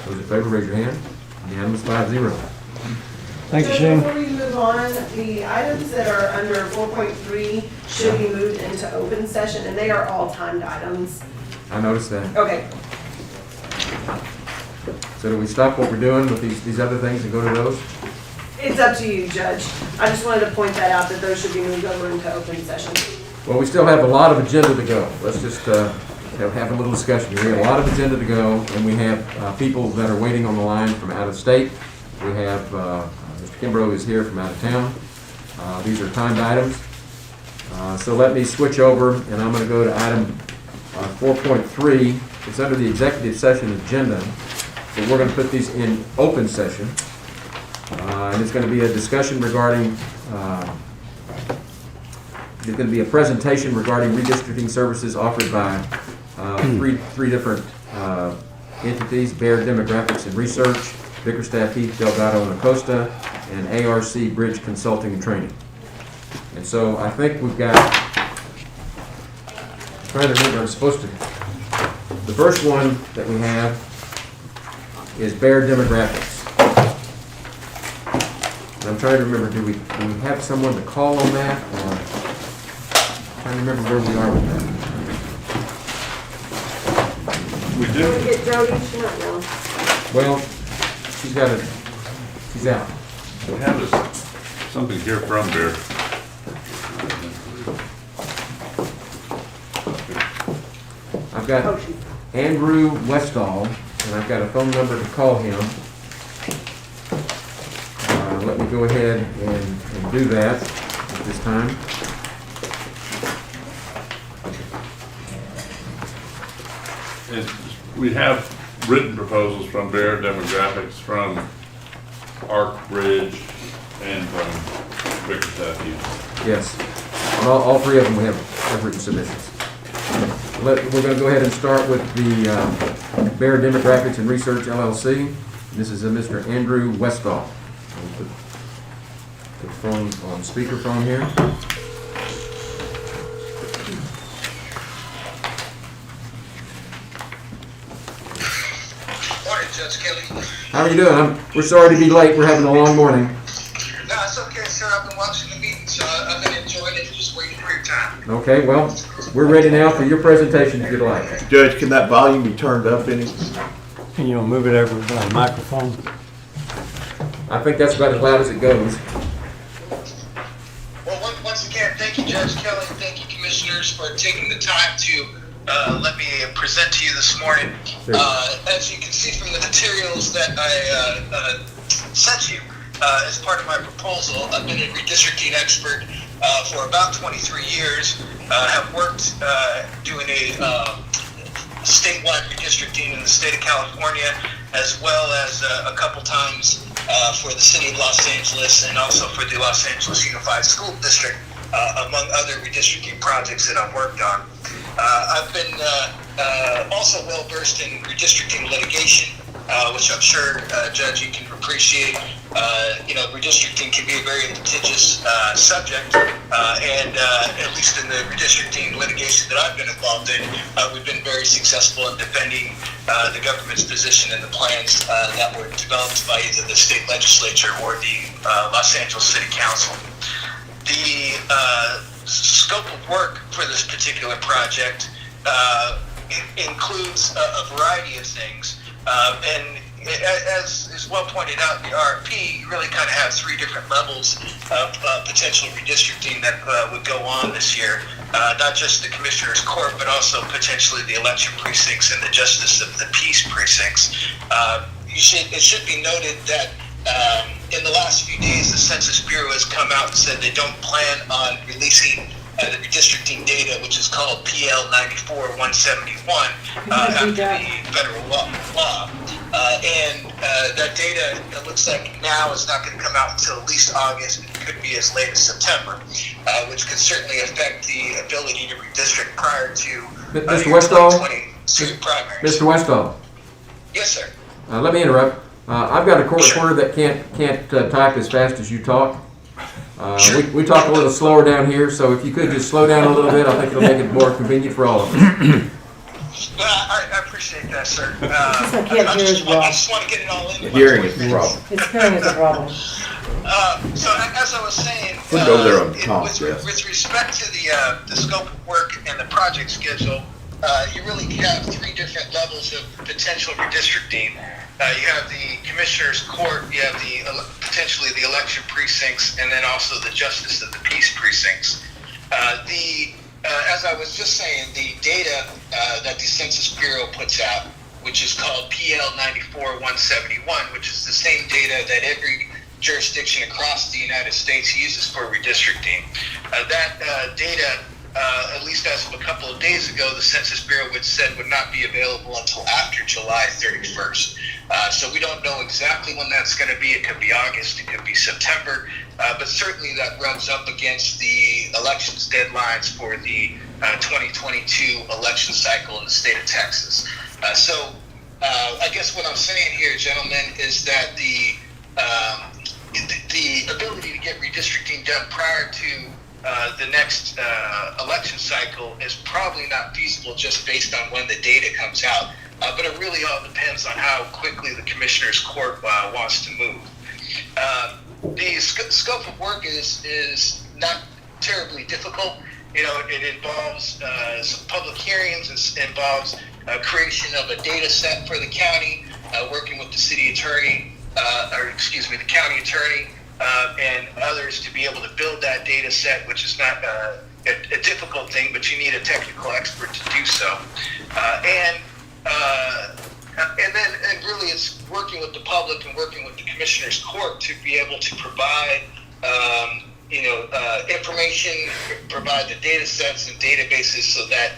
Those in favor, raise your hand. Unanimous 5-0. Thank you, So Shane. before we move on, the items that are under 4.3 should be moved into open session, and they are all timed items. I noticed that. Okay. So do we stop what we're doing with these other things and go to those? It's up to you, Judge. I just wanted to point that out, that those should be moved over into open session. Well, we still have a lot of agenda to go. Let's just have a little discussion. We have a lot of agenda to go, and we have people that are waiting on the line from out of state. We have Mr. Kimbrough is here from out of town. These are timed items. So let me switch over, and I'm going to go to item 4.3. It's under the executive session agenda, but we're going to put these in open session. And it's going to be a discussion regarding, there's going to be a presentation regarding redistricting services offered by three different entities: Bear Demographics and Research, Bickerstaff Heath, Delgado and Acosta, and ARC Bridge Consulting and Training. And so I think we've got, I'm trying to remember, I'm supposed to, the first one that we have is Bear Demographics. And I'm trying to remember, do we have someone to call on that? Or I'm trying to remember where we are with that. We Can do. we get Jody? She might know. Well, she's out. We have something here from Bear. I've got Andrew Westall, and I've got a phone number to call him. Let me go ahead and do that at this time. We have written proposals from Barrett Demographics, from Arc Bridge, and from Bickerstaff Youth. Yes. On all three of them, we have written submissions. We're going to go ahead and start with the Bear Demographics and Research LLC. This is Mr. Andrew Westall. I'll put the phone on speakerphone here. Morning, Judge Kelly. How are you doing? We're sorry to be late. We're having a long morning. No, it's okay, sir. I've been watching the meeting, so I've been enjoying it, just waiting for your time. Okay, well, we're ready now for your presentation if you'd like. Judge, can that volume be turned up any? Can you move it over by the microphone? I think that's about as loud as it goes. Well, once again, thank you, Judge Kelly. Thank you, commissioners, for taking the time to let me present to you this morning. As you can see from the materials that I sent you as part of my proposal, I've been a redistricting expert for about 23 years. Have worked doing a statewide redistricting in the state of California, as well as a couple times for the city of Los Angeles and also for the Los Angeles Unified School District, among other redistricting projects that I've worked on. I've been also well versed in redistricting litigation, which I'm sure, Judge, you can appreciate. Redistricting can be a very litigious subject, and at least in the redistricting litigation that I've been involved in, we've been very successful in defending the government's position and the plans that were developed by either the state legislature or the Los Angeles City Council. The scope of work for this particular project includes a variety of things, and as is well pointed out in the RFP, you really kind of have three different levels of potential redistricting that would go on this year. Not just the Commissioner's Court, but also potentially the election precincts and the Justice of the Peace precincts. It should be noted that in the last few days, the Census Bureau has come out and said they don't plan on releasing the redistricting data, which is called PL 94-171, after the federal law. And that data, it looks like now is not going to come out until at least August. It could be as late as September, which could certainly affect the ability to redistrict prior to Mr. Westall? 2022 primaries. Mr. Westall? Yes, sir. Let me interrupt. I've got a court reporter that can't type as fast as you talk. We talk a little slower down here, so if you could just slow down a little bit, I think it'll make it more convenient for all of us. Well, I appreciate that, sir. I can't hear as well. I just want to get it all in. Hearing is the problem. His hearing is a problem. So as I was saying, We'll go there on the top, yes. with respect to the scope of work and the project schedule, you really have three different levels of potential redistricting. You have the Commissioner's Court, you have potentially the election precincts, and then also the Justice of the Peace precincts. As I was just saying, the data that the Census Bureau puts out, which is called PL 94-171, which is the same data that every jurisdiction across the United States uses for redistricting. That data, at least as of a couple of days ago, the Census Bureau had said would not be available until after July 31st. So we don't know exactly when that's going to be. It could be August, it could be September, but certainly that rubs up against the elections deadlines for the 2022 election cycle in the state of Texas. So I guess what I'm saying here, gentlemen, is that the ability to get redistricting done prior to the next election cycle is probably not feasible just based on when the data comes out. But it really all depends on how quickly the Commissioner's Court wants to move. The scope of work is not terribly difficult. It involves some public hearings. It involves creation of a data set for the county, working with the city attorney, the county attorney, and others to be able to build that data set, which is not a difficult thing, but you need a technical expert to do so. And really it's working with the public and working with the Commissioner's Court to be able to provide information, provide the data sets and databases so that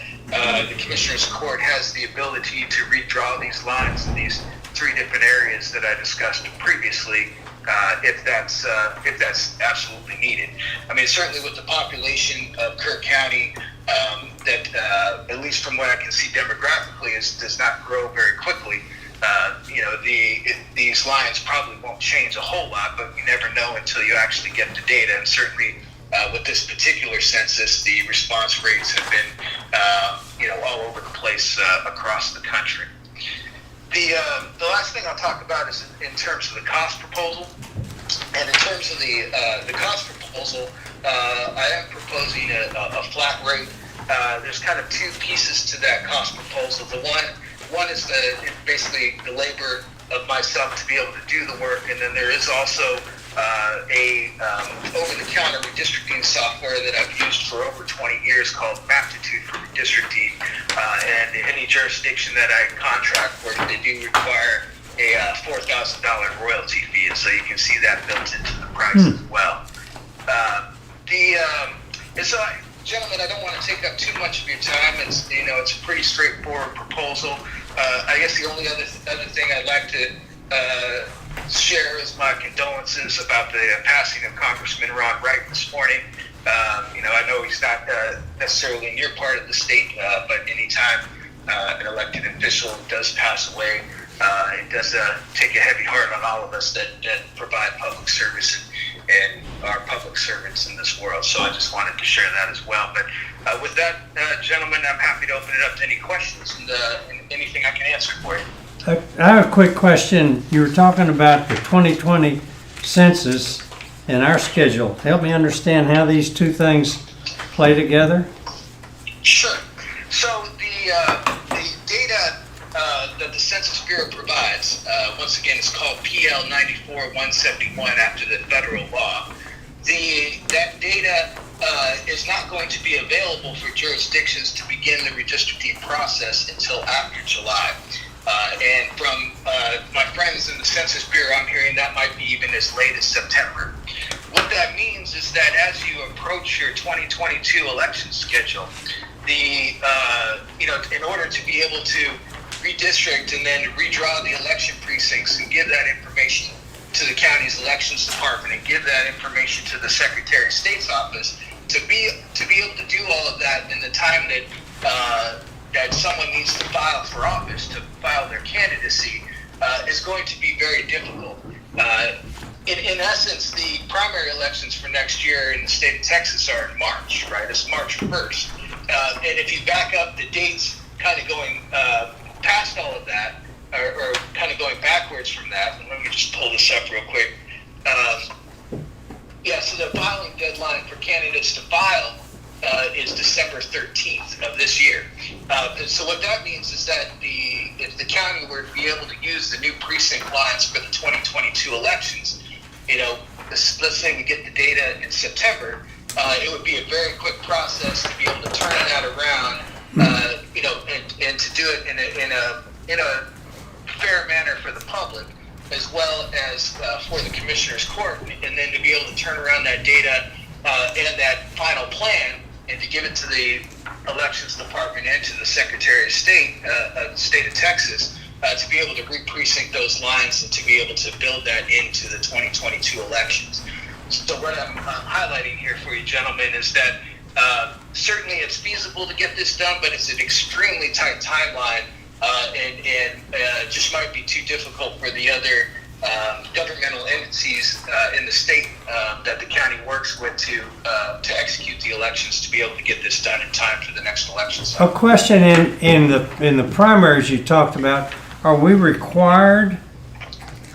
the Commissioners Court has the ability to redraw these lines in these 3 different areas that I discussed previously, if that's absolutely needed. I mean, certainly with the population of Kerr County, that at least from what I can see demographically does not grow very quickly. These lines probably won't change a whole lot, but you never know until you actually get the data. And certainly with this particular census, the response rates have been, all over the place across the country. The last thing I'll talk about is in terms of the cost proposal. And in terms of the cost proposal, I am proposing a flat rate. There's kind of 2 pieces to that cost proposal. The one is basically the labor of myself to be able to do the work, and then there is also a over-the-counter redistricting software that I've used for over 20 years called Maptitude for redistricting, and any jurisdiction that I contract for, they do require a $4,000 royalty fee, and so you can see that built into the price as well. And so, gentlemen, I don't want to take up too much of your time. It's a pretty straightforward proposal. I guess the only other thing I'd like to share is my condolences about the passing of Congressman Ron Wright this morning. I know he's not necessarily in your part of the state, but anytime an elected official does pass away, it does take a heavy heart on all of us that provide public service and are public servants in this world. So I just wanted to share that as well. But with that, gentlemen, I'm happy to open it up to any questions and anything I can answer for you. I have a quick question. You were talking about the 2020 census and our schedule. Help me understand how these 2 things play together. Sure. So the data that the Census Bureau provides, once again, it's called PL 94-171 after the federal law. That data is not going to be available for jurisdictions to begin the redistricting process until after July. And from my friends in the Census Bureau, I'm hearing that might be even as late as September. What that means is that as you approach your 2022 election schedule, in order to be able to redistrict and then redraw the election precincts and give that information to the county's elections department and give that information to the Secretary of State's office, to be able to do all of that in the time that someone needs to file for office, to file their candidacy, is going to be very difficult. In essence, the primary elections for next year in the state of Texas are in March, right? It's March 1st. And if you back up the dates kind of going past all of that, or kind of going backwards from that, and let me just pull this up real quick. So the filing deadline for candidates to file is December 13th of this year. So what that means is that if the county were to be able to use the new precinct lines for the 2022 elections, let's say we get the data in September, it would be a very quick process to be able to turn that around, and to do it in a fair manner for the public, as well as for the Commissioners Court, and then to be able to turn around that data and that final plan and to give it to the Elections Department and to the Secretary of State of the state of Texas to be able to re-precinct those lines and to be able to build that into the 2022 elections. So what I'm highlighting here for you gentlemen is that certainly it's feasible to get this done, but it's an extremely tight timeline and just might be too difficult for the other governmental entities in the state that the county works with to execute the elections to be able to get this done in time for the next election cycle. A question in the primaries you talked about, are we required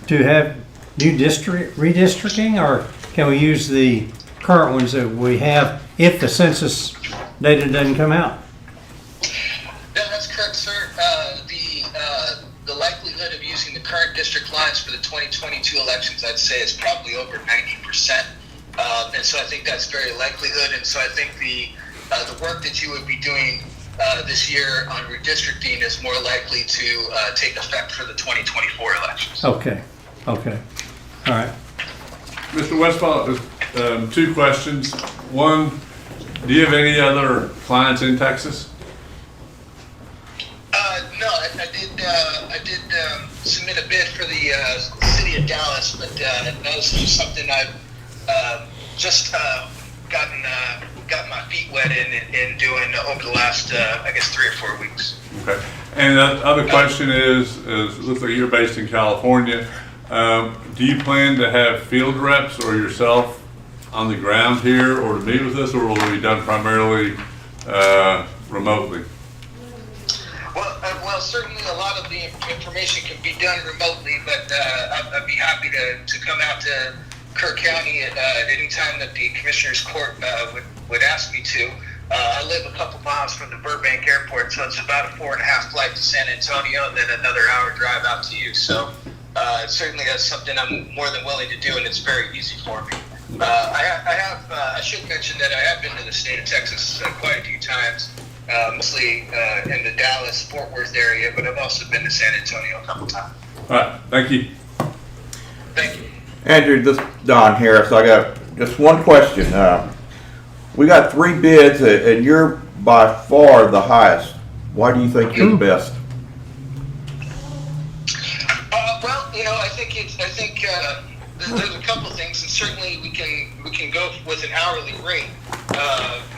to have new redistricting, or can we use the current ones that we have if the census data doesn't come out? That's correct, sir. The likelihood of using the current district lines for the 2022 elections, I'd say, is probably over 90%. And so I think that's very likelihood. And so I think the work that you would be doing this year on redistricting is more likely to take effect for the 2024 elections. Okay. All right. Mr. Westphal, 2 questions. One, do you have any other clients in Texas? submit a bid for the city of Dallas, but this is something I've just gotten my feet wet in doing over the last, I guess, 3 or 4 weeks. Okay. And the other question is looks like you're based in California. Do you plan to have field reps or yourself on the ground here or to meet with us, or will it be done primarily remotely? Well, certainly a lot of the information can be done remotely, but I'd be happy to come out to Kerr County at any time that the Commissioner's Court would ask me to. I live a couple miles from the Burbank Airport, so it's about a 4.5 flight to San Antonio and then another hour drive out to you. So certainly that's something I'm more than willing to do, and it's very easy for me. I should mention that I have been to the state of Texas quite a few times, mostly in the Dallas-Fort Worth area, but I've also been to San Antonio a couple times. All right, thank you. Thank you. Andrew, this is Don Harris. I got just one question. We got 3 bids, and you're by far the highest. Why do you think you're the best? Well, you know, I think there's a couple things, and certainly we can go with an hourly rate.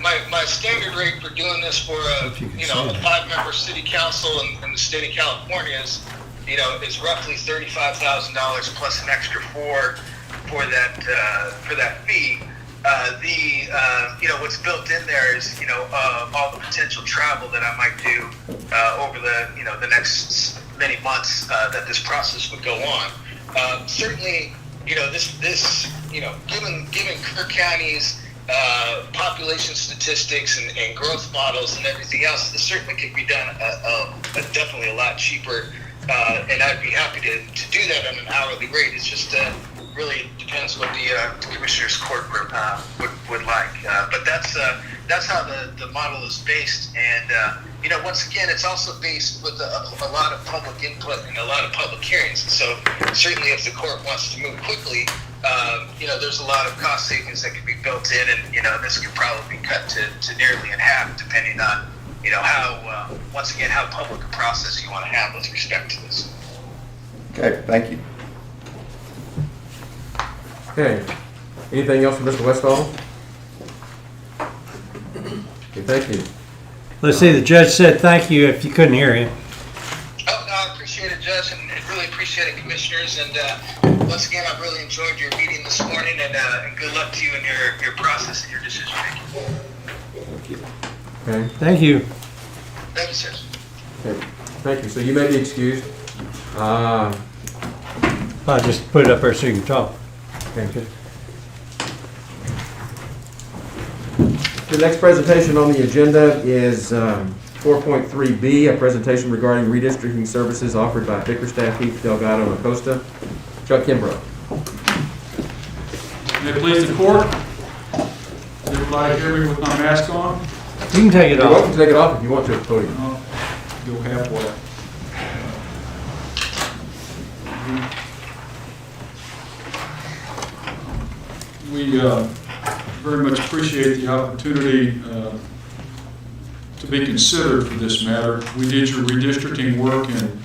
My standard rate for doing this for a 5-member city council in the state of California is roughly $35,000 plus an extra for that fee. What's built in there is all the potential travel that I might do over the next many months that this process would go on. Certainly, given Kerr County's population statistics and growth models and everything else, this certainly could be done definitely a lot cheaper, and I'd be happy to do that on an hourly rate. It's just really depends what the Commissioner's Court would like, but that's how the model is based, and once again, it's also based with a lot of public input and a lot of public hearings. So certainly, if the court wants to move quickly, there's a lot of cost savings that can be built in, and this could probably be cut to nearly in half, depending on how once again how public a process you want to have with respect to this. Okay, thank you. Okay. Anything else from Mr. Westall? Okay, thank you. Let's see, the judge said thank you if you couldn't hear him. Oh, no, I appreciate it, Judge, and really appreciate it, Commissioners. And once again, I've really enjoyed your meeting this morning, and good luck to you in your process and your decision making. Thank you. Okay. Thank you. Thank you, sir. Okay. Thank you. So you may be excused. I'll just put it up there so you can talk. Thank you. The next presentation on the agenda is 4.3B, a presentation regarding redistricting services offered by Bickerstaff, Heath, Delgado, and Acosta. Chuck Kimbrough. May it please the court? Does everybody hear me with my mask on? You can take it You're off. welcome to take it off if you want to at the podium. I'll go halfway. We very much appreciate the opportunity to be considered for this matter. We did your redistricting work in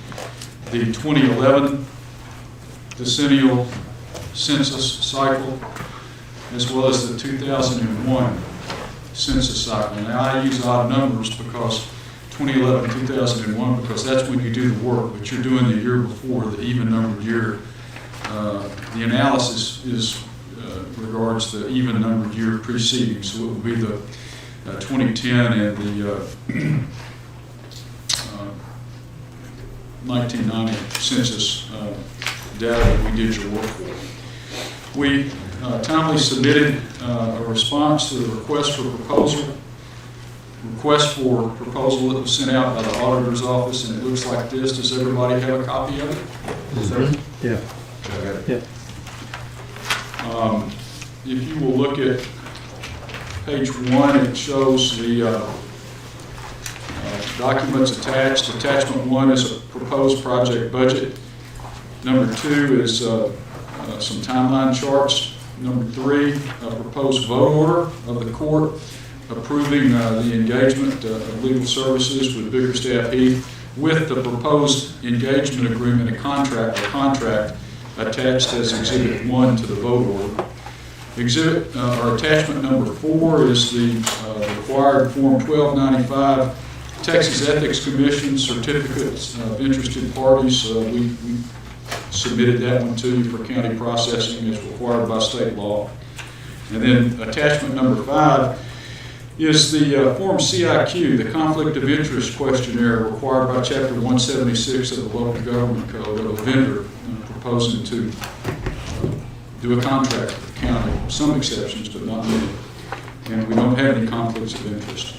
the 2011 decennial census cycle, as well as the 2001 census cycle. Now, I use odd numbers because 2011, 2001, because that's when you do the work, but you're doing the year before, the even numbered year. The analysis is regards the even numbered year preceding, so it would be the 2010 and the 1990 census data that we did your work for. We timely submitted a response to the request for proposal. Request for proposal that was sent out by the auditor's office, and it looks like this. Does everybody have a copy of it? Yes, sir. Yeah. I got it. Yeah. If you will look at page 1, it shows the documents attached. Attachment 1 is a proposed project budget. Number 2 is some timeline charts. Number 3, a proposed vote order of the court approving the engagement of legal services with Bickerstaff Heath with the proposed engagement agreement and contract attached as Exhibit 1 to the vote order. Exhibit, or attachment number 4 is the required Form 1295 Texas Ethics Commission certificates of interested parties. We submitted that one to you for county processing as required by state law. And then attachment number 5 is the Form CIQ, the Conflict of Interest Questionnaire required by Chapter 176 of the Local Government Code of a vendor proposing to do a contract with the county. Some exceptions, but not many. And we don't have any conflicts of interest.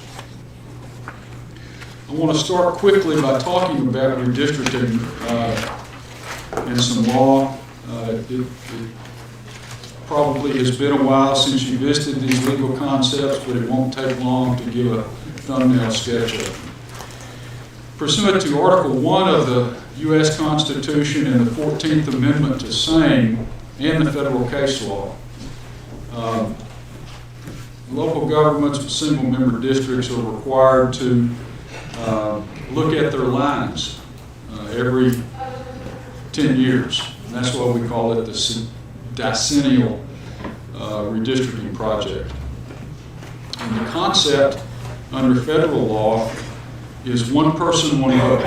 I want to start quickly by talking about redistricting and some law. It probably has been a while since you visited these legal concepts, but it won't take long to give a thumbnail sketch of them. Pursuant to Article 1 of the U.S. Constitution and the 14th Amendment to same and the federal case law, local governments with single-member districts are required to look at their lines every 10 years. And that's why we call it the decennial redistricting project. And the concept under federal law is one person, one vote.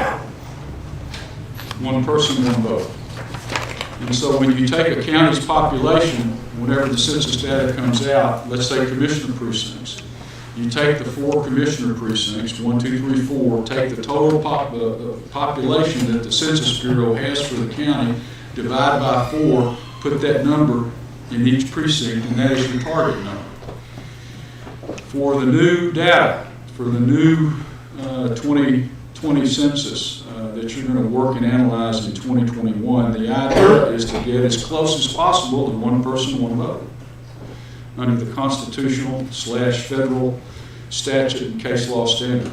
One person, one vote. And so when you take a county's population, whenever the census data comes out, let's say commissioner precincts, you take the 4 commissioner precincts, 1, 2, 3, 4, take the total population that the Census Bureau has for the county, divide by 4, put that number in each precinct, and that is your target number. For the new data, for the new 2020 census that you're going to work and analyze in 2021, the idea is to get as close as possible to one person, one vote under the constitutional/federal statute and case law standard.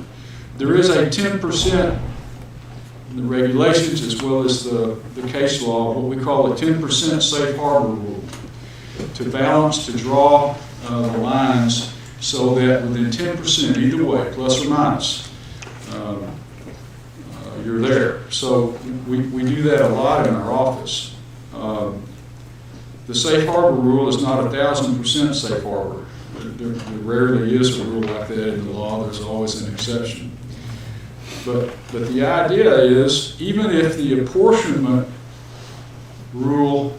There is a 10%, the regulations as well as the case law, what we call a 10% safe harbor rule, to balance, to draw the lines so that within 10%, either way, plus or minus, you're there. So we do that a lot in our office. The safe harbor rule is not 1,000% safe harbor. There rarely is a rule like that in the law. There's always an exception. But the idea is, even if the apportionment rule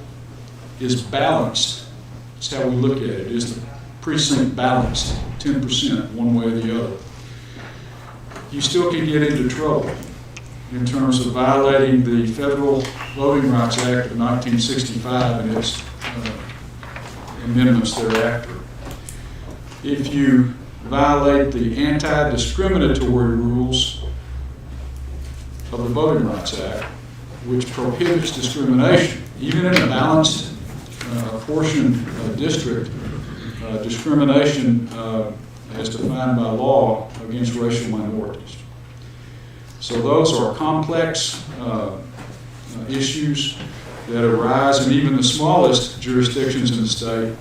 is balanced, that's how we look at it, is the precinct balanced, 10%, one way or the other, you still can get into trouble in terms of violating the Federal Voting Rights Act of 1965 and its amendments thereafter. If you violate the anti-discriminatory rules of the Voting Rights Act, which prohibits discrimination, even in a balanced portion district, discrimination as defined by law against racial minorities. So those are complex issues that arise in even the smallest jurisdictions in the state,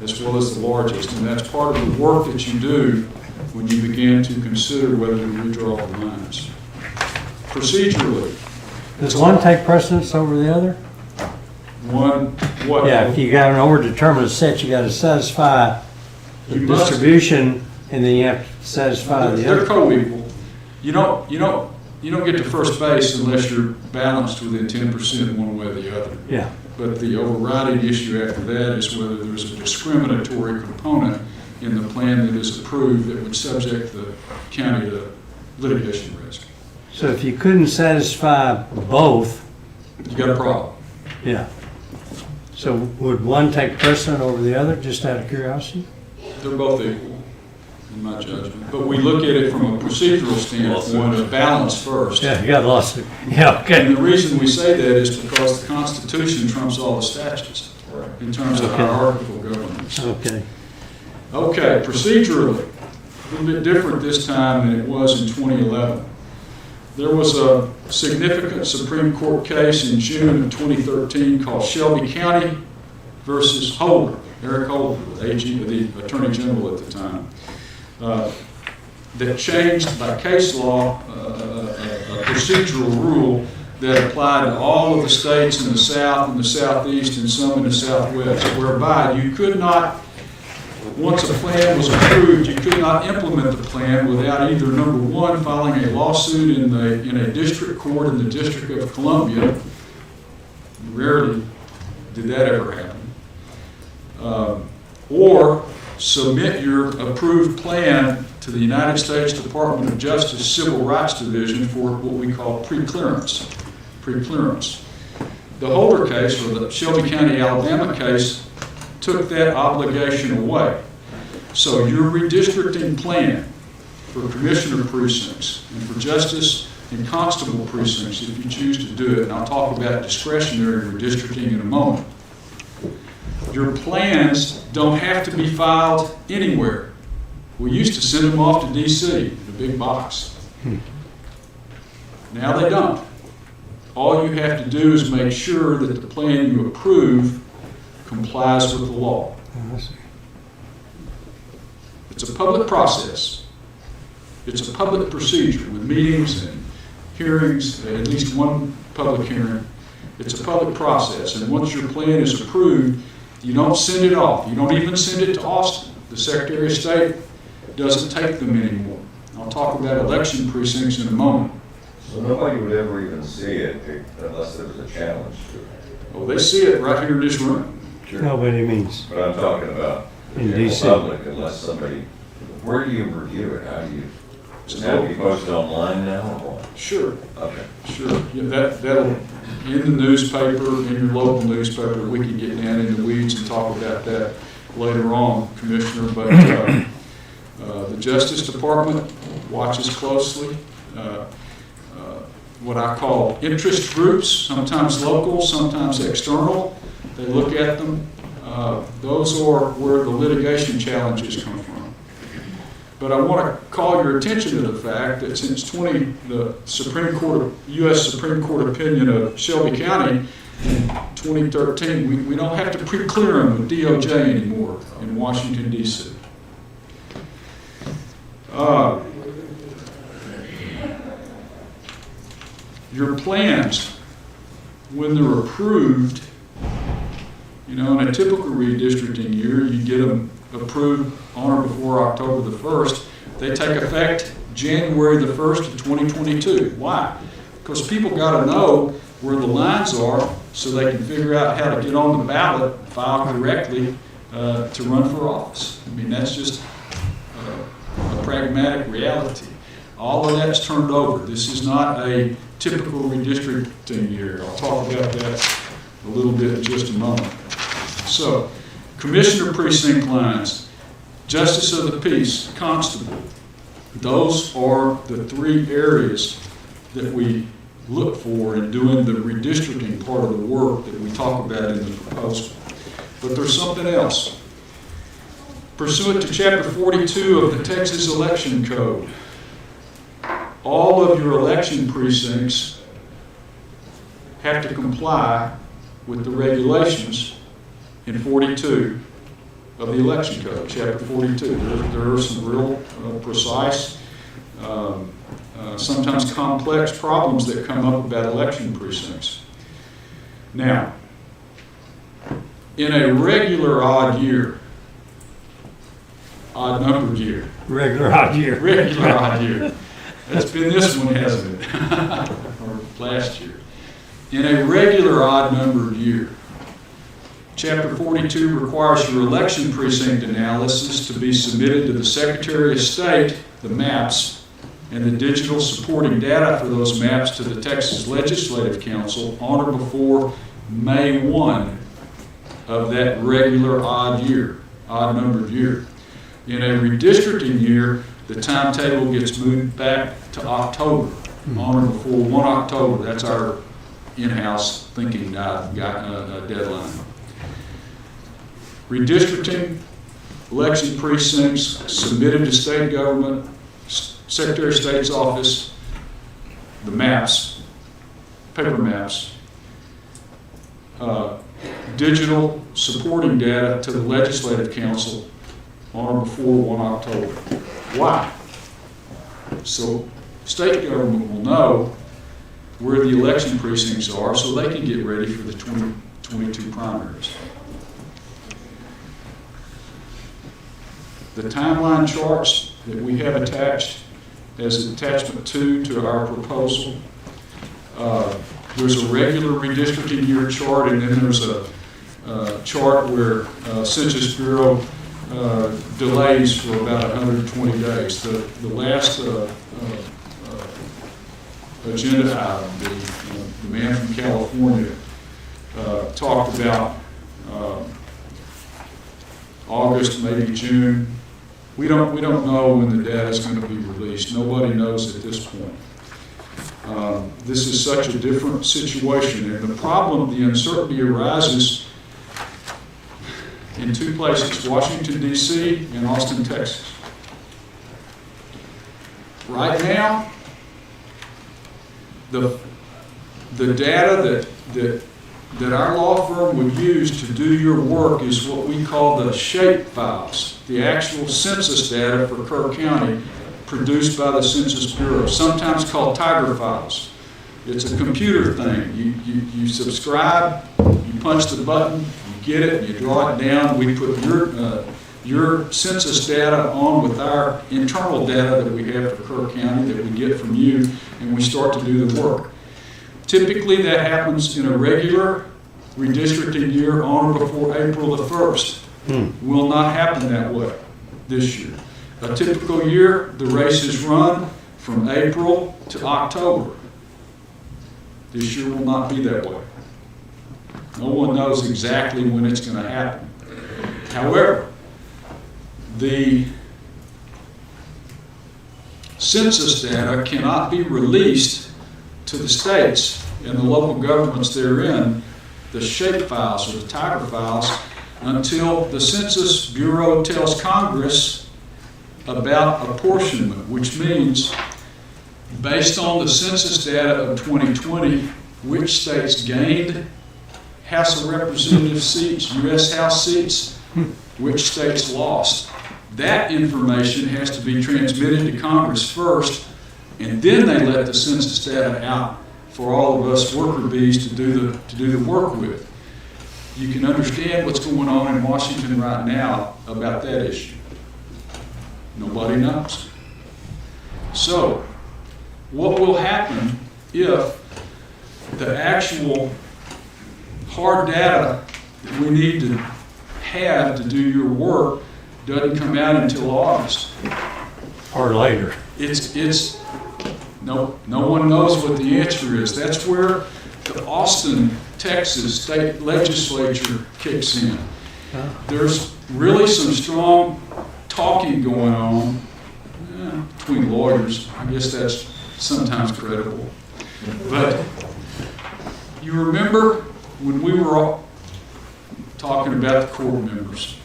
as well as the largest. And that's part of the work that you do when you begin to consider whether to redraw the lines. Procedurally. Does one take precedence over the other? One, what? Yeah, if you got an overdetermined set, you got to satisfy the distribution, and then you have to satisfy the other. They're co-equal. You don't get to first base unless you're balanced within 10% one way or the other. Yeah. But the overriding issue after that is whether there's a discriminatory component in the plan that is approved that would subject the county to litigation risk. So if you couldn't satisfy both, you got a problem. Yeah. So would one take precedent over the other, just out of curiosity? They're both equal, in my judgment. But we look at it from a procedural standpoint of balance first. Yeah, you got a lawsuit. Yeah, okay. And the reason we say that is because the Constitution trumps all the statutes in terms of hierarchical governance. Okay. Okay, procedurally, a little bit different this time than it was in 2011. There was a significant Supreme Court case in June of 2013 called Shelby County versus Holder, Eric Holder, the Attorney General at the time, that changed by case law a procedural rule that applied to all of the states in the South and the Southeast and some in the Southwest, whereby you could not, once a plan was approved, you could not implement the plan without either, number one, filing a lawsuit in a district court in the District of Columbia. Rarely did that ever happen. Or submit your approved plan to the United States Department of Justice Civil Rights Division for what we call pre-clearance. The Holder case, or the Shelby County, Alabama case, took that obligation away. So your redistricting plan for commissioner precincts and for justice and constable precincts, if you choose to do it, and I'll talk about discretionary redistricting in a moment, your plans don't have to be filed anywhere. We used to send them off to D.C. in a big box. Now they don't. All you have to do is make sure that the plan you approve complies with the law. It's a public process. It's a public procedure with meetings and hearings, at least one public hearing. It's a public process, and once your plan is approved, you don't send it off. You don't even send it to Austin. The Secretary of State doesn't take them anymore. I'll talk about election precincts in a moment. So nobody would ever even see it unless there was a challenge to it. Well, they see it right here in this room. Sure. Nobody means. But I'm talking about the In general DC. public, unless somebody, where do you review it? How do you, does it have to be posted online now or what? Sure. Okay. Sure. Yeah, that'll, in the newspaper, in your local newspaper, we can get down in the weeds and talk about that later on, Commissioner, but the Justice Department watches closely. What I call interest groups, sometimes local, sometimes external. They look at them. Those are where the litigation challenges come from. But I want to call your attention to the fact that since the U.S. Supreme Court opinion of Shelby County in 2013, we don't have to pre-clear them with DOJ anymore in Washington, D.C. Your plans, when they're approved, in a typical redistricting year, you get them approved on or before October the 1st. They take effect January the 1st of 2022. Why? Because people got to know where the lines are so they can figure out how to get on the ballot, file correctly to run for office. I mean, that's just a pragmatic reality. All of that's turned over. This is not a typical redistricting year. I'll talk about that a little bit in just a moment. So, commissioner precinct lines, justice of the peace, constable, those are the three areas that we look for in doing the redistricting part of the work that we talk about in the proposal. But there's something else. Pursuant to Chapter 42 of the Texas Election Code, all of your election precincts have to comply with the regulations in 42 of the Election Code, Chapter 42. There are some real precise, sometimes complex problems that come up about election precincts. Now, in a regular odd year, odd numbered year. Regular odd year. Regular odd year. That's been this one, hasn't it? Or last year. In a regular odd numbered year, Chapter 42 requires your election precinct analysis to be submitted to the Secretary of State, the maps, and the digital supporting data for those maps to the Texas Legislative Council on or before May 1 of that regular odd numbered year. In a redistricting year, the timetable gets moved back to October, on or before 1 October. That's our in-house thinking deadline. Redistricting, election precincts submitted to state government, Secretary of State's office, the maps, paper maps, digital supporting data to the Legislative Council on or before 1 October. Why? So state government will know where the election precincts are so they can get ready for the 2022 primaries. The timeline charts that we have attached as attachment 2 to our proposal, there's a regular redistricting year chart, and then there's a chart where Census Bureau delays for about 120 days. The last agenda item, the man from California talked about August, maybe June. We don't know when the data is going to be released. Nobody knows at this point. This is such a different situation, and the problem, the uncertainty arises in two places, Washington, D.C. and Austin, Texas. Right now, the data that our law firm would use to do your work is what we call the shape files, the actual census data for Kerr County produced by the Census Bureau, sometimes called Tiger files. It's a computer thing. You subscribe, you punch the button, you get it, and you draw it down. We put your census data on with our internal data that we have for Kerr County that we get from you, and we start to do the work. Typically, that happens in a regular redistricting year on or before April the 1st. Will not happen that way this year. A typical year, the races run from April to October. This year will not be that way. No one knows exactly when it's going to happen. However, the census data cannot be released to the states and the local governments therein, the shape files or the Tiger files, until the Census Bureau tells Congress about apportionment, which means based on the census data of 2020, which states gained House of Representative seats, U.S. House seats, which states lost. That information has to be transmitted to Congress first, and then they let the census data out for all of us worker bees to do the work with. You can understand what's going on in Washington right now about that issue. Nobody knows. So, what will happen if the actual hard data that we need to have to do your work doesn't come out until August? Or later. No one knows what the answer is. That's where the Austin, Texas state legislature kicks in. There's really some strong talking going on between lawyers. I guess that's sometimes credible. But you remember when we were all talking about the court members,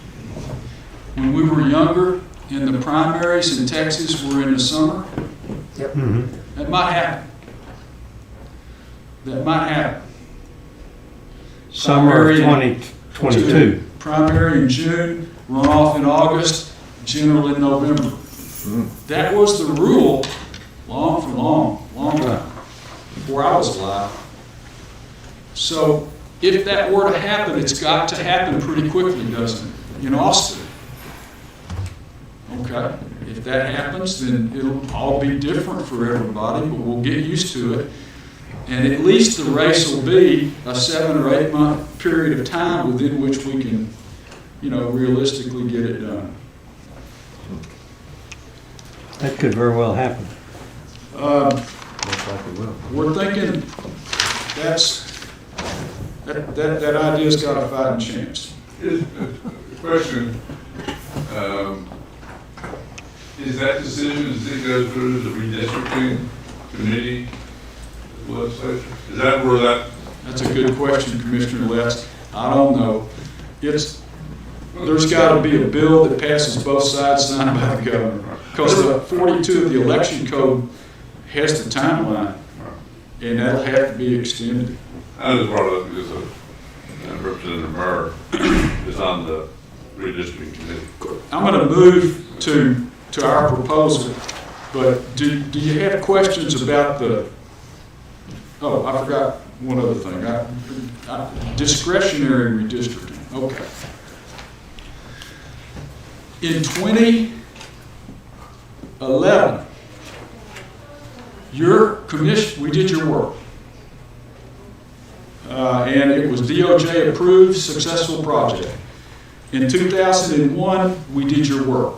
when we were younger and the primaries in Texas were in the summer? Yep. That might happen. That might happen. Summer of 2022. Primary in June, runoff in August, general in November. That was the rule long time, before I was alive. So if that were to happen, it's got to happen pretty quickly, doesn't it? In Austin. Okay, if that happens, then it'll all be different for everybody, but we'll get used to it. And at least the race will be a 7 or 8 month period of time within which we can, realistically get it done. That could very well happen. Most likely will. We're thinking that idea's got a fighting chance. Question, is that decision, does it go through the redistricting committee legislature? Is that where that? That's a good question, Commissioner Letts. I don't know. There's got to be a bill that passes both sides signed by the governor. Because the 42 of the election code has the timeline, and that'll have to be extended. I just brought it up because Representative Murr is on the redistricting committee. I'm going to move to our proposal, but do you have questions about Oh, I forgot one other thing. Discretionary redistricting. Okay. In 2011, your commission, we did your work. And it was DOJ approved, successful project. In 2001, we did your work.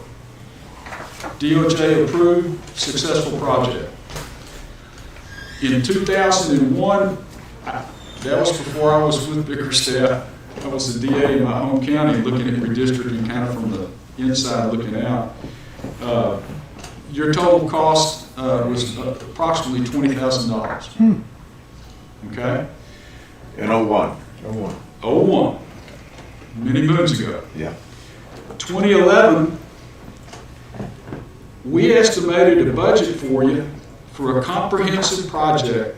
DOJ approved, successful project. In 2001, that was before I was with Bickerstaff. I was the DA in my home county looking at redistricting kind of from the inside looking out. Your total cost was approximately $20,000. Okay? In 01. 01. Many moons ago. Yeah. 2011, we estimated a budget for you for a comprehensive project.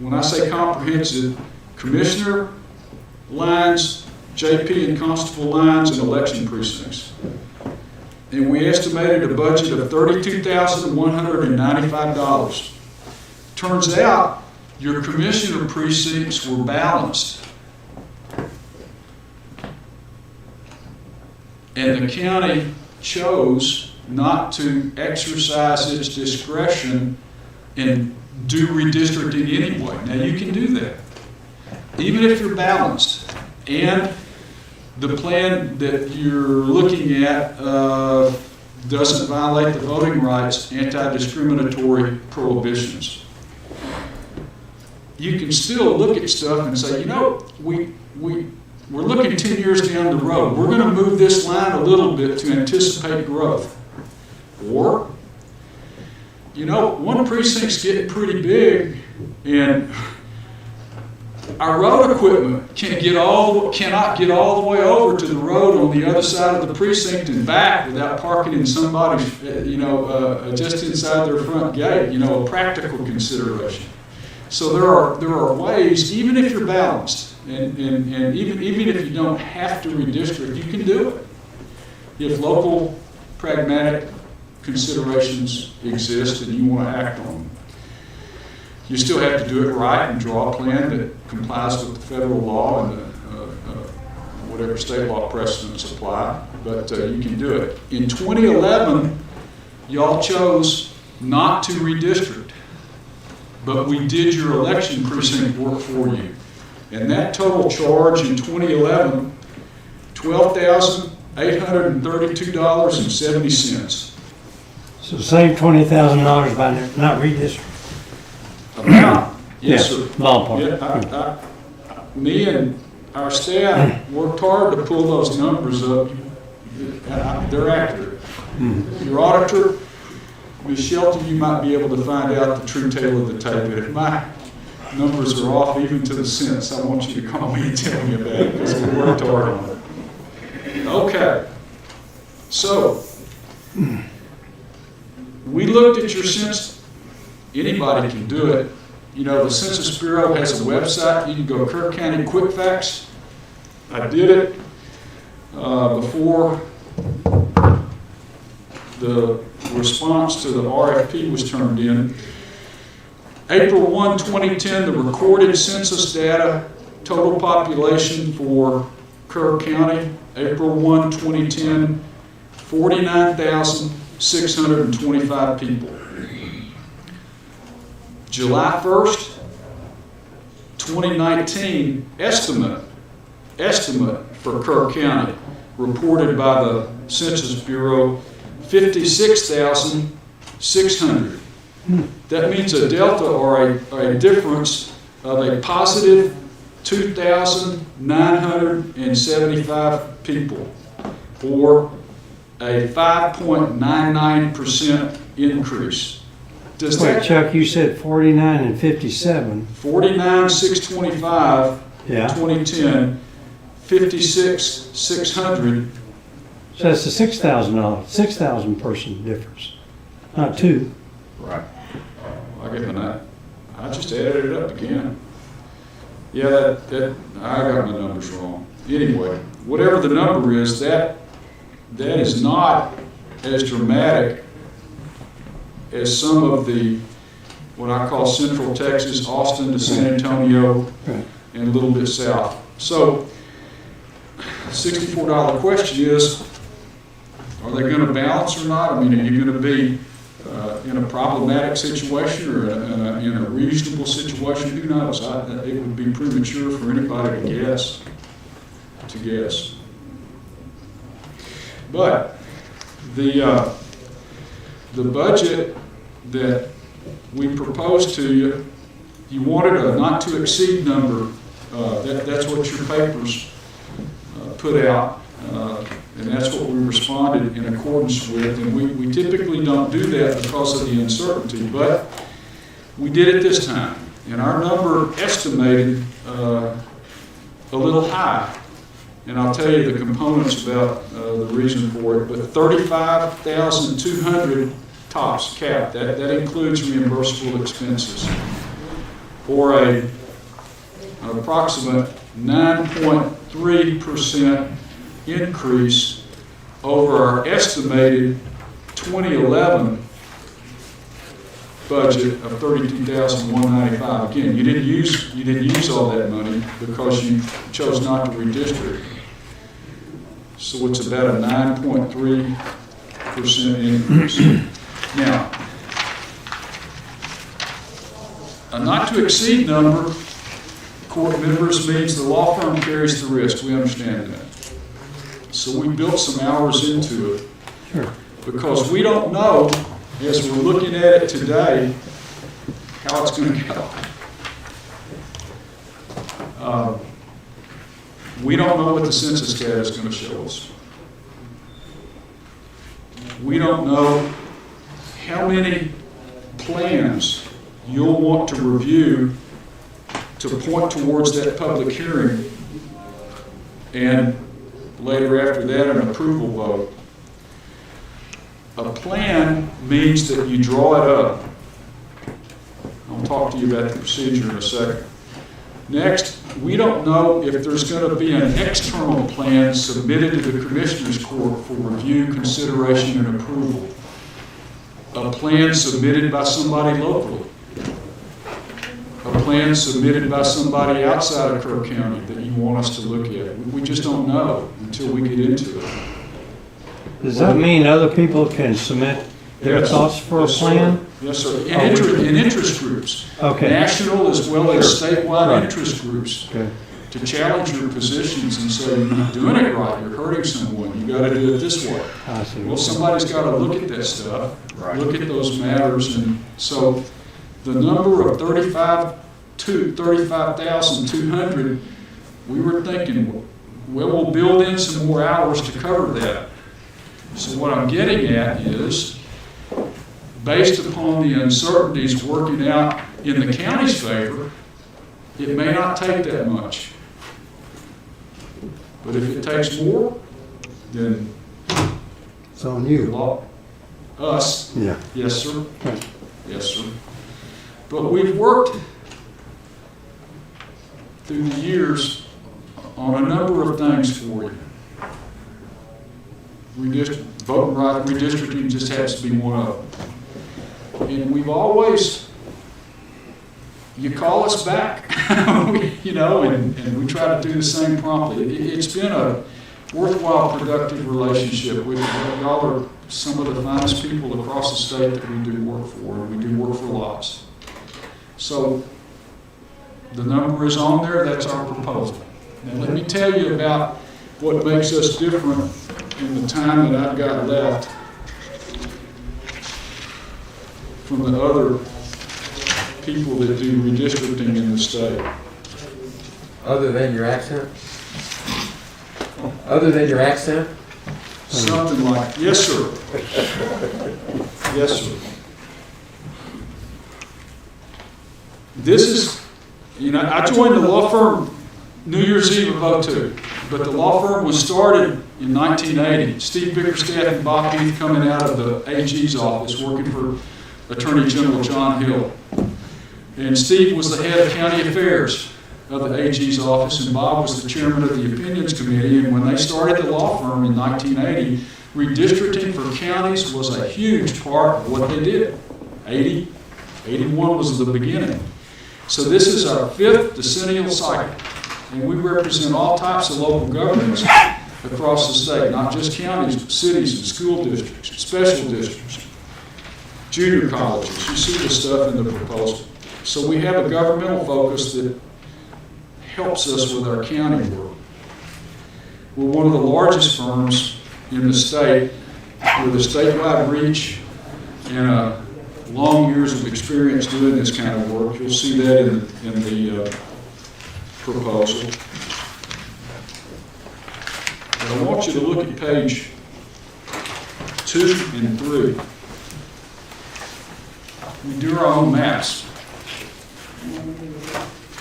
When I say comprehensive, commissioner lines, JP and constable lines, and election precincts. And we estimated a budget of $32,195. Turns out your commissioner precincts were balanced. And the county chose not to exercise its discretion and do redistricting anyway. Now you can do that, even if you're balanced. And the plan that you're looking at doesn't violate the voting rights, anti-discriminatory prohibitions. You can still look at stuff and say, you know, we're looking 10 years down the road. We're going to move this line a little bit to anticipate growth. Or, you know, one precinct's getting pretty big, and our road equipment cannot get all the way over to the road on the other side of the precinct and back without parking in somebody's, just inside their front gate. A practical consideration. So there are ways, even if you're balanced, and even if you don't have to redistrict, you can do it. If local pragmatic considerations exist and you want to act on them. You still have to do it right and draw a plan that complies with the federal law and whatever state law precedents apply, but you can do it. In 2011, y'all chose not to redistrict, but we did your election precinct work for you. And that total charge in 2011, $12,832.70. So save $20,000 by not redistricting. Amount? Yes, sir. Ballpark. Yeah, me and our staff worked hard to pull those numbers up. They're accurate. Your auditor, Ms. Shelton, you might be able to find out the true tale of the tape. But if my numbers are off even to the cents, I want you to call me and tell me about it because we worked hard on it. Okay. So, we looked at your census. Anybody can do it. The Census Bureau has a website. You can go Kerr County Quick Facts. I did it before the response to the RFP was turned in. April 1, 2010, the recorded census data, total population for Kerr County, April 1, 2010, 49,625 people. July 1st, 2019, estimate for Kerr County, reported by the Census Bureau, 56,600. That means a delta or a difference of a positive 2,975 people, or a 5.99% increase. Does Wait, that, Chuck, you said 49 and 57. 49,625, Yeah. 2010, 56,600. So that's a $6,000 person difference, not two. Right. I just added it up again. Yeah, I got my numbers wrong. Anyway, whatever the number is, that is not as dramatic as some of the what I call Central Texas, Austin to San Antonio, and a little bit south. So, $64 question is, are they going to balance or not? I mean, are you going to be in a problematic situation or in a reasonable situation? Who knows? It would be premature for anybody to guess. But the budget that we proposed to you, you wanted a not to exceed number. That's what your papers put out, and that's what we responded in accordance with. And we typically don't do that because of the uncertainty, but we did it this time. And our number estimated a little high. And I'll tell you the components about the reason for it, but 35,200 tops cap. That includes reimbursable expenses, or an approximate 9.3% increase over our estimated 2011 budget of $32,195. Again, you didn't use all that money because you chose not to redistrict. So it's about a 9.3% increase. Now, a not to exceed number, court members, means the law firm carries the risk. We understand that. So we built some hours into it. Sure. Because we don't know, as we're looking at it today, how it's going to go. We don't know what the census data is going to show us. We don't know how many plans you'll want to review to point towards that public hearing, and later after that an approval vote. A plan means that you draw it up. I'll talk to you about the procedure in a second. Next, we don't know if there's going to be an external plan submitted to the Commissioners Court for review, consideration, and approval. A plan submitted by somebody locally. A plan submitted by somebody outside of Kerr County that you want us to look at. We just don't know until we get into it. Does that mean other people can submit their thoughts for a plan? Yes, sir. In interest groups. Okay. National as well as statewide interest groups. Okay. To challenge your positions and say, you're not doing it right, you're hurting someone, you got to do it this way. Well, somebody's got to look at that stuff, look at those matters. And so the number of 35,200, we were thinking, well, we'll build in some more hours to cover that. So what I'm getting at is, based upon the uncertainties working out in the county's favor, it may not take that much. But if it takes more, then it's on you. Us. Yeah. Yes, sir. Yes, sir. But we've worked through the years on a number of things for you. Voting right, redistricting just happens to be one of them. And we've always, you call us back, and we try to do the same promptly. It's been a worthwhile, productive relationship. Y'all are some of the finest people across the state that we do work for, and we do work for lots. So the number is on there, that's our proposal. Now let me tell you about what makes us different in the time that I've got left from the other people that do redistricting in the state. Other than your accent? Other than your accent? Something like, yes, sir. Yes, sir. This is, I joined the law firm New Year's Eve of '02, but the law firm was started in 1980. Steve Bickerstaff and Bob Heath coming out of the AG's office working for Attorney General John Hill. And Steve was the head of county affairs of the AG's office, and Bob was the chairman of the opinions committee. And when they started the law firm in 1980, redistricting for counties was a huge part of what they did. 80, 81 was the beginning. So this is our 5th decennial cycle, and we represent all types of local governments across the state, not just counties, but cities and school districts, special districts, junior colleges. You see this stuff in the proposal. So we have a governmental focus that helps us with our county work. We're one of the largest firms in the state with a statewide reach and long years of experience doing this kind of work. You'll see that in the proposal. But I want you to look at page 2 and 3. We do our own maps.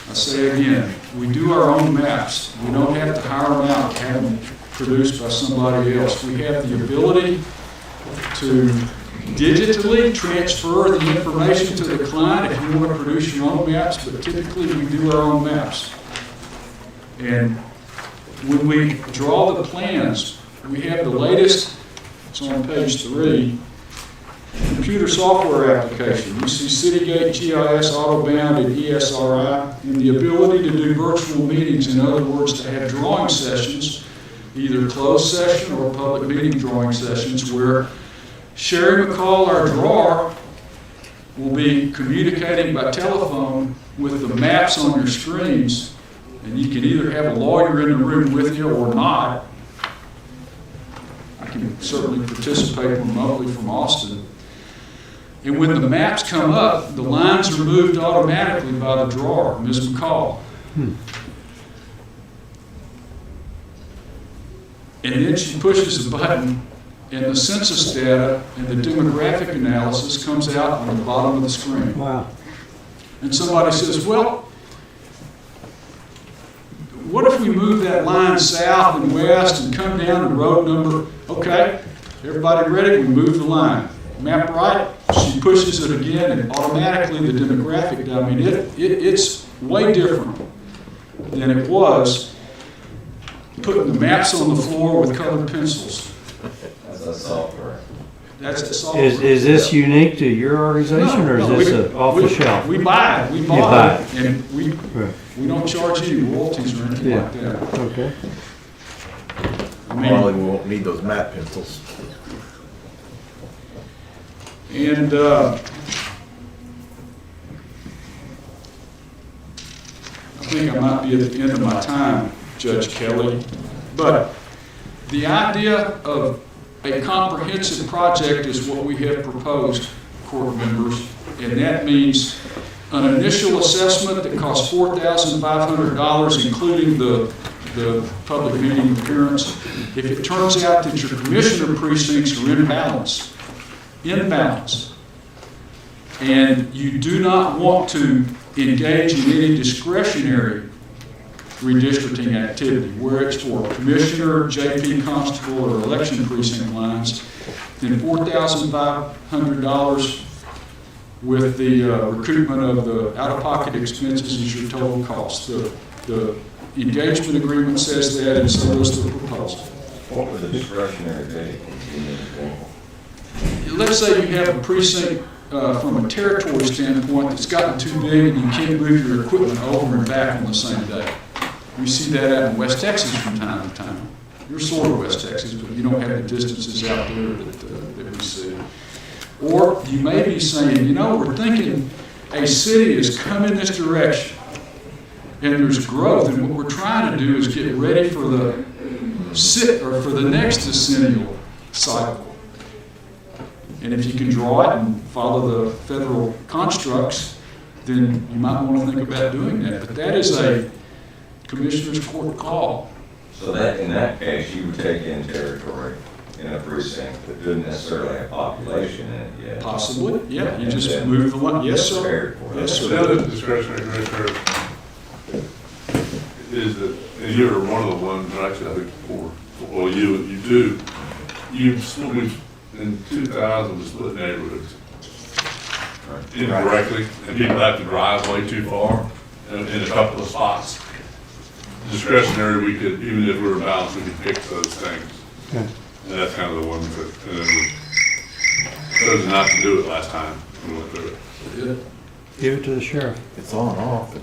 I say again, we do our own maps. We don't have to hire them out, have them produced by somebody else. We have the ability to digitally transfer the information to the client if you want to produce your own maps, but typically we do our own maps. And when we draw the plans, we have the latest, it's on page 3, computer software application. You see Citygate, GIS, Autobound, and ESRI, and the ability to do virtual meetings, in other words, to have drawing sessions, either closed session or public meeting drawing sessions, where Sherry McCall, our drawer, will be communicating by telephone with the maps on your screens, and you can either have a lawyer in the room with you or not. I can certainly participate remotely from Austin. And when the maps come up, the lines are moved automatically by the drawer, Ms. McCall. And then she pushes a button, and the census data and the demographic analysis comes out on the bottom of the screen. Wow. And somebody says, well, what if we move that line south and west and come down to road number? Okay, everybody ready? We move the line. Map right, she pushes it again, and automatically the demographic, I mean, it's way different than it was putting the maps on the floor with colored pencils. That's a software. That's the software. Is this unique to your organization, or is this off the shelf? We buy it. We bought it, and we don't charge any royalties or anything like that. Okay. I mean, Probably we won't need those map pencils. And I think I might be at the end of my time, Judge Kelly, but the idea of a comprehensive project is what we have proposed, court members, and that means an initial assessment that costs $4,500, including the public meeting appearance. If it turns out that your commissioner precincts are in balance, and you do not want to engage in any discretionary redistricting activity, where it's for commissioner, JP constable, or election precinct lines, then $4,500 with the recoupment of the out-of-pocket expenses is your total cost. The engagement agreement says that, and so does the proposal. What would the discretionary be? Let's say you have a precinct from a territory standpoint that's gotten too big and you can't move your equipment over and back on the same day. We see that out in West Texas from time to time. You're sort of West Texas, but you don't have the distances out there that we see. Or you may be saying, you know, we're thinking a city is coming this direction and there's growth, and what we're trying to do is get ready for the next decennial cycle. And if you can draw it and follow the federal constructs, then you might want to think about doing that. But that is a commissioner's court call. So that, in that case, you would take in territory in a precinct that didn't necessarily have population in it yet. Possibly, yeah. You just move the line. Yes, sir. Yes, sir. The other discretionary commissioner is that, and you're one of the ones that actually I think before. Well, you do. We've in 2000 we split neighborhoods indirectly, and people have to drive way too far in a couple of spots. Discretionary, we could, even if we were balanced, we could fix those things. Okay. And that's kind of the one that. chose not to do it last time we went through it. Give it to the sheriff. It's on and off.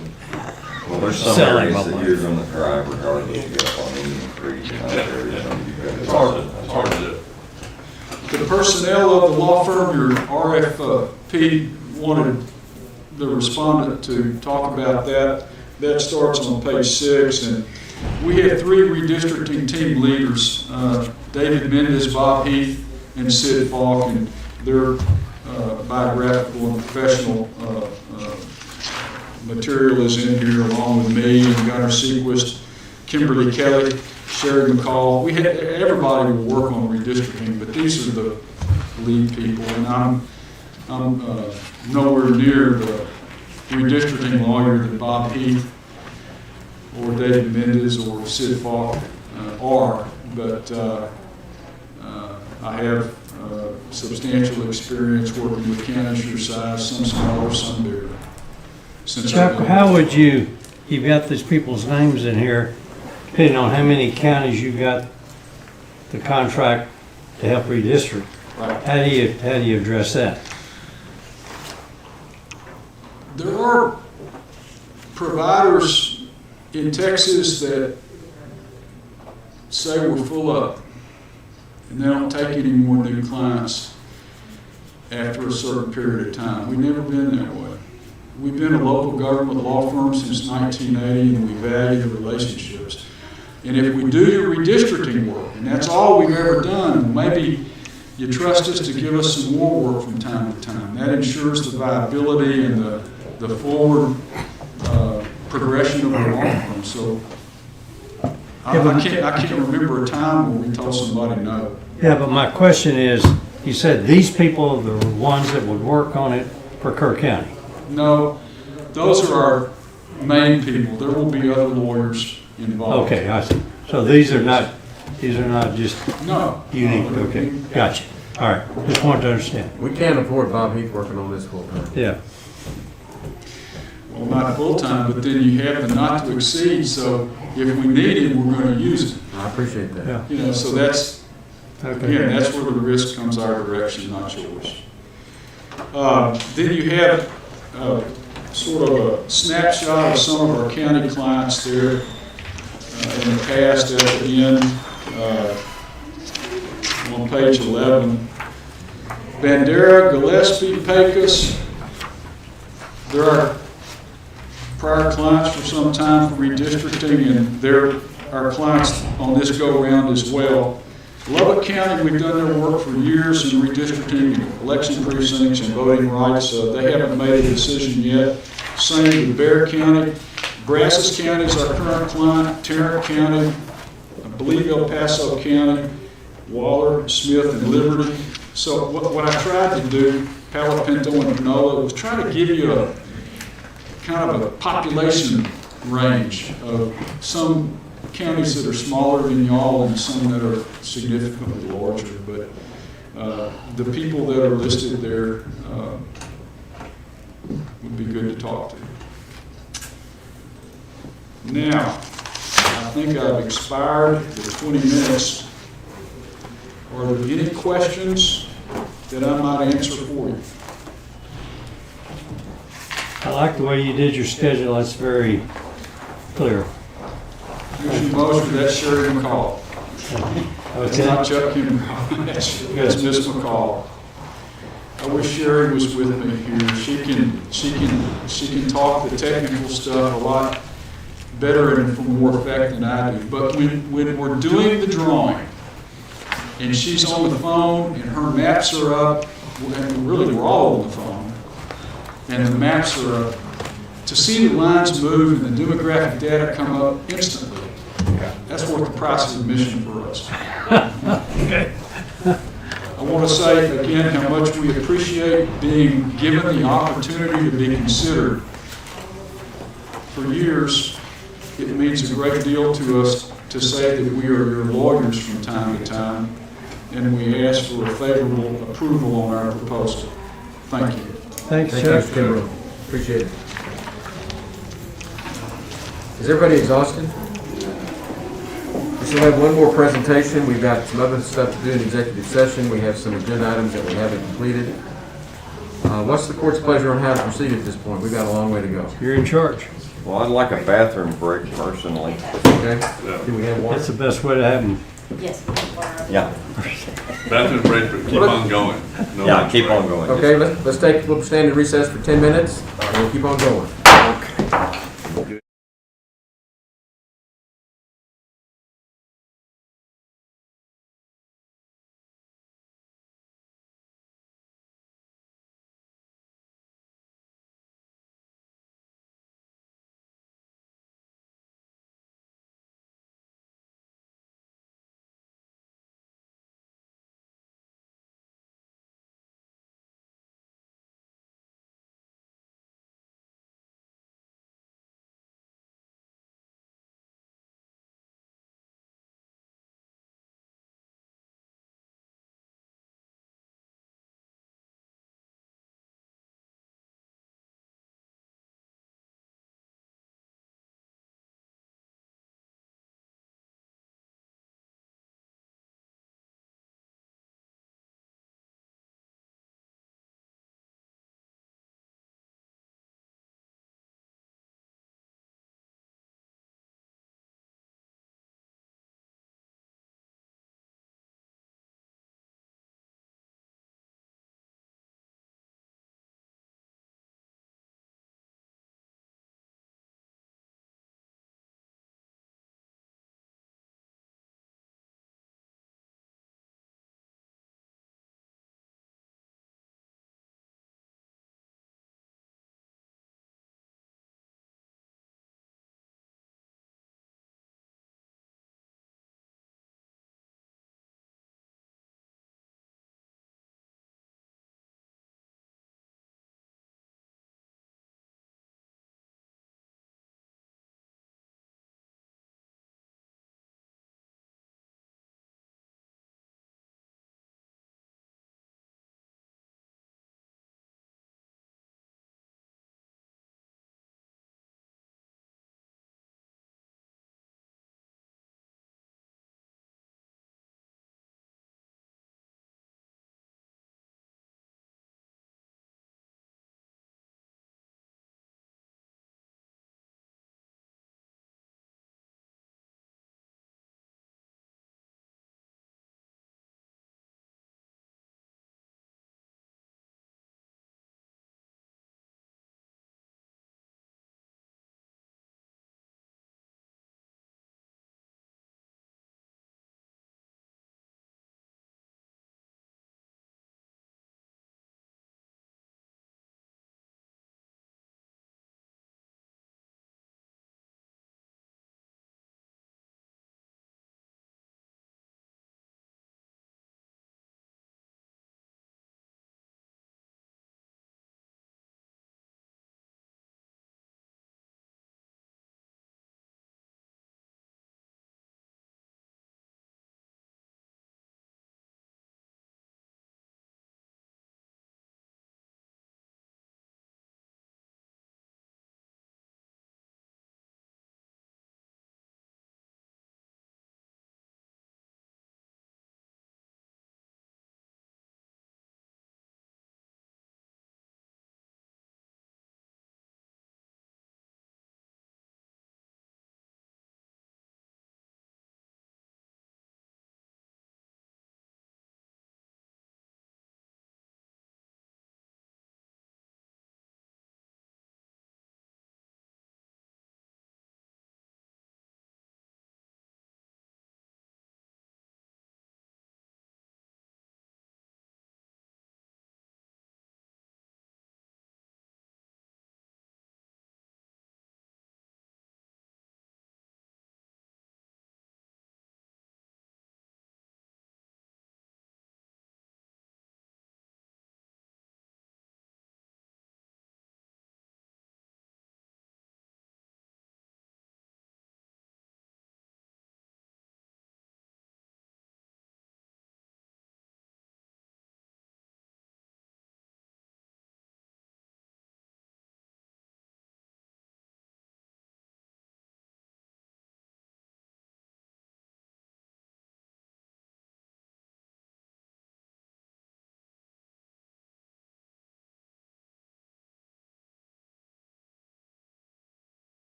Well, there's some Selling areas my that life. you're gonna drive regardless, you get up on Indian Creek, and other areas gonna be better. It's hard to do. The personnel of the law firm, your RFP, wanted the respondent to talk about that. That starts on page 6, and we have 3 redistricting team leaders, David Mendez, Bob Heath, and Sid Falk, and their biographical and professional material is in here along with me and Gunnar Sequist, Kimberly Kelly, Sherry McCall. We had, everybody will work on redistricting, but these are the lead people, and I'm nowhere near the redistricting lawyer that Bob Heath or David Mendez or Sid Falk are, but I have substantial experience working with counties your size, some smaller, some bigger. Chuck, how would you've got these people's names in here, depending on how many counties you got the contract to help redistrict. Right. How do you address that? There are providers in Texas that say we're full up, and they don't take any more new clients after a certain period of time. We've never been that way. We've been a local government law firm since 1980, and we value the relationships. And if we do your redistricting work, and that's all we've ever done, maybe you trust us to give us some more work from time to time. That ensures the viability and the forward progression of our law firm. So I can't remember a time when we told somebody no. Yeah, but my question is, you said these people are the ones that would work on it for Kerr County. No, those are our main people. There will be other lawyers involved. Okay, I see. So these are not just No. unique. Okay, gotcha. All right, just wanted to understand. We can't afford Bob Heath working on this full time. Yeah. Well, not full-time, but then you have the not to exceed, so if we need it, we're going to use it. I appreciate that. Yeah. You know, so that's, Okay. again, that's where the risk comes our direction, not yours. Then you have sort of a snapshot of some of our county clients there in the past at the end on page 11. Bandera, Gillespie, Pecos, there are prior clients for some time for redistricting, and they're our clients on this go-round as well. Lubbock County, we've done their work for years in redistricting, election precincts, and voting rights. They haven't made a decision yet. Same with Bear County. Brazos County is our current client. Tarrant County, I believe El Paso County, Waller, Smith, and Liberty. So what I tried to do, Palo Pinto and Panola, was try to give you a kind of a population range of some counties that are smaller than y'all and some that are significantly larger, but the people that are listed there would be good to talk to. Now, I think I've expired the 20 minutes. Are there any questions that I might answer for you? I like the way you did your schedule. That's very clear. Commissioner Mosher, that's Sherry McCall. That's not Chuck Hume. That's Miss McCall. I wish Sherry was with me here. She can talk the technical stuff a lot better and for more effect than I do. But when we're doing the drawing and she's on the phone and her maps are up, and really we're all on the phone, and the maps are up, to see the lines move and the demographic data come up instantly, that's worth the price of admission for us. Okay. I want to say again how much we appreciate being given the opportunity to be considered. For years, it means a great deal to us to say that we are your lawyers from time to time, and we ask for a favorable approval on our proposal. Thank you. Thanks, Thank Chuck. you, Mr. Kimbrell. Appreciate it. Is everybody exhausted? still have one more presentation. We've got some other stuff to do in executive session. We have some agenda items that we haven't completed. What's the court's pleasure on how to proceed at this point? We've got a long way to go. You're in charge. Well, I'd like a bathroom break personally. Okay? Do we have one? That's the best way to have them. Yes. Yeah. Bathroom break, but keep on going. No Yeah, lunch keep break. on going. Okay, we'll stand in recess for 10 minutes, and we'll keep on going.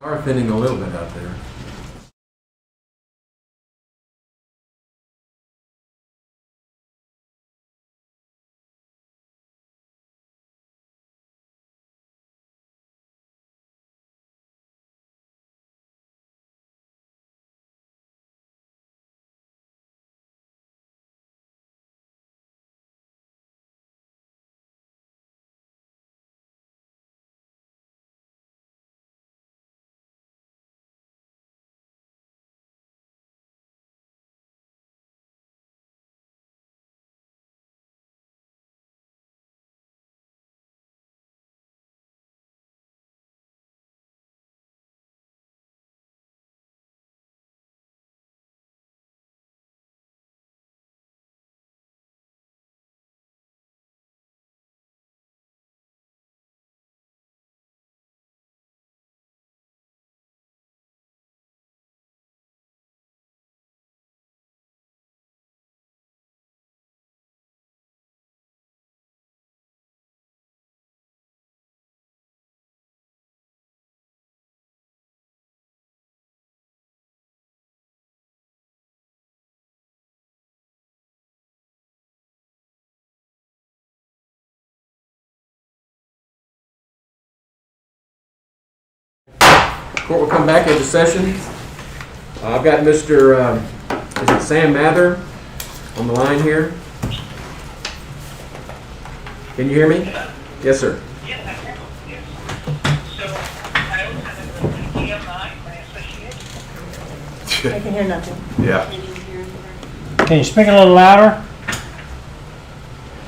Are thinning a little bit out there. Court will come back into session. I've got Mr. Is it Sam Mather on the line here? Can you hear me? Yes, sir. Yes, I can. Yes. So I also have an EMI, my associate. I can hear nothing. Yeah. Can you speak a little louder?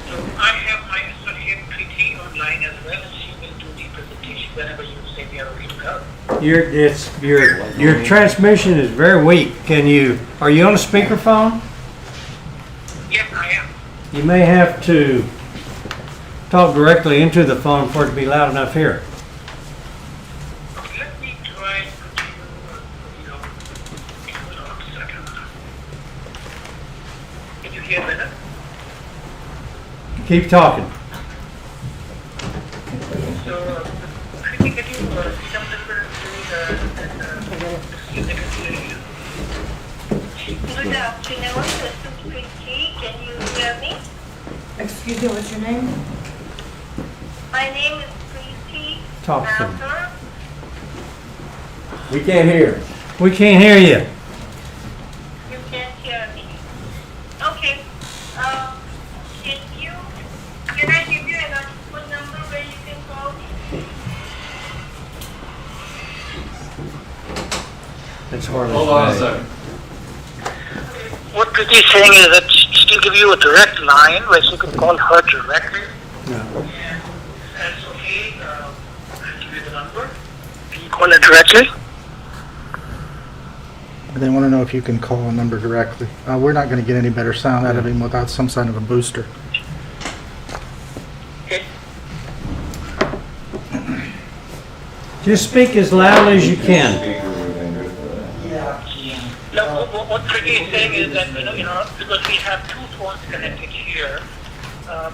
So I have my associate PT online as well, and she will do the presentation whenever you say we are ready to go. Your transmission is very weak. Are you on a speakerphone? Yes, I am. You may have to talk directly into the phone for it to be loud enough here. Okay, let me try to, hold on a second. Can you hear better? Keep talking. So, could you get some number Good afternoon, this is Preeti. Can you hear me? Excuse me, what's your name? My name is Preeti Talk to me. Mather. We can't hear. We can't hear you. You can't hear me. Okay. Can I give you another phone number where you can call me? It's hard. Hold on a second. What Preeti is saying is that she'll give you a direct line where you can call her directly. No. That's okay. I'll give you the number. Can you call her directly? They want to know if you can call a number directly. We're not going to get any better sound out of him without some kind of a booster. Just speak as loud as you can. No, what Preeti is saying is that, because we have two phones connected here,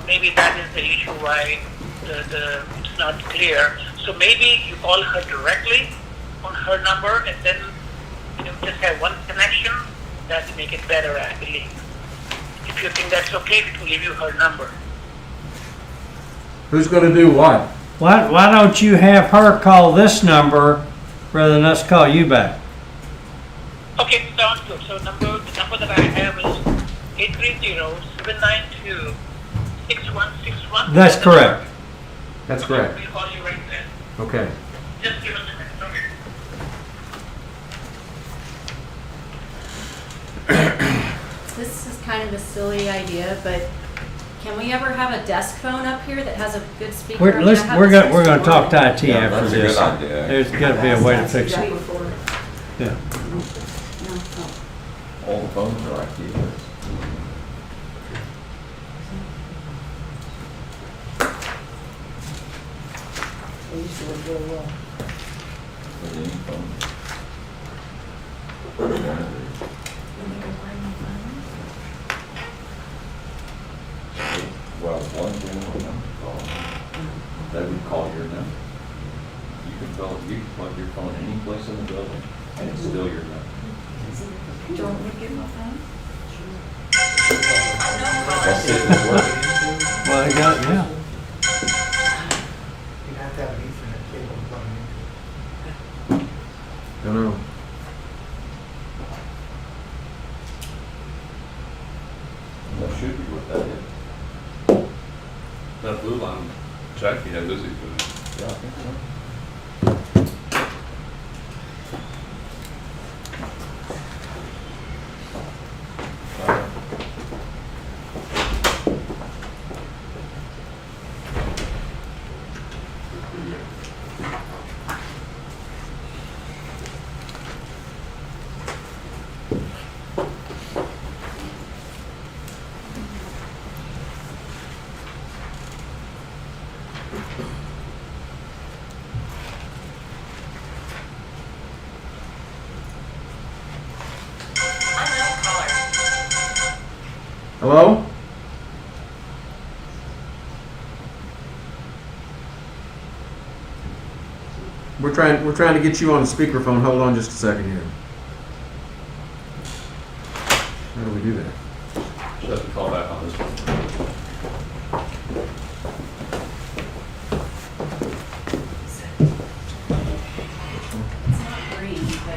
maybe that is the issue why it's not clear. So maybe you call her directly on her number and then just have one connection. That will make it better, I believe. If you think that's okay, we can give you her number. Who's going to do what? Why don't you have her call this number rather than us call you back? Okay, sounds good. So the number that I have is 830-792-6161. That's correct. That's correct. We'll call you right then. Okay. Just give us a minute. Okay. This is kind of a silly idea, but can we ever have a desk phone up here that has a good speaker? We're going to talk to IT Yeah, after that's a this. good idea. There's got to be a way to fix it. Yeah. All the phones are like you. They used to work really well. With any phone. Well, one general number call. They would call your number. You can phone, you can plug your phone any place in the building, and it's still your number. Do you want me to get my phone? That's it, it's working. Well, I got, yeah. You have to have an Ethernet cable plugged in. Don't know. That should be what that is. That blue line, Jackie had Lizzie put in. Yeah, I think so. Hello? We're trying to get you on the speakerphone. Hold on just a second here. How do we do that? She'll have to call back on this one. It's not green, but.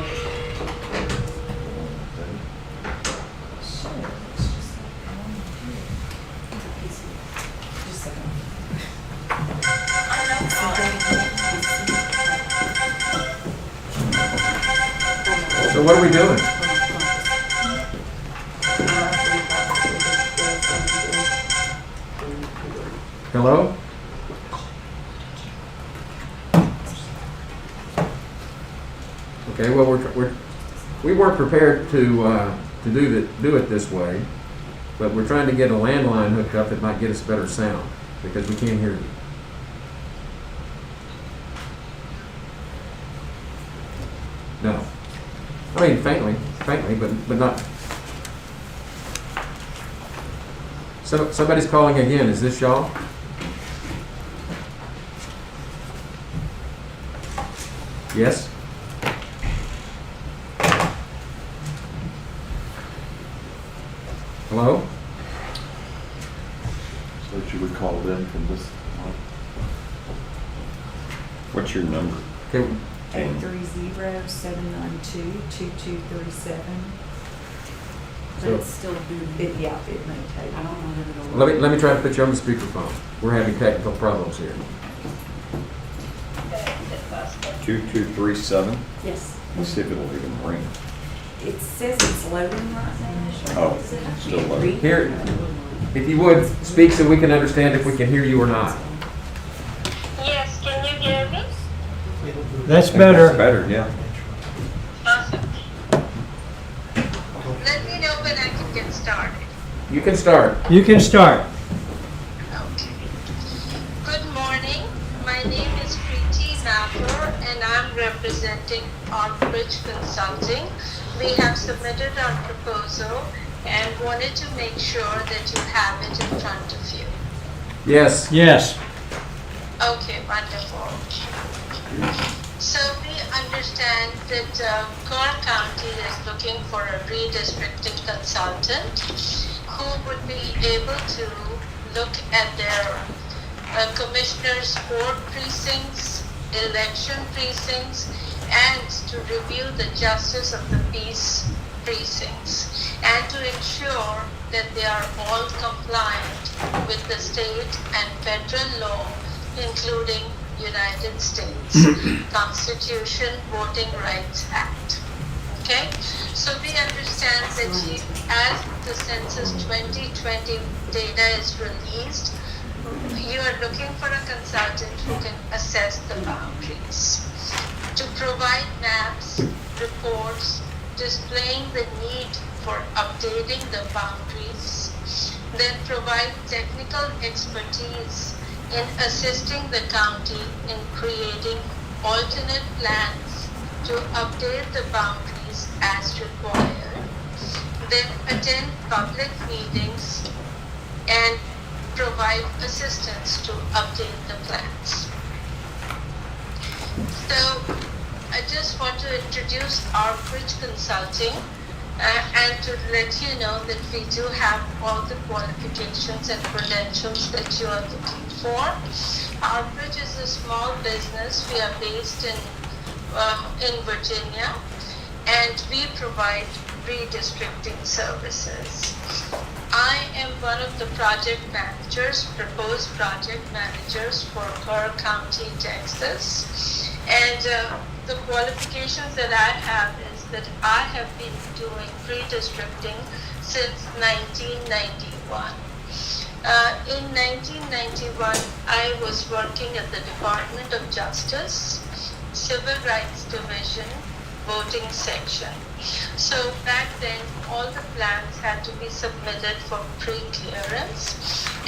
Sure, it's just like going here. Just a second. So what are we doing? Hello? Okay, well, we weren't prepared to do it this way, but we're trying to get a landline hooked up that might get us better sound, because we can't hear you. No. I mean, faintly, but not. Somebody's calling again. Is this y'all? Yes? Hello? So that you would call them from this one. What's your number? Okay. 830-792-2237. But So- it's still booted. Yeah, it may take. I don't know if it'll. Let me try to put you on the speakerphone. We're having technical problems here. 2237. Yes. Let's see if it'll even ring. It says it's loading right now. Oh, Does it have to still be loading. read? Here, if you would, speak so we can understand if we can hear you or not. Yes, can you hear me? That's I think better. That's better, yeah. Awesome. Let me know when I can get started. You can start. You can start. Okay. Good morning. My name is Preeti Nathur and I'm representing Orbridge Consulting. We have submitted our proposal and wanted to make sure that you have it in front of you. Yes. Yes. Okay, wonderful. So we understand that Kerr County is looking for a redistricting consultant who would be able to look at their commissioners' board precincts, election precincts, and to review the justice of the peace precincts, and to ensure that they are all compliant with the state and federal law, including United States Constitution, Voting Rights Act. Okay, so we understand that as the Census 2020 data is released, you are looking for a consultant who can assess the boundaries, to provide maps, reports, displaying the need for updating the boundaries, then provide technical expertise in assisting the county in creating alternate plans to update the boundaries as required, then attend public meetings and provide assistance to update the plans. So just want to introduce our Bridge Consulting and to let you know that we do have all the qualifications and credentials that you are looking for. Our Bridge is a small business. We are based in Virginia, and we provide redistricting services. I am one of the project managers, proposed project managers for Kerr County, Texas. And the qualifications that I have is that I have been doing redistricting since 1991. In 1991, I was working at the Department of Justice, Civil Rights Division, voting section. So back then, all the plans had to be submitted for pre-clearance,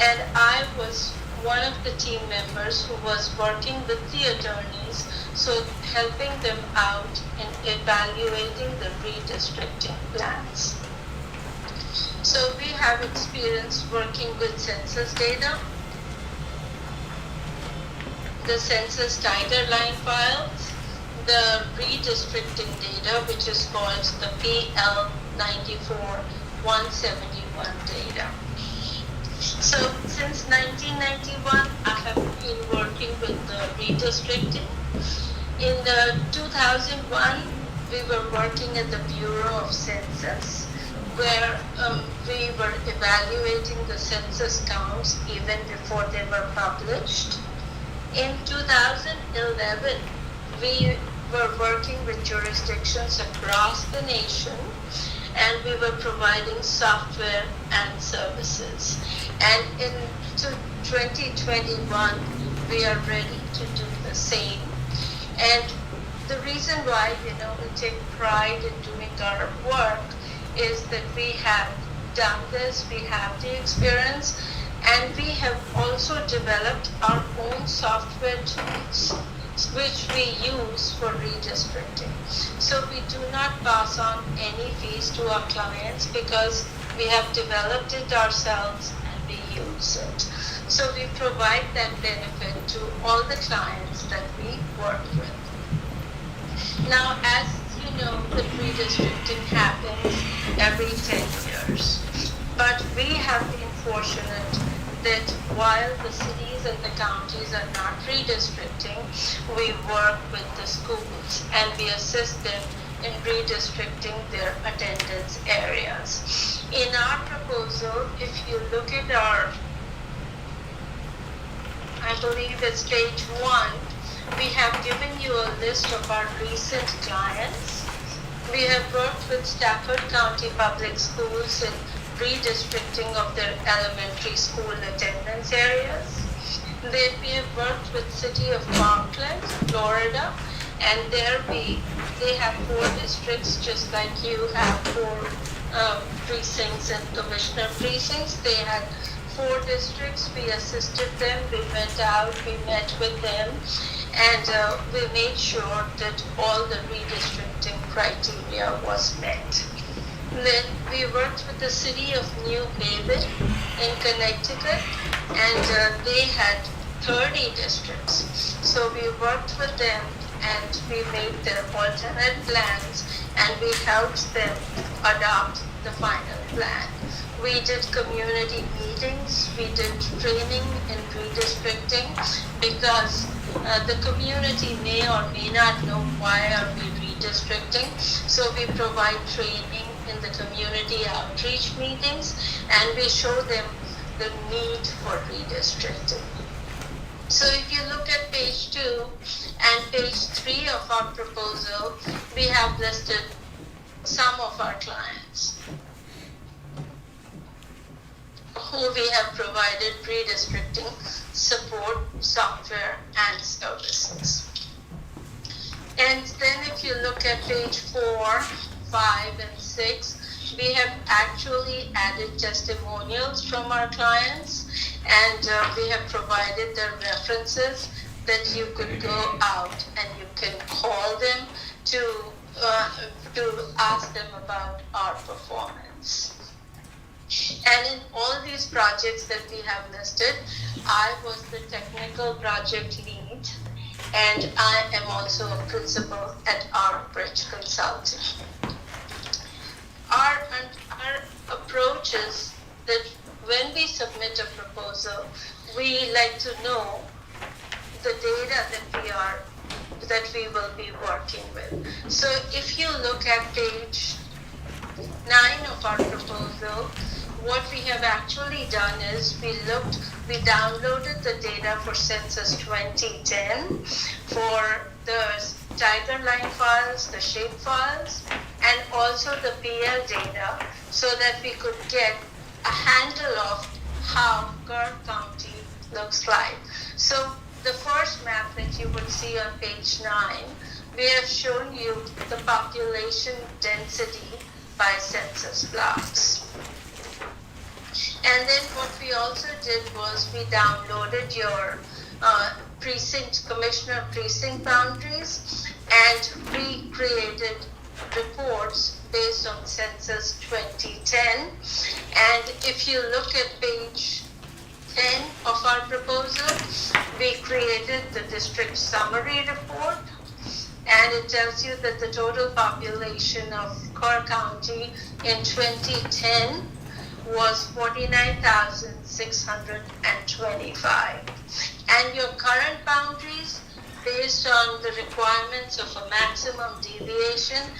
and I was one of the team members who was working with the attorneys, so helping them out in evaluating the redistricting plans. So we have experience working with census data, the census title line files, the redistricting data, which is called the PL 94-171 data. So since 1991, I have been working with the redistricting. In 2001, we were working at the Bureau of Census, where we were evaluating the census counts even before they were published. In 2011, we were working with jurisdictions across the nation, and we were providing software and services. And in 2021, we are ready to do the same. And the reason why, we take pride in doing our work is that we have done this, we have the experience, and we have also developed our own software tools, which we use for redistricting. So we do not pass on any fees to our clients because we have developed it ourselves and we use it. So we provide that benefit to all the clients that we work with. Now, as you know, the redistricting happens every 10 years. But we have been fortunate that while the cities and the counties are not redistricting, we work with the schools and we assist them in redistricting their attendance areas. In our proposal, if you look at our, I believe it's page 1, we have given you a list of our recent clients. We have worked with Stafford County Public Schools in redistricting of their elementary school attendance areas. Then we have worked with City of Parkland, Florida, and there they have 4 districts, just like you have 4 precincts and commissioner precincts. They had 4 districts. We assisted them. We went out. We met with them, and we made sure that all the redistricting criteria was met. Then we worked with the city of New Haven in Connecticut, and they had 30 districts. So we worked with them and we made their alternate plans and we helped them adopt the final plan. We did community meetings, we did training in redistricting because the community may or may not know why are we redistricting. So we provide training in the community outreach meetings and we show them the need for redistricting. So if you look at page 2 and page 3 of our proposal, we have listed some of our clients who we have provided redistricting support, software, and services. And then if you look at page 4, 5, and 6, we have actually added testimonials from our clients, and we have provided their references that you could go out and you can call them to ask them about our performance. And in all these projects that we have listed, I was the technical project lead, and I am also a principal at Cambridge Consulting. Our approach is that when we submit a proposal, we like to know the data that we will be working with. So if you look at page 9 of our proposal, what we have actually done is we downloaded the data for Census 2010 for the tiger line files, the shape files, and also the PL data, so that we could get a handle of how Kerr County looks like. So the first map that you would see on page 9, we have shown you the population density by census blocks. And then what we also did was we downloaded your commissioner precinct boundaries, and we created reports based on Census 2010. And if you look at page 10 of our proposal, we created the district summary report, and it tells you that the total population of Kerr County in 2010 was 49,625. And your current boundaries, based on the requirements of a maximum deviation,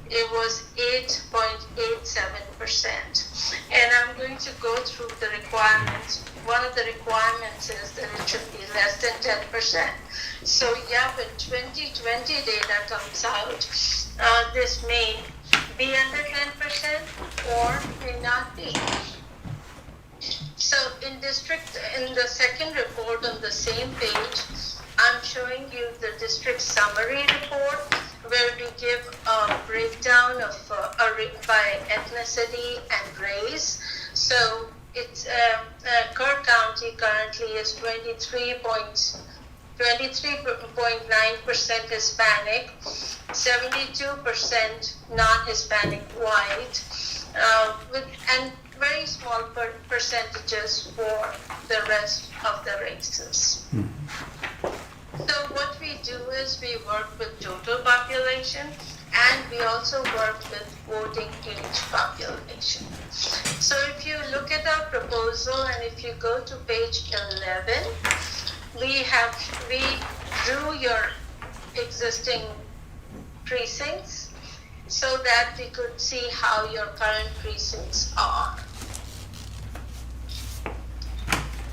it was 8.87%. And I'm going to go through the requirements. One of the requirements is that it should be less than 10%. So yeah, when 2020 data comes out, this may be under 10% or may not be. So in the second report on the same page, I'm showing you the district summary report, where we give a breakdown of by ethnicity and race. So it's Kerr County currently is 23.9% Hispanic, 72% non-Hispanic white, and very small percentages for the rest of the races. So what we do is we work with total population, and we also work with voting age population. So if you look at our proposal, and if you go to page 11, we drew your existing precincts so that we could see how your current precincts are.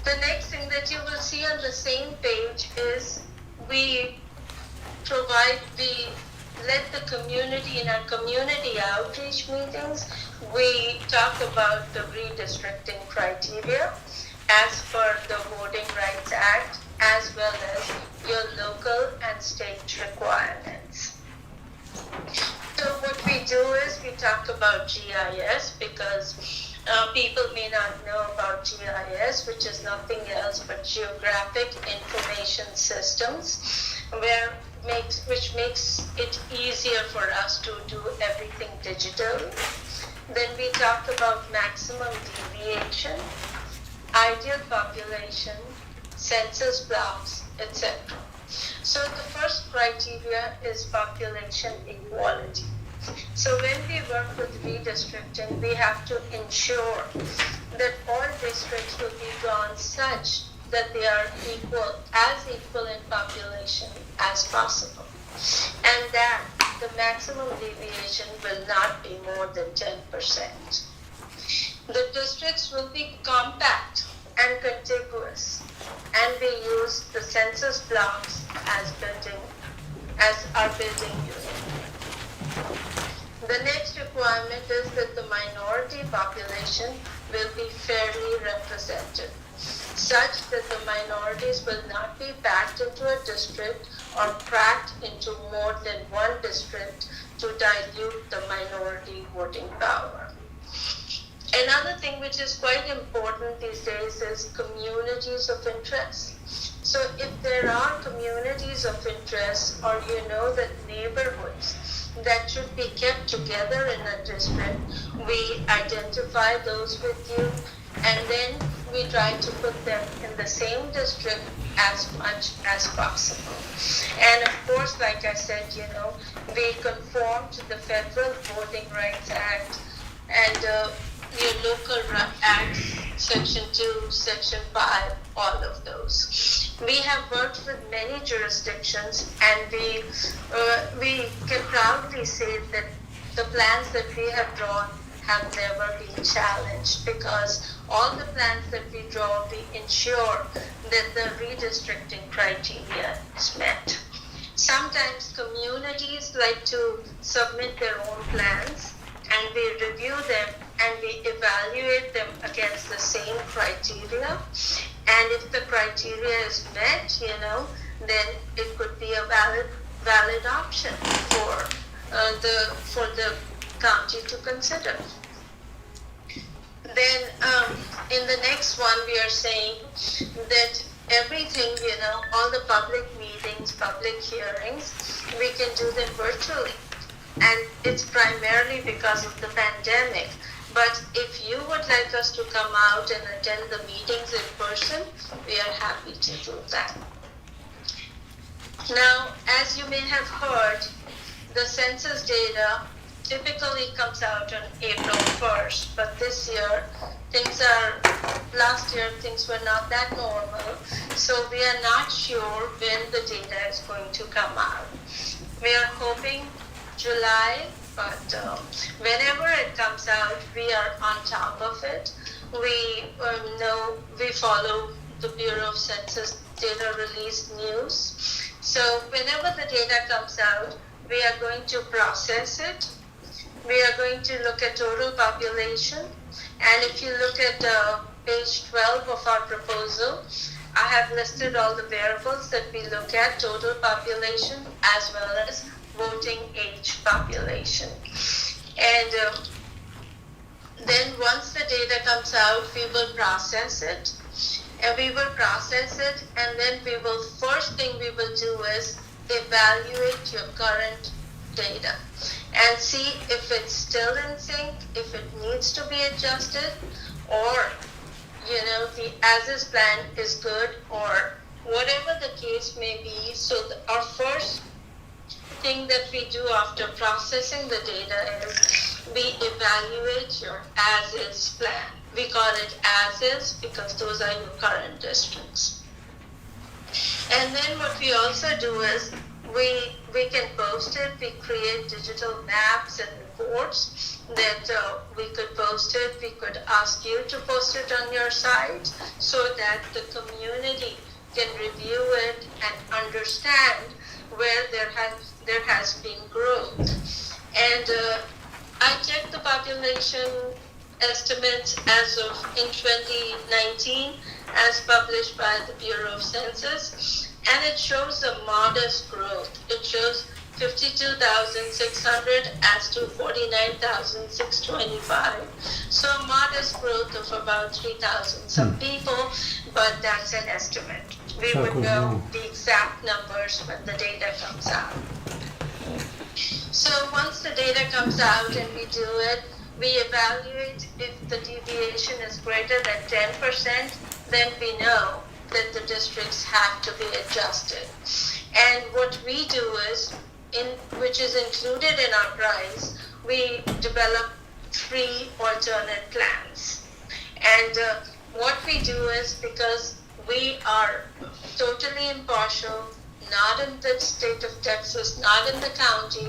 The next thing that you will see on the same page is we let the community, in our community outreach meetings, we talk about the redistricting criteria as per the Voting Rights Act, as well as your local and state requirements. So what we do is we talk about GIS, because people may not know about GIS, which is nothing else but Geographic Information Systems, which makes it easier for us to do everything digitally. Then we talk about maximum deviation, ideal population, census blocks, etc. So the first criteria is population equality. So when we work with redistricting, we have to ensure that all districts will be drawn such that they are equal in population as possible, and that the maximum deviation will not be more than 10%. The districts will be compact and contiguous, and we use the census blocks as our building unit. The next requirement is that the minority population will be fairly represented, such that the minorities will not be packed into a district or cracked into more than one district to dilute the minority voting power. Another thing which is quite important these days is communities of interest. So if there are communities of interest, or you know that neighborhoods that should be kept together in a district, we identify those with you, and then we try to put them in the same district as much as possible. And of course, like I said, we conform to the Federal Voting Rights Act and your local acts, Section 2, Section 5, all of those. We have worked with many jurisdictions, and we can proudly say that the plans that we have drawn have never been challenged, because all the plans that we draw, we ensure that the redistricting criteria is met. Sometimes communities like to submit their own plans, and we review them and we evaluate them against the same criteria. And if the criteria is met, then it could be a valid option for the county to consider. Then in the next one, we are saying that everything, all the public meetings, public hearings, we can do them virtually. And it's primarily because of the pandemic. But if you would like us to come out and attend the meetings in person, we are happy to do that. Now, as you may have heard, the census data typically comes out on April 1st, but this year, last year things were not that normal, so we are not sure when the data is going to come out. We are hoping July, but whenever it comes out, we are on top of it. We follow the Bureau of Census data release news. So whenever the data comes out, we are going to process it. We are going to look at total population. And if you look at page 12 of our proposal, I have listed all the variables that we look at, total population as well as voting age population. And then once the data comes out, we will process it. And then first thing we will do is evaluate your current data and see if it's still in sync, if it needs to be adjusted, or the as-is plan is good, or whatever the case may be. So our first thing that we do after processing the data is we evaluate your as-is plan. We call it as-is because those are your current districts. And then what we also do is we can post it. We create digital maps and reports that we could post it. We could ask you to post it on your site so that the community can review it and understand where there has been growth. And I checked the population estimates as of in 2019 as published by the Bureau of Census, and it shows a modest growth. It shows 52,600 as to 49,625. So a modest growth of about 3,000 some people, but that's an estimate. We would know the exact numbers when the data comes out. So once the data comes out and we do it, we evaluate if the deviation is greater than 10%, then we know that the districts have to be adjusted. And what we do is, which is included in our price, we develop 3 alternate plans. And what we do is, because we are totally impartial, not in the state of Texas, not in the county,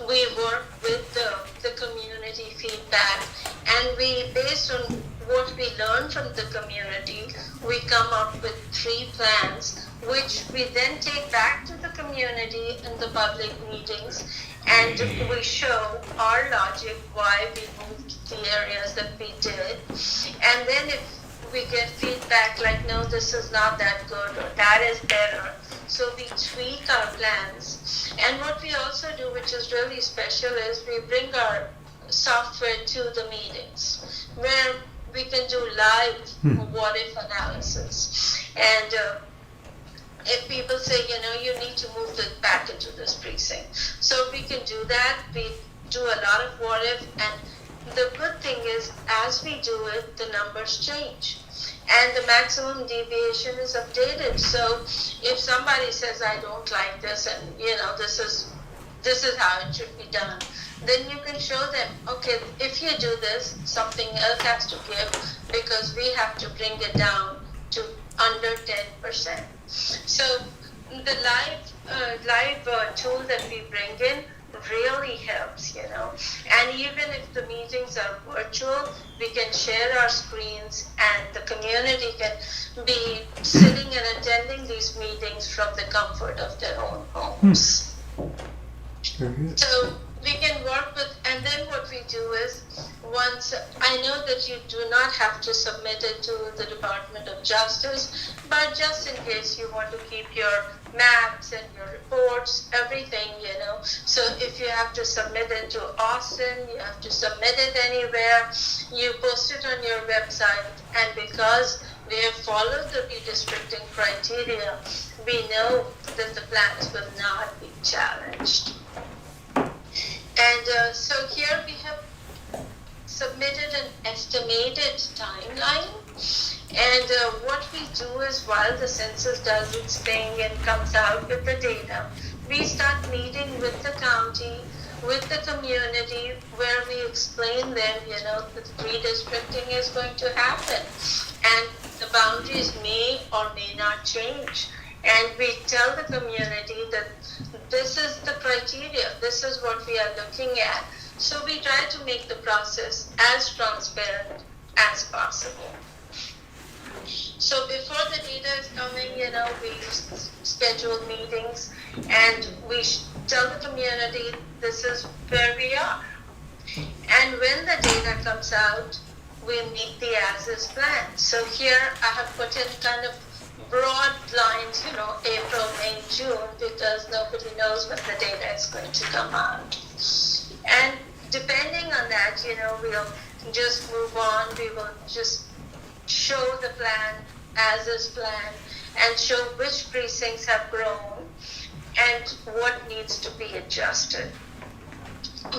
we work with the community feedback, and based on what we learn from the community, we come up with 3 plans, which we then take back to the community in the public meetings, and we show our logic why we moved the areas that we did. And then if we get feedback like, no, this is not that good, or that is better, so we tweak our plans. And what we also do, which is really special, is we bring our software to the meetings, where we can do live what-if analysis. And if people say, you need to move it back into this precinct. So we can do that. We do a lot of what-if, and the good thing is, as we do it, the numbers change. and the maximum deviation is updated. So if somebody says, I don't like this, and this is how it should be done, then you can show them, okay, if you do this, something else has to give, because we have to bring it down to under 10%. So the live tool that we bring in really helps, and even if the meetings are virtual, we can share our screens, and the community can be sitting and attending these meetings from the comfort of their own homes. So we can work with, and then what we do is, once, I know that you do not have to submit it to the Department of Justice, but just in case you want to keep your maps and your reports, everything, so if you have to submit it to Austin, you have to submit it anywhere, you post it on your website, and because we have followed the redistricting criteria, we know that the plans will not be challenged. And so here we have submitted an estimated timeline, and what we do is, while the census does its thing and comes out with the data, we start meeting with the county, with the community, where we explain them, that redistricting is going to happen, and the boundaries may or may not change. And we tell the community that this is the criteria, this is what we are looking at. So we try to make the process as transparent as possible. So before the data is coming, we schedule meetings, and we tell the community this is where we are. And when the data comes out, we meet the as-is plan. So here I have put in kind of broad lines, April, May, June, because nobody knows when the data is going to come out. And depending on that, we'll just move on. We will just show the plan, as is plan, and show which precincts have grown and what needs to be adjusted.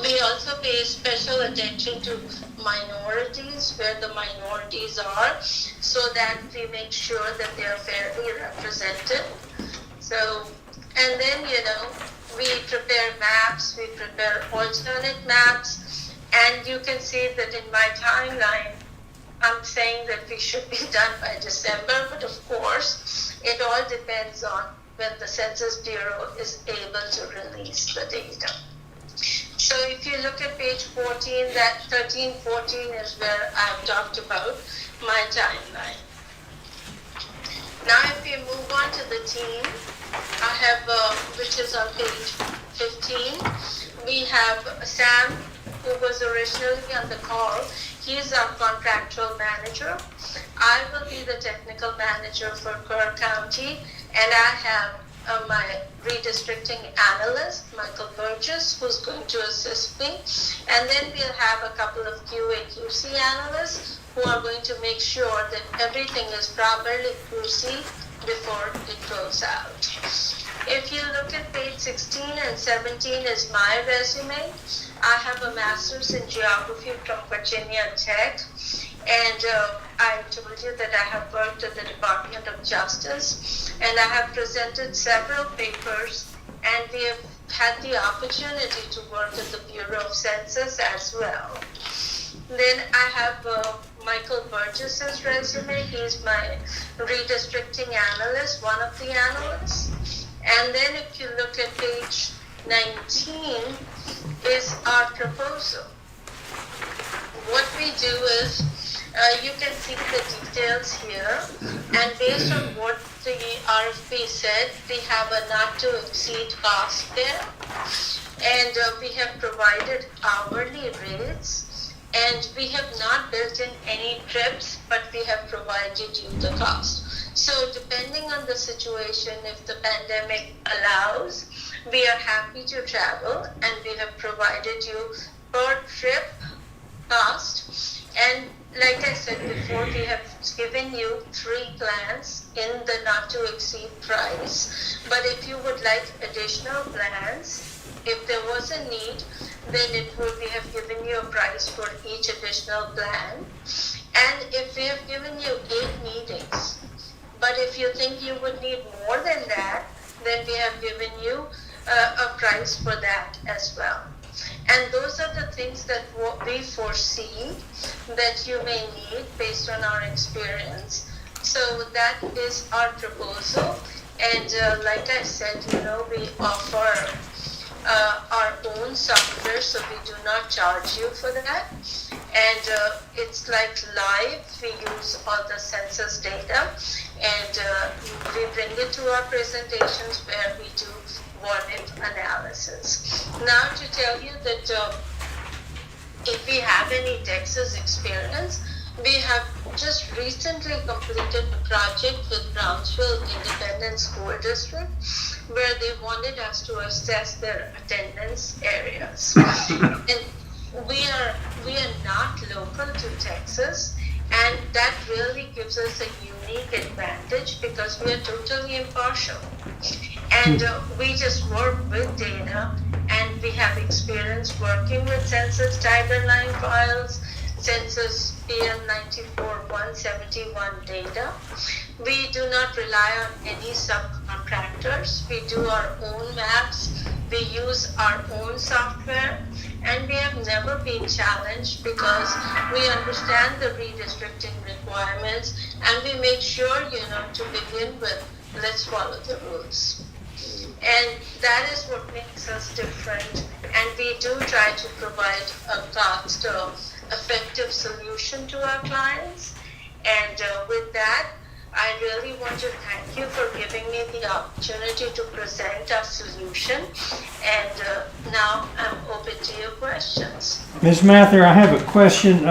We also pay special attention to minorities, where the minorities are, so that we make sure that they are fairly represented. So, and then, we prepare maps, we prepare alternate maps, and you can see that in my timeline, I'm saying that we should be done by December, but of course, it all depends on when the Census Bureau is able to release the data. So if you look at page 14, that 13, 14 is where I've talked about my timeline. Now if we move on to the team, I have, which is on page 15, we have Sam, who was originally on the call. He's our contractual manager. I will be the technical manager for Kerr County, and I have my redistricting analyst, Michael Burgess, who's going to assist me. And then we'll have a couple of QA/QC analysts who are going to make sure that everything is properly QC before it goes out. If you look at page 16 and 17 is my resume. I have a master's in geography from Virginia Tech, and I told you that I have worked at the Department of Justice, and I have presented several papers, and we have had the opportunity to work at the Bureau of Census as well. Then I have Michael Burgess's resume. He's my redistricting analyst, one of the analysts. And then if you look at page 19 is our proposal. What we do is, you can see the details here, and based on what the RFP said, we have a not to exceed cost there, and we have provided hourly rates, and we have not built in any trips, but we have provided you the cost. So depending on the situation, if the pandemic allows, we are happy to travel, and we have provided you per trip cost. And like I said before, we have given you 3 plans in the not to exceed price. But if you would like additional plans, if there was a need, then we have given you a price for each additional plan. And if we have given you 8 meetings, but if you think you would need more than that, then we have given you a price for that as well. And those are the things that we foresee that you may need based on our experience. So that is our proposal. And like I said, we offer our own software, so we do not charge you for that. And it's like live. We use all the census data, and we bring it to our presentations where we do what-if analysis. Now to tell you that if we have any Texas experience, we have just recently completed a project with Brownsville Independent School District where they wanted us to assess their attendance areas. And we are not local to Texas, and that really gives us a unique advantage because we are totally impartial. And we just work with data, and we have experience working with census Title IX files, census PL 94-171 data. We do not rely on any subcontractors. We do our own maps. We use our own software, and we have never been challenged because we understand the redistricting requirements, and we make sure, to begin with, let's follow the rules. And that is what makes us different. And we do try to provide a cost-effective solution to our clients. And with that, I really want to thank you for giving me the opportunity to present our solution. And now I'm open to your questions. Ms. Mather, I have a question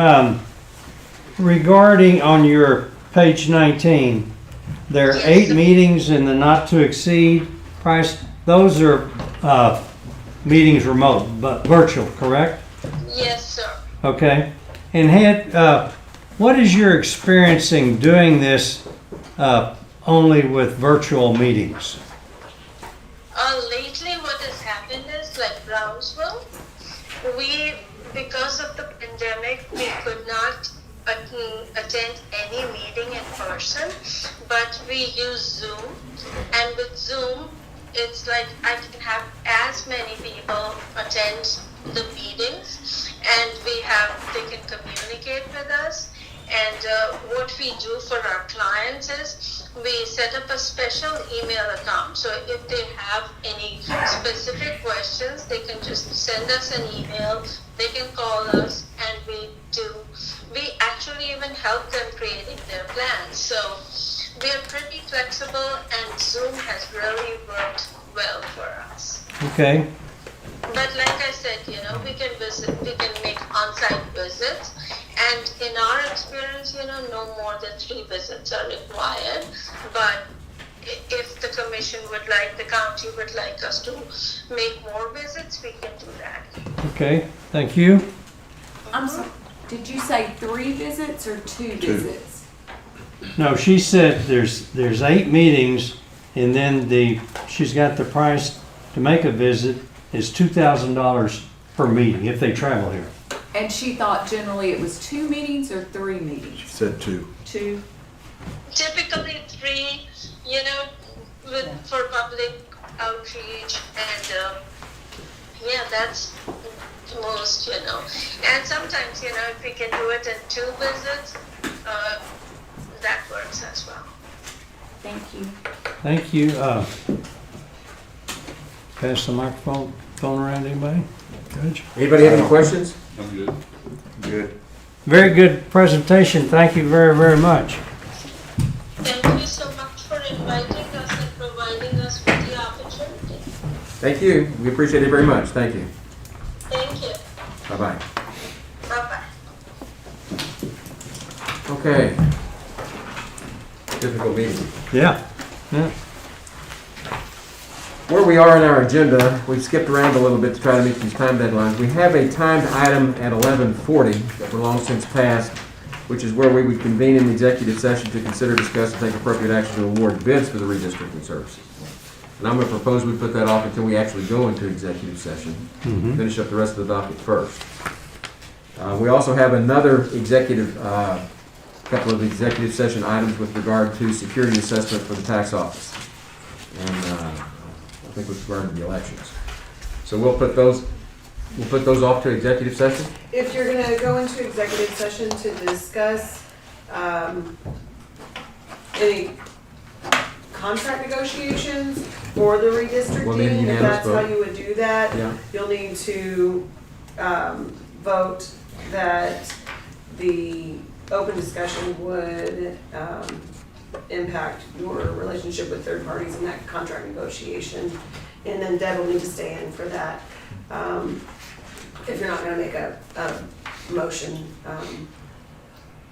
regarding on your page 19. There are 8 meetings in the not to exceed price. Those are meetings remote, but virtual, correct? Yes, sir. Okay. And what is your experiencing doing this only with virtual meetings? Lately what has happened is, like Brownsville, because of the pandemic, we could not attend any meeting in person, but we use Zoom. And with Zoom, it's like I can have as many people attend the meetings, and they can communicate with us. And what we do for our clients is we set up a special email account. So if they have any specific questions, they can just send us an email, they can call us, and we actually even help them creating their plans. So we are pretty flexible, and Zoom has really worked well for us. Okay. But like I said, we can make on-site visits, and in our experience, no more than 3 visits are required. But if the commission the county would like us to make more visits, we can do that. Okay, thank you. I'm sorry, did you say 3 visits or 2 visits? No, she said there's 8 meetings, and then she's got the price to make a visit is $2,000 per meeting if they travel here. And she thought generally it was 2 meetings or 3 meetings? She said 2. 2? Typically 3, for public outreach, and that's most, And sometimes, if we can do it in 2 visits, that works as well. Thank you. Thank you. Pass the microphone around, anybody? Judge? Anybody have any questions? I'm good. Good. Very good presentation. Thank you very, very much. Thank you so much for inviting us and providing us with the opportunity. Thank you. We appreciate it very much. Thank you. Thank you. Bye-bye. Bye-bye. Okay. Difficult meeting. Yeah. Where we are in our agenda, we've skipped around a little bit to try to meet these time deadlines. We have a timed item at 11:40 that we're long since passed, which is where we would convene an executive session to consider, discuss, and take appropriate action to award bids for the redistricting services. And I'm going to propose we put that off until we actually go into executive session. Finish up the rest of the docket first. We also have another executive couple of executive session items with regard to security assessment for the tax office. And I think with regard to the elections. So we'll put those off to executive session. If you're gonna go into executive session to discuss, any contract negotiations for the We'll need a redistricting, if unanimous that's how vote. you would do that, Yeah. you'll need to, vote that the open discussion would, impact your relationship with third parties in that contract negotiation. And then Deb will need to stay in for that, if you're not gonna make a motion.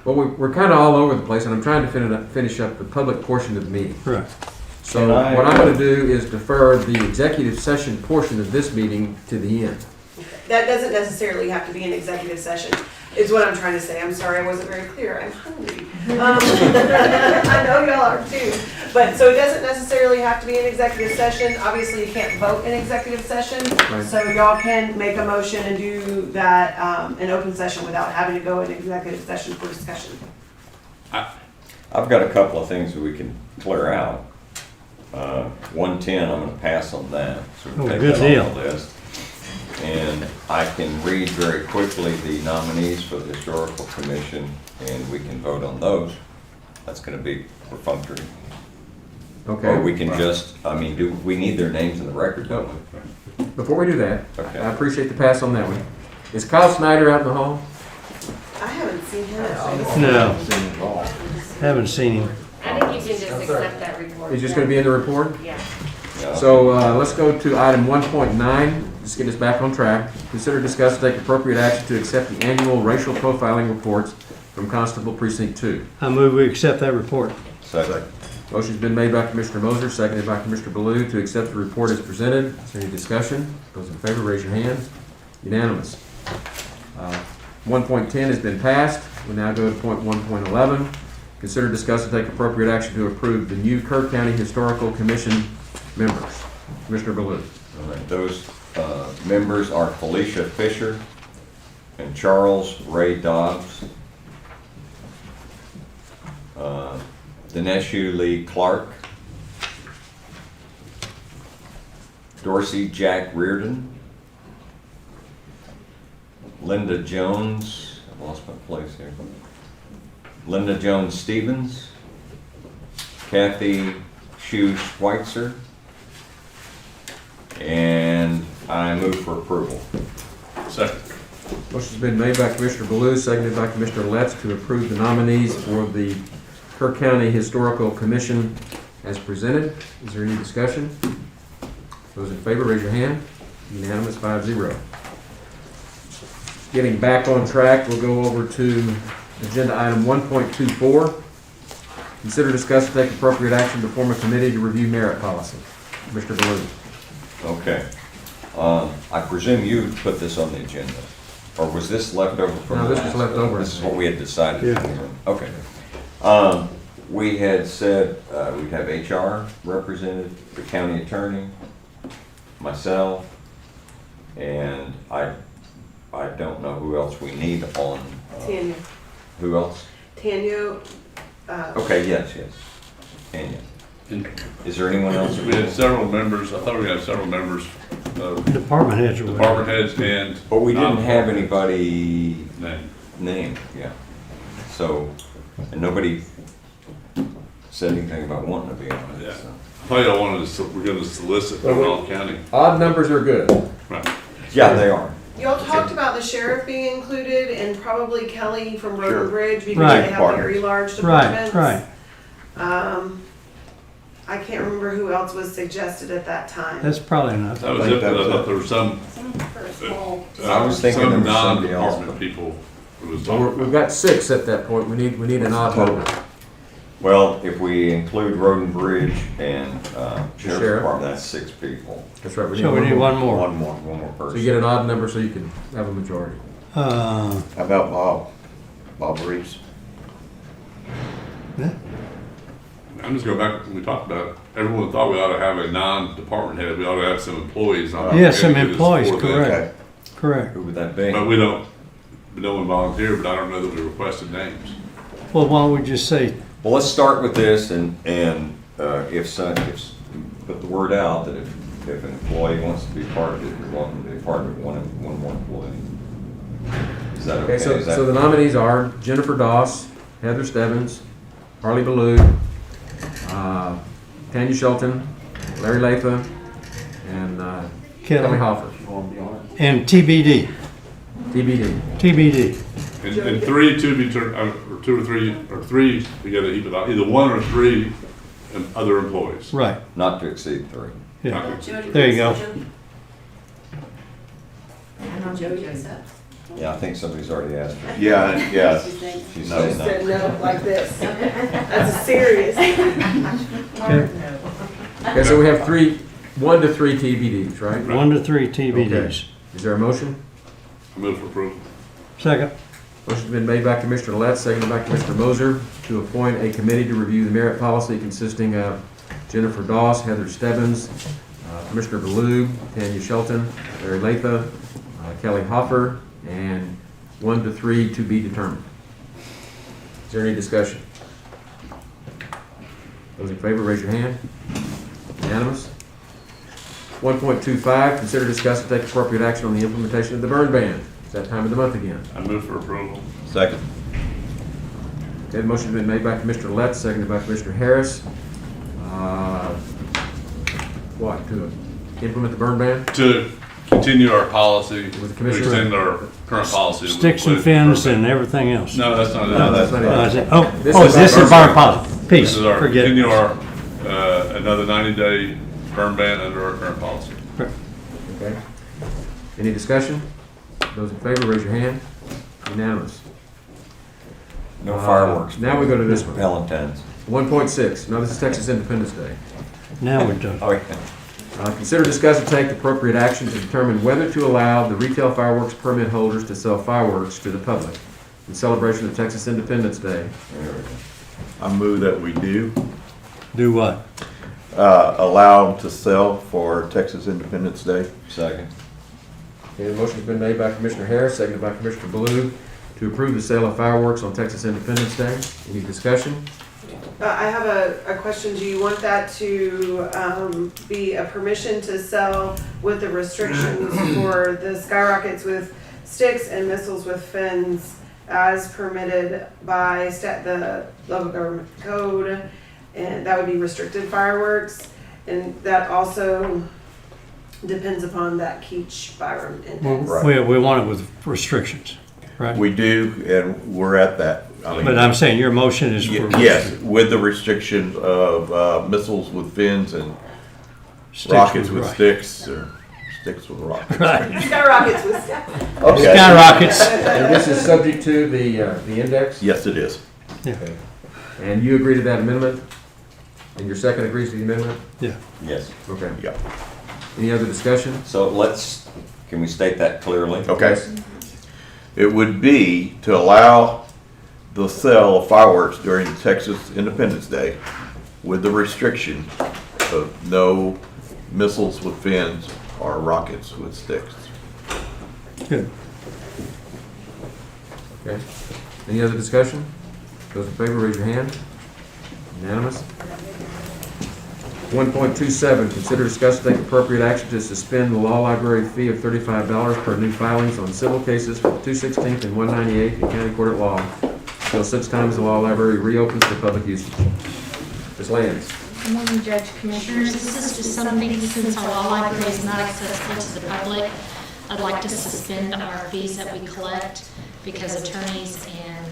Well, we're kind of all over the place, and I'm trying to finish up the public portion of the meeting. Right. So what I'm going to do is defer the executive session portion of this meeting to the end. That doesn't necessarily have to be an executive session, is what I'm trying to say. I'm sorry, I wasn't very clear. I'm hungry. I know y'all are too. But, so it doesn't necessarily have to be an executive session. Obviously, you can't vote in executive session. Right. So y'all can make a motion and do that, in open session without having to go in executive session for discussion. I've got a couple of things that we can clear out. 110, I'm gonna pass on that. So we'll Oh, take good that deal. off the list. And I can read very quickly the nominees for the Historical Commission, and we can vote on those. That's gonna be perfunctory. Okay. Or we can just, do we need their names in the record, don't we? Before we do that, Okay. I appreciate the pass on that one. Is Kyle Snyder out in the hall? I haven't seen him. No, haven't seen him. I think you can just accept that report. He's just going to be in the report? Yeah. Yeah. So let's go to item 1.9. Let's get us back on track. Consider, discuss, and take appropriate action to accept the annual racial profiling reports from Constable Precinct 2. I move we accept that report. Second. Motion's been made by Commissioner Moser, seconded by Commissioner Baloo to accept the report as presented. Is there any discussion? Those in favor, raise your hand. Unanimous. 1.10 has been passed. We now go to point 1.11. Consider, discuss, and take appropriate action to approve the new Kerr County Historical Commission members. Commissioner Baloo. All right, those members are Felicia Fisher and Charles Ray Dobbs. Dineshu Lee Clark. Dorsey Jack Reardon. Linda Jones, I lost my place here. Linda Jones Stevens. Kathy Shue Schweitzer. And I move for approval. Second. Motion's been made by Commissioner Baloo, seconded by Commissioner Letts to approve the nominees for the Kerr County Historical Commission as presented. Is there any discussion? Those in favor, raise your hand. Unanimous, 5-0. Getting back on track, we'll go over to agenda item 1.24. Consider, discuss, and take appropriate action to form a committee to review merit policy. Commissioner Baloo. Okay. I presume you put this on the agenda, or was this left over from No, the this was last? left over. This is what we had decided. Yeah. Okay. We had said we'd have HR represented, the county attorney, myself, and I don't know who else we need on. Tanya. Who else? Tanya. Okay, yes. Tanya. Is there anyone else? We had several members, I thought we had several members of Department heads or whatever. department heads and. But we didn't have anybody Name. named, yeah. So, and nobody said anything about wanting to be on it. Yeah. So. I thought y'all wanted to, we're gonna solicit from all county. Odd numbers are good. Right. Yeah, they are. Y'all talked about the sheriff being included and probably Kelly from Road Sure. and Bridge because Right. they have very large Right, departments. right. I can't remember who else was suggested at that time. That's probably enough. That was it, but I thought there were some. I was thinking there some was somebody else, non-department but- people who was So talking we've about. got 6 at that point. We need an odd number. Well, if we include Road and Bridge and Sheriff's Sheriff. Department, that's 6 people. That's right. So we need one more. One more So person. you get an odd number so you can have a majority. How about Bob Reeves? Yeah. I'm just going back, when we talked about, it, everyone thought we ought to have a non-department head, we ought to have some employees. on it. Yeah, some Maybe it's employees, for them. correct. Correct. Who would that be? But we don't, no one volunteered, but I don't know that we requested names. Well, why don't we just say, Well, let's start with this and if put the word out that if an employee wants to be part of it, you're welcome to be part of it, one more employee. Is that okay? Okay, Is that- so the nominees are Jennifer Doss, Heather Stebbins, Harley Ballou, Tanya Shelton, Larry Latha, and Kelly Hoffer. and TBD, TBD. TBD. And three to be turned, or two or three, or three, we gotta keep it out, either one or three other employees. Right. Not to exceed 3. Yeah. There you go. Jody accept. Yeah, I think somebody's already asked her. Yeah. She's No. saying She no. said no, like this. That's a serious. Okay, so we have 1 to 3 TBDs, right? 1 to 3 Okay. TBDs. Is there a motion? Move for approval. Second. Motion's been made by Commissioner Letts, seconded by Commissioner Moser, to appoint a committee to review the merit policy consisting of Jennifer Doss, Heather Stebbins, Commissioner Ballou, Tanya Shelton, Larry Latha, Kelly Hoffer, and 1 to 3 to be determined. Is there any discussion? Those in favor, raise your hand. Unanimous. 1.25, consider, discuss, and take appropriate action on the implementation of the burn ban. It's that time of the month again. I move for approval. Second. Okay, the motion's been made by Commissioner Letts, seconded by Commissioner Harris. What, to implement the burn ban? To continue our policy, With the to commissioner? extend our current policy. Sticks with and fins burn ban. and everything else. No, that's not it. No, that's not it. This is our policy. This Peace. is our, Forget it. continue our, another 90-day burn ban under our current policy. Okay. Any discussion? Those in favor, raise your hand. Unanimous. No fireworks. Now we go to this one. Valentine's. 1.6, now this is Texas Independence Day. Now we're done. Oh, yeah. Consider, discuss, and take appropriate action to determine whether to allow the retail fireworks permit holders to sell fireworks to the public in celebration of Texas Independence Day. I move that we do. Do what? Allow them to sell for Texas Independence Day. Second. Okay, the motion's been made by Commissioner Harris, seconded by Commissioner Ballou, to approve the sale of fireworks on Texas Independence Day. Any discussion? I have a question. Do you want that to be a permission to sell with the restrictions for the skyrockets with sticks and missiles with fins as permitted by the local government code? And that would be restricted fireworks. And that also depends upon that Keach Byram index. Right. We want it with restrictions, right? We do, and we're at that. I mean, But I'm saying your motion is for. yes, with the restrictions of missiles with fins and Sticks rockets with with rock- sticks, or sticks with rockets. Right. Skyrockets with Okay. Skyrockets. And this is subject to the index? Yes, it is. Yeah. Okay. And you agree to that amendment? And your second agrees to the amendment? Yeah. Yes. Okay. Yeah. Any other discussion? So can we state that clearly? Okay. It would be to allow the sale of fireworks during Texas Independence Day with the restriction of no missiles with fins or rockets with sticks. Good. Okay. Any other discussion? Those in favor, raise your hand. Unanimous. 1.27, consider, discuss, and take appropriate action to suspend the law library fee of $35 per new filings on civil cases for 216th and 198th in County Court at Law until such time as the law library reopens for public usage. Ms. Lance. Good morning, Judge, Commissioners. This is just something, since our law library is not accessible to the public, I'd like to suspend our fees that we collect because attorneys and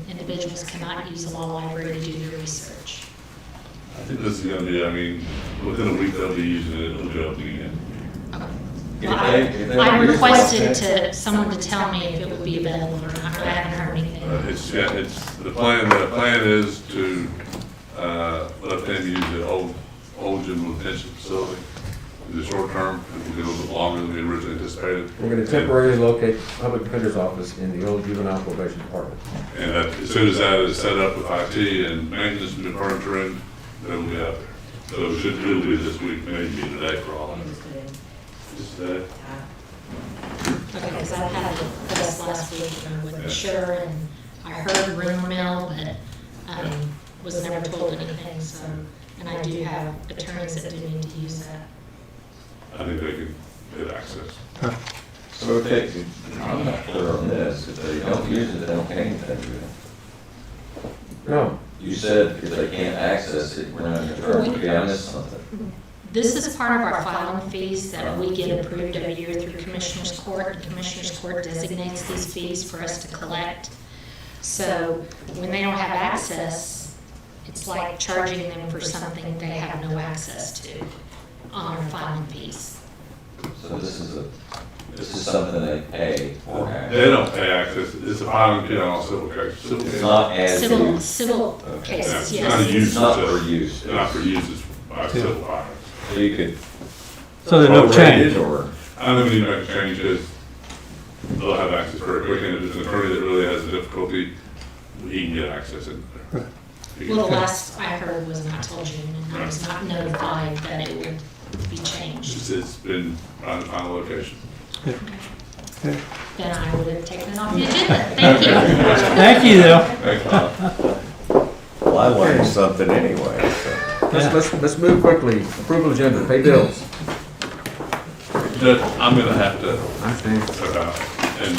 individuals cannot use the law library to do their research. I think this is gonna be, within a week they'll be using it, it'll be open again. Well, I requested someone to tell me if it would be available or not. I haven't heard anything. The plan is to, let them use the old juvenile detention facility. The short term, it will be a little bit longer than we originally anticipated. We're going to temporarily locate public defender's office in the old juvenile probation department. And as soon as that is set up with IT and maintenance and new furniture in, then we'll be out there. So it should be this week, maybe today for all of it. Just today. Okay, because I had this last week with Kerr and I heard rumor mill, but, was never told anything, so, and I do have attorneys that do need to use that. I think they can get access. So if I'm not clear on this, if they don't use it, they don't pay anything to it. No. You said if they can't access it, we're not gonna charge, maybe I missed something. This is part of our filing fees that we get approved every year through Commissioners Court. The Commissioners Court designates these fees for us to collect. So when they don't have access, it's like charging them for something they have no access to on our filing fees. So this is something they pay for access. They don't pay access, it's a filing fee on all civil cases. It's not as. Civil Okay. cases, It's yes. not a use. It's not for use. It's not for use, it's by civil filings. So you could. So there's no change. Or. I don't think we need to make changes. They'll have access very quickly, and if there's an attorney that really has a difficulty, he can get access in there. Well, the last I heard was not till June, and I was not notified that it would be changed. It's been on the final location. Okay. Then I would have taken it off the agenda. Thank you. Thank you, though. Thank you. Well, I learned something anyway, so. Let's move quickly. Approval agenda, pay bills. Judge, I'm gonna have to, I understand. and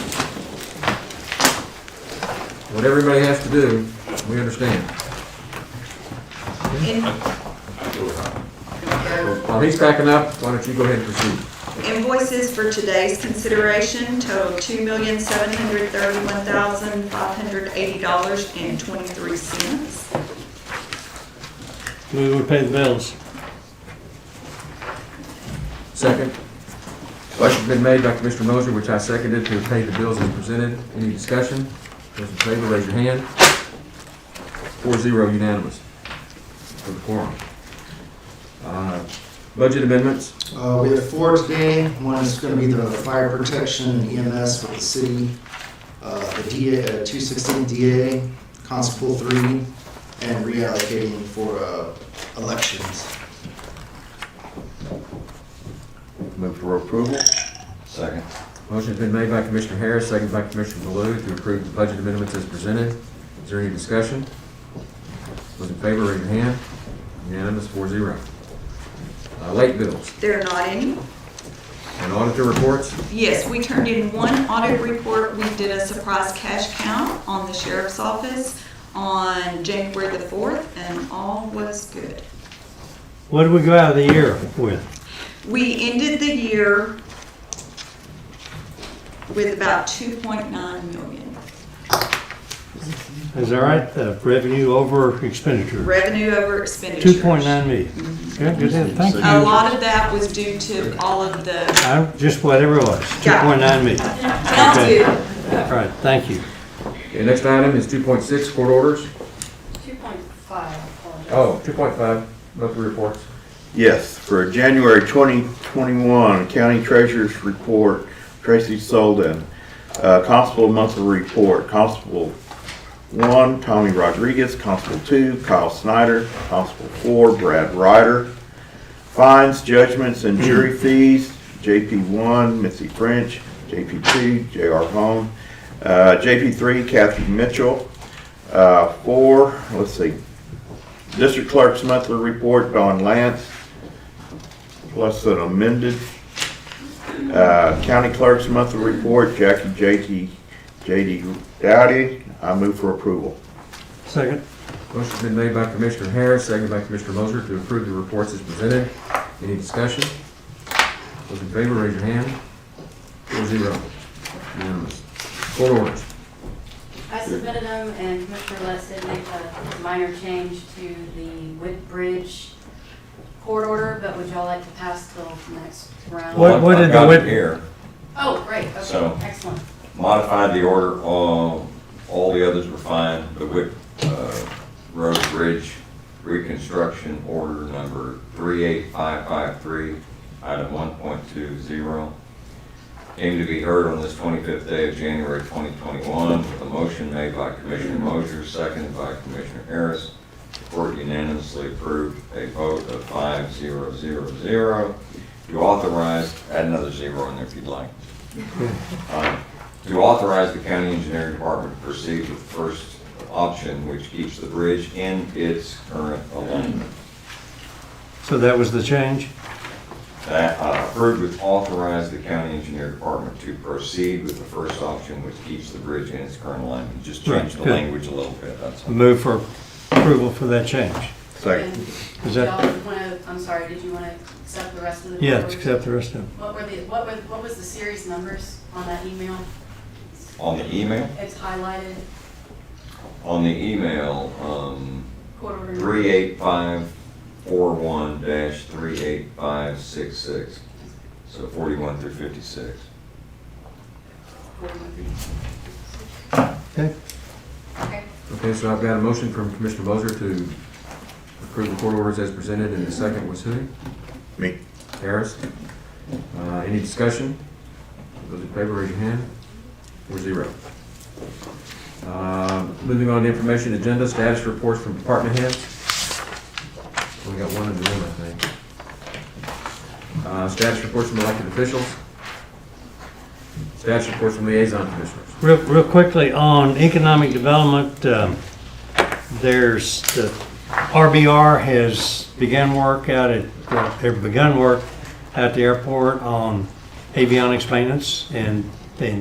What everybody has to do, we understand. While he's backing up, why don't you go ahead and proceed? Invoices for today's consideration total $2,731,580.23. We would pay the bills. Second. Motion's been made by Commissioner Moser, which I seconded, to pay the bills as presented. Any discussion? Those in favor, raise your hand. 4-0 unanimous for the quorum. Budget amendments. We have 4 today. One is going to be the fire protection EMS with the city, the DA, 216 DA, Constable 3, and reallocating for elections. Move for approval. Second. Motion's been made by Commissioner Harris, seconded by Commissioner Baloo, to approve the budget amendments as presented. Is there any discussion? Those in favor, raise your hand. Unanimous, 4-0. Late bills There are not any. and auditor reports. Yes, we turned in one audit report. We did a surprise cash count on the sheriff's office on January the 4th, and all was good. What did we go out of the year with? We ended the year with about 2.9 million. Is that right? Revenue over expenditure? Revenue over expenditure. 2.9 million. Yeah, good. Thank you. A lot of that was due to all of the. Just whatever it was, 2.9 million. Sounds Okay. good. All right, thank you. Okay, next item is 2.6, court orders. 2.5. Oh, 2.5, monthly reports. Yes, for January 2021 County Treasurer's Report, Tracy Solden. Constable Monthly Report, Constable 1, Tommy Rodriguez, Constable 2, Kyle Snyder, Constable 4, Brad Ryder. Fines, judgments, and jury fees, JP1, Missy French, JP2, JR Home, JP3, Kathy Mitchell. 4, let's see, District Clerk's Monthly Report, Don Lance, plus an amended. County Clerk's Monthly Report, Jackie J.D. Dowdy. I move for approval. Second. Motion's been made by Commissioner Harris, seconded by Commissioner Moser, to approve the reports as presented. Any discussion? Those in favor, raise your hand. 4-0. Unanimous. Court orders. I submitted them, and Commissioner Les did make a minor change to the Woodbridge court order, but would y'all like to pass till next round? What did the Wood here? Oh, great, okay, So- excellent. Modified the order, all the others were fine. The Wick Road Bridge Reconstruction Order number 38553, item 1.20, came to be heard on this 25th day of January 2021, with a motion made by Commissioner Mosier, seconded by Commissioner Harris. The court unanimously approved a vote of 5-0-0-0 to authorize, add another 0 in there if you'd like. To authorize the county engineering department to proceed with the first option, which keeps the bridge in its current alignment. So that was the change? Approved with authorize the county engineer department to proceed with the first option, which keeps the bridge in its current alignment. Just change the Right, good. language a little bit, that's all. Move for approval for that change. Second. Is that- Y'all wanna, I'm sorry, did you wanna accept the rest of the? Yeah, numbers? accept the rest of them. What was the series numbers on that email? On the email? It's highlighted. On the email, Court order number. 38541-38566. So 41 through 56. Okay. Okay. Okay, so I've got a motion from Commissioner Moser to approve the court orders as presented, and the second was who? Me. Harris. Any discussion? Those in favor, raise your hand. 4-0. Moving on to information agenda, status reports from department heads. We got one in the room, I think. Status reports from elected officials. Status reports from liaison commissioners. Real quickly on economic development, there's the RBR has begun work at the airport on avionics maintenance, and they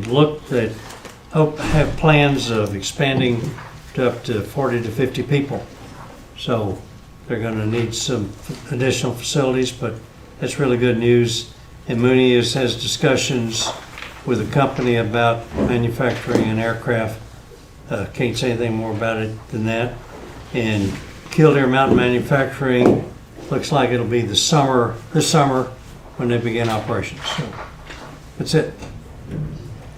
have plans of expanding to up to 40 to 50 people. So they're going to need some additional facilities, but that's really good news. And Mooney has discussions with a company about manufacturing an aircraft. Can't say anything more about it than that. And Kildare Mountain Manufacturing looks like it'll be this summer when they begin operations. So that's it.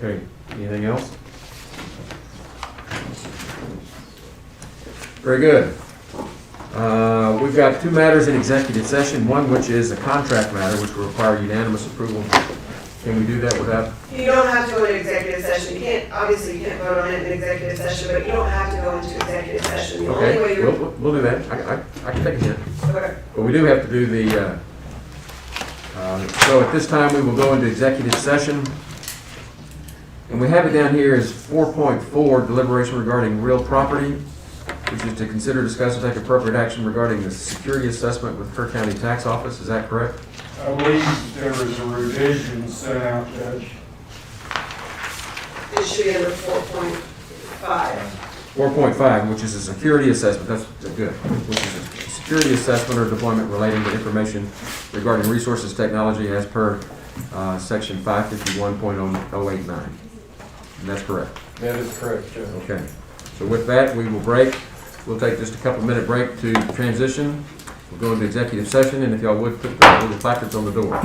Okay, anything else? Very good. We've got two matters in executive session, one which is a contract matter which will require unanimous approval. Can we do that without? You don't have to go into executive session. You can't, obviously you can't vote on it in executive session, but you don't have to go into executive session. The only way Okay, you're. we'll do that. I can take a hint. Okay. But we do have to do the, so at this time, we will go into executive session. And we have it down here as 4.4, deliberation regarding real property, which is to consider, discuss, and take appropriate action regarding the security assessment with Kerr County Tax Office. Is that correct? I believe there was a revision sent out, Judge. It should be under 4.5. 4.5, which is a security assessment, that's good, which is a security assessment or deployment relating to information regarding resources technology as per section 551.089. And that's correct. That is correct, Judge. Okay. So with that, we will break. We'll take just a couple minute break to transition. We'll go into executive session, and if y'all would put the little placards on the door.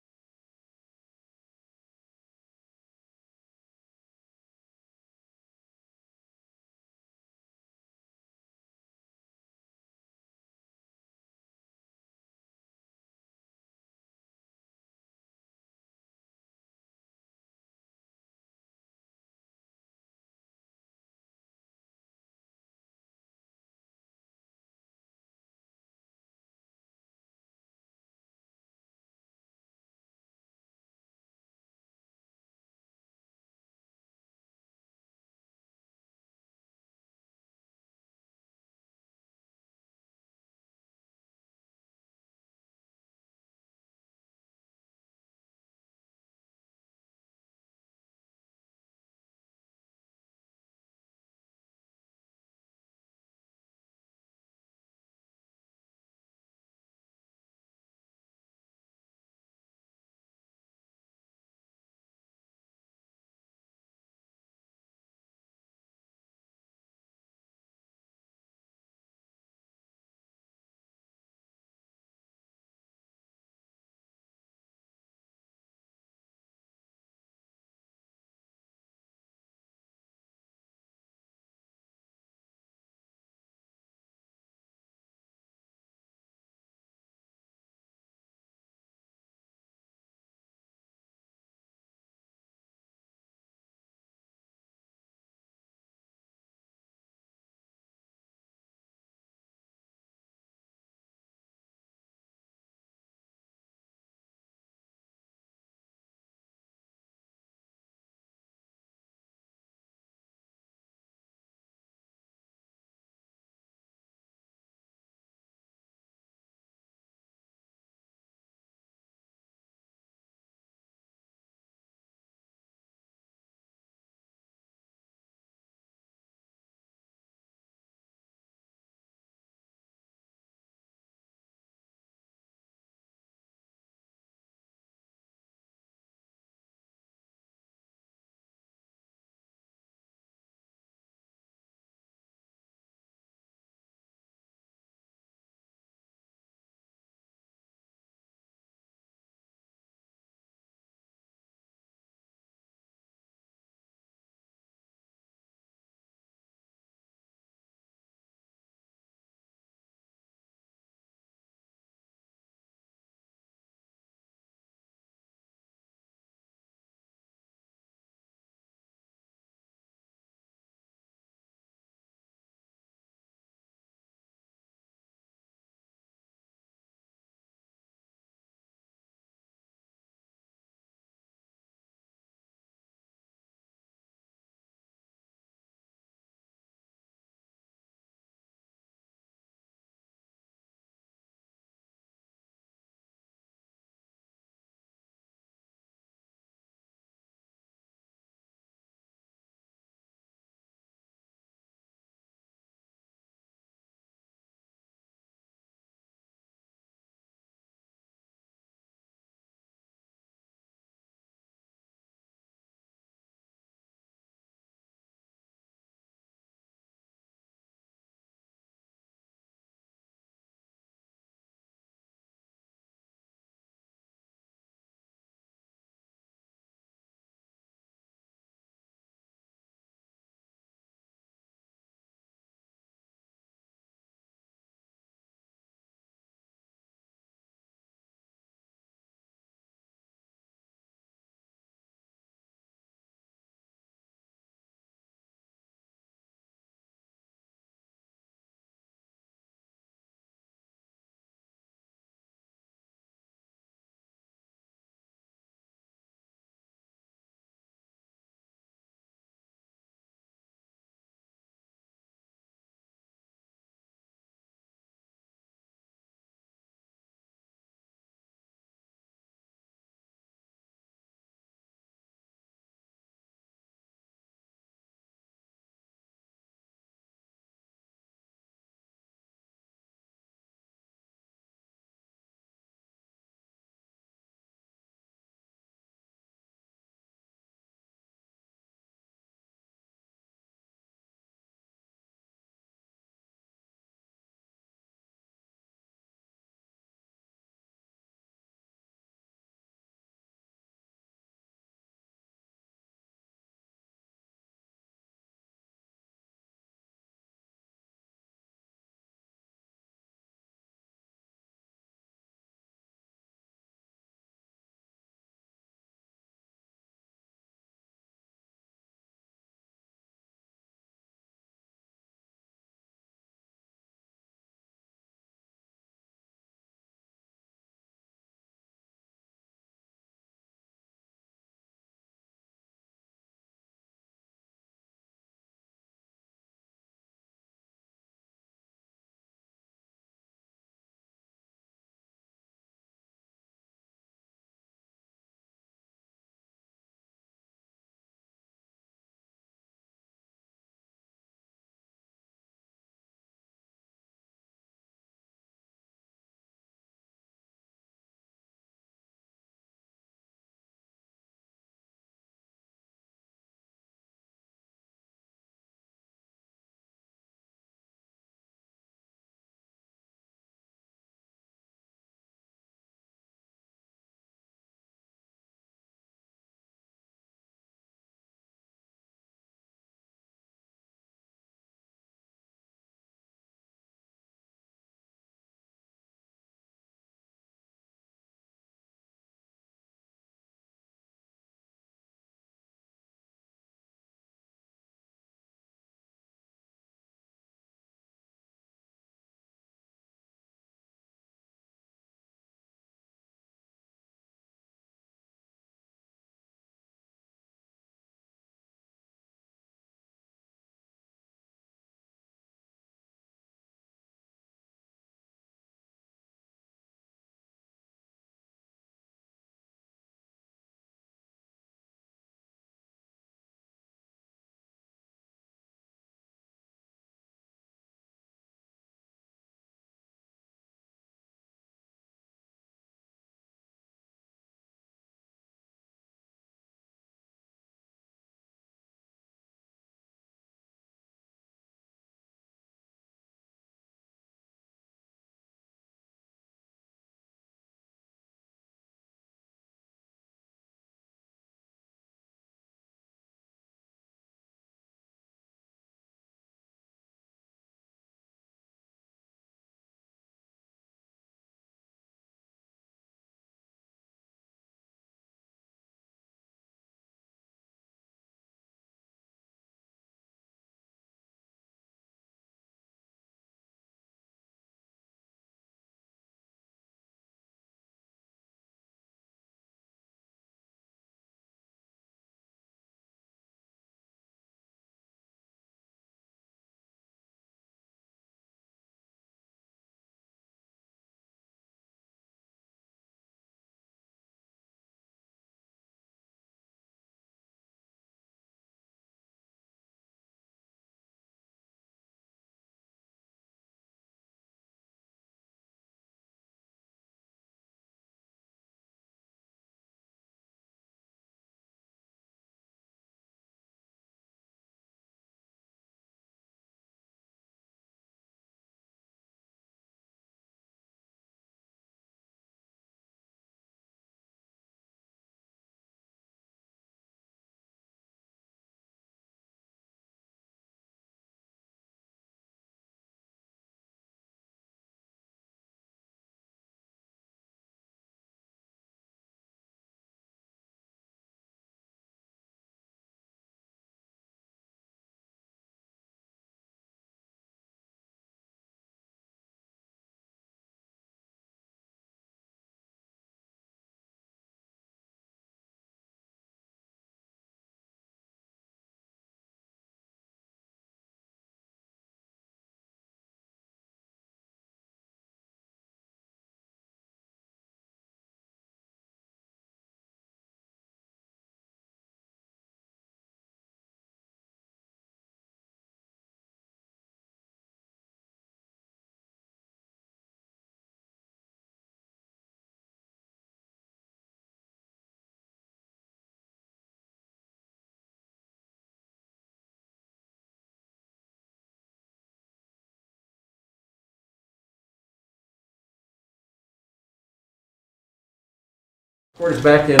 Court is back in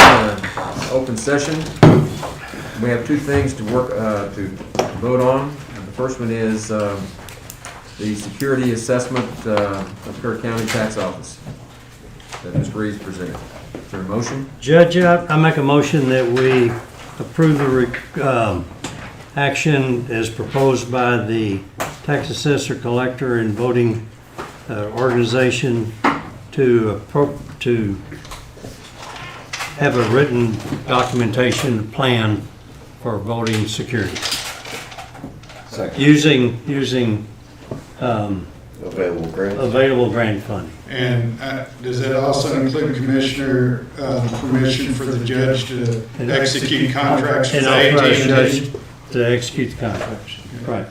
open session. We have two things to work to vote on. The first one is the security assessment of Kerr County Tax Office that Mr. Reeves presented. Is there a motion? Judge, I make a motion that we approve the action as proposed by the tax assessor collector and voting organization to have a written documentation plan for voting security. Second. Using Available grant funding. And does that also include, Commissioner, permission for the judge to execute contracts with And authorize the AT&T? judge to execute the contracts, right.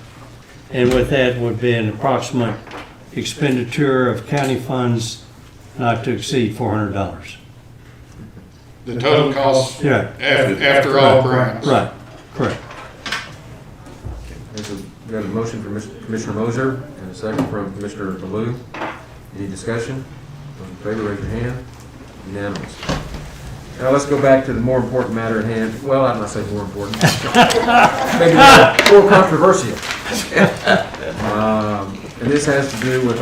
And with that would be an approximate expenditure of county funds not to exceed $400. The total cost Yeah. after all grants? Right, correct. We have a motion from Commissioner Moser and a second from Commissioner Baloo. Any discussion? Those in favor, raise your hand. Unanimous. Now let's go back to the more important matter at hand. Well, I'm not saying more important. Maybe more controversial. And this has to do with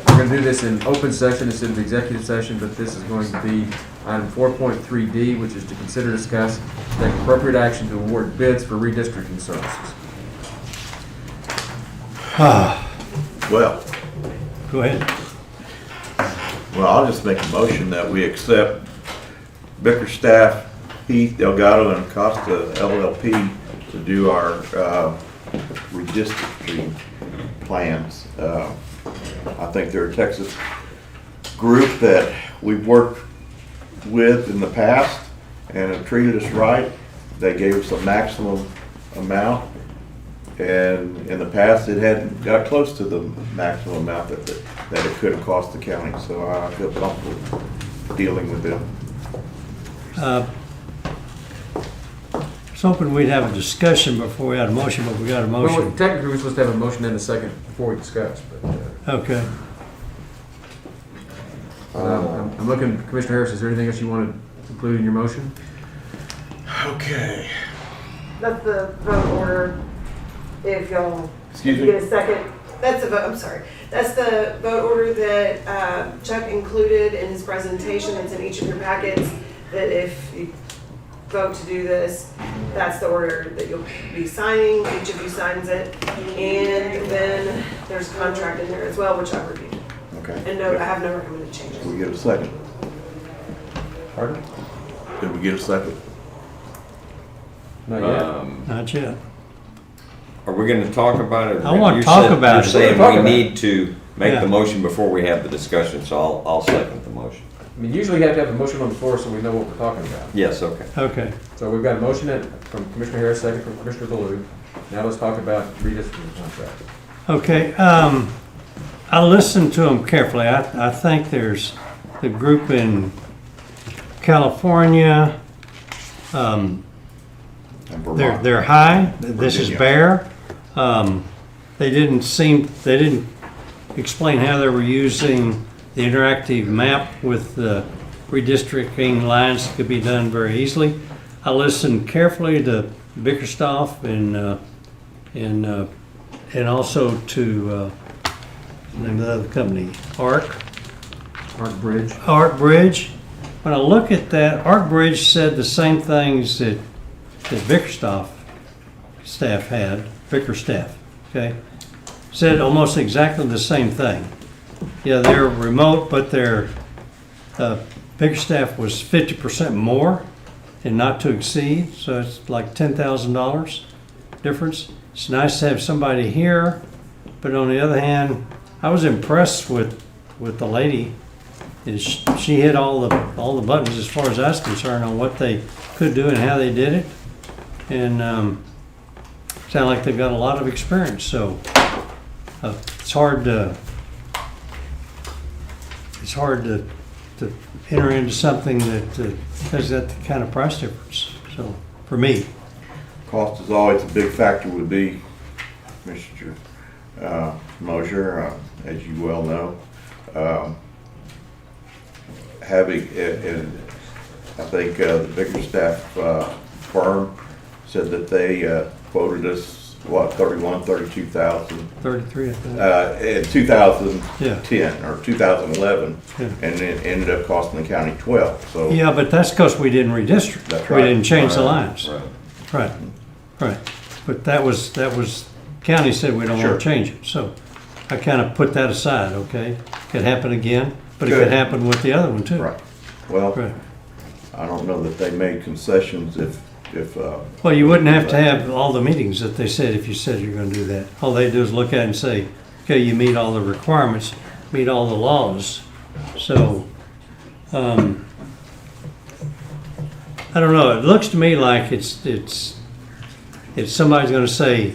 we're going to do this in open session instead of executive session, but this is going to be item 4.3D, which is to consider, discuss, take appropriate action to award bids for redistricting services. Well, go ahead. Well, I'll just make a motion that we accept Bickerstaff, Heath, Delgado, and Costa LLP to do our redistricting plans. I think they're a Texas group that we've worked with in the past and have treated us right. They gave us a maximum amount, and in the past it hadn't got close to the maximum amount that it could have cost the county. So I feel comfortable dealing with them. I was hoping we'd have a discussion before we had a motion, but we got a motion. Well, technically, we're supposed to have a motion and a second before we discuss, but. Okay. I'm looking, Commissioner Harris, is there anything else you want to include in your motion? Okay. That's the vote order, if y'all Excuse me? get a second. That's the vote, I'm sorry. That's the vote order that Chuck included in his presentation. It's in each of your packets, that if you vote to do this, that's the order that you'll be signing. Each of you signs it. And then there's a contract in there as well, which I've reviewed. Okay. And no, I have no recommended changes. Did we get a second? Pardon? Did we get a second? Not yet. Not yet. Are we going to talk about it? I want to talk about it. You're saying Talk we about need to make Yeah. the motion before we have the discussion, so I'll second the motion. I mean, usually you have to have a motion on the floor so we know what we're talking about. Yes, okay. Okay. So we've got a motion from Commissioner Harris, second from Commissioner Baloo. Now let's talk about redistricting contract. Okay. I listened to them carefully. I think there's the group in California. They're high. This is Bear. They didn't explain how they were using the interactive map with the redistricting lines that could be done very easily. I listened carefully to Bickerstaff and also to the name of the other company, Arc Bridge. Bridge. When I look at that, Arc Bridge said the same things that Bickerstaff staff had. Bickerstaff, okay, said almost exactly the same thing. Yeah, they're remote, but their Bickerstaff was 50% more and not to exceed, so it's like $10,000 difference. It's nice to have somebody here, but on the other hand, I was impressed with the lady. She hit all the buttons as far as I was concerned on what they could do and how they did it, and sound like they've got a lot of experience. So it's hard to enter into something that has that kind of price difference. So for me, Cost is always a big factor would be, Mr. Mosier, as you well know. having, and I think the Bickerstaff firm said that they quoted us, what, 32,000 33, I think. in 2010 Yeah. or 2011, Yeah. and it ended up costing the county 12. So Yeah, but that's because we didn't redistrict. That's We right. didn't change the lines. Right. Right. But that was, county said we don't Sure. want to change it. So I kind of put that aside, okay? Could happen again, but it could Could. happen with the other one too. right. Well, Right. I don't know that they made concessions if. Well, you wouldn't have to have all the meetings that they said if you said you're going to do that. All they do is look at it and say, okay, you meet all the requirements, meet all the laws. So, I don't know. It looks to me like it's somebody's going to say,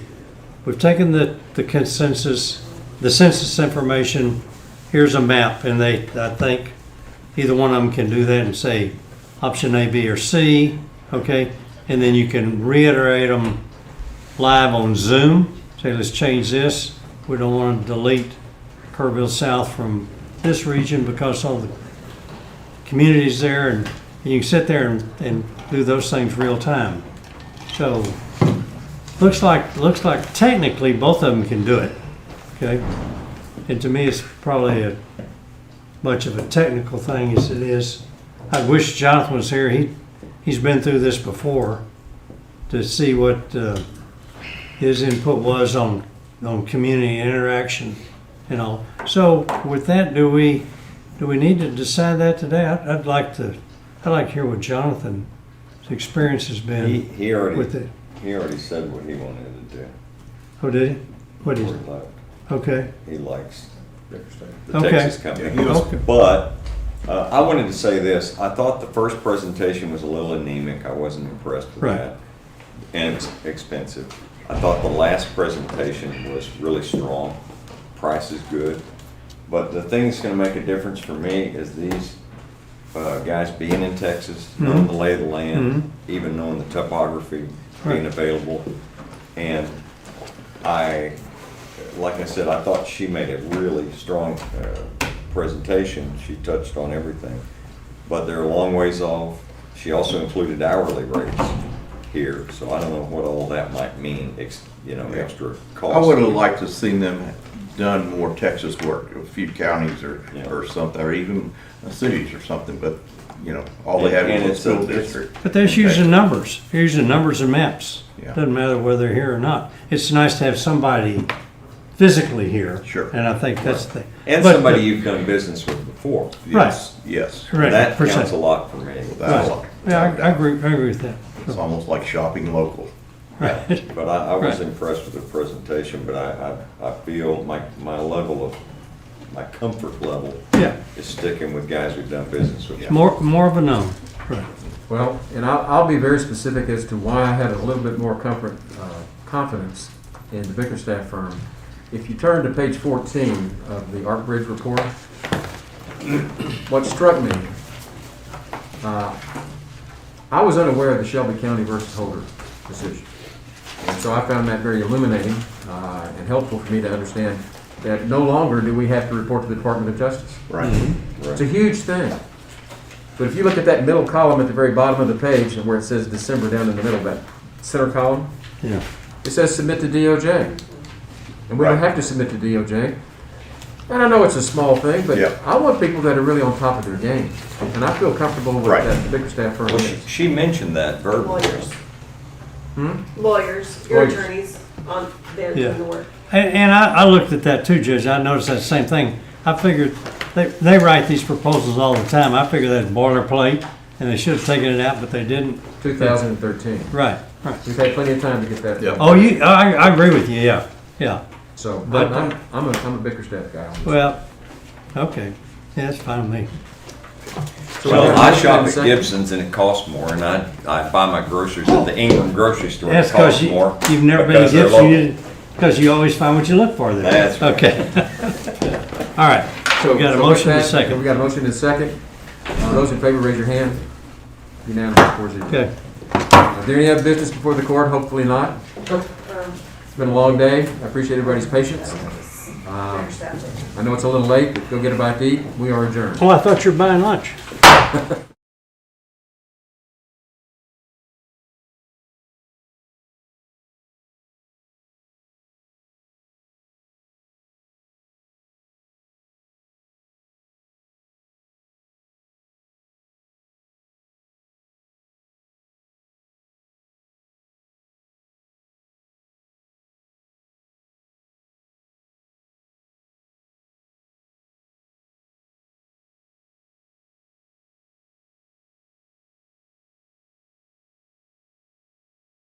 we've taken the consensus, the census information, here's a map, and I think either one of them can do that and say option A, B, or C, okay? And then you can reiterate them live on Zoom. Say, let's change this. We don't want to delete Kerrville South from this region because all the communities there, and you can sit there and do those things real time. So looks like technically both of them can do it, okay? And to me, it's probably a much of a technical thing as it is. I wish Jonathan was here. He's been through this before to see what his input was on community interaction and all. So with that, do we need to decide that today? I'd like to hear what Jonathan's experience has been He already with it. He already said what he wanted to do. Oh, did he? What Before is? he left. Okay. He likes the Okay. Texas company. Okay. But I wanted to say this. I thought the first presentation was a little anemic. I wasn't impressed with Right. that. And it's expensive. I thought the last presentation was really strong. Price is good. But the thing that's going to make a difference for me is these guys being in Texas, knowing the lay of the land, even knowing the topography, being available. And like I said, I thought she made a really strong presentation. She touched on everything. But they're a long ways off. She also included hourly rates here, so I don't know what all that might mean, extra cost. I would have liked to have seen them done more Texas work, a few counties or something, or even cities or something, but, all they had was a school district. But they're just using numbers. They're using numbers and maps. Yeah. Doesn't matter whether they're here or not. It's nice to have somebody physically here. Sure. And I think that's the. And but somebody the- you've done business with before. Yes, yes. Right. That percent. counts a lot for me. That's a lot. Yeah, I agree with that. It's almost like shopping local. Right. But I was Right. impressed with the presentation, but I feel my level of, my comfort level Yeah. is sticking with guys we've done business with. More of a known. Right. Well, and I'll be very specific as to why I had a little bit more confidence in the Bickerstaff firm. If you turn to page 14 of the Arc Bridge report, what struck me, I was unaware of the Shelby County versus Holder decision. And so I found that very illuminating and helpful for me to understand that no longer do we have to report to the Department of Justice. Right. It's a huge thing. But if you look at that middle column at the very bottom of the page, and where it says December down in the middle, that center column, Yeah. it says submit to DOJ. And we don't have to submit to DOJ. And I know it's a small thing, but Yeah. I want people that are really on top of their game. And I feel comfortable with Right. that Bickerstaff firm Well, is. she mentioned that verbally. Lawyers, your Lawyers. attorneys on their Yeah. doing the work. And I looked at that too, Judge. I noticed that same thing. I figured they write these proposals all the time. I figured that's boilerplate, and they should have taken it out, but they didn't. 2013. Right. We've had plenty of time to get that. Yep. Oh, I agree with you. Yeah. So But- I'm a Bickerstaff guy. on this. Well, okay. Yeah, that's fine with me. So we Well, got a I motion shop and a at second. Gibson's and it costs more, and I buy my groceries at the Ingram grocery store. That's It costs because more. you've never been to because they're Gibson, because you always find what you look for there. That's right. Okay. All right. So we got a with motion and a that, second. We got a motion and a second. Those in favor, raise your hand. Unanimous, 4-0. Okay. Is there any other business before the court? Hopefully not. It's been a long day. I appreciate everybody's patience. I know it's a little late, but go get a bite to eat. We are adjourned. Oh, I thought you were buying lunch. Aye.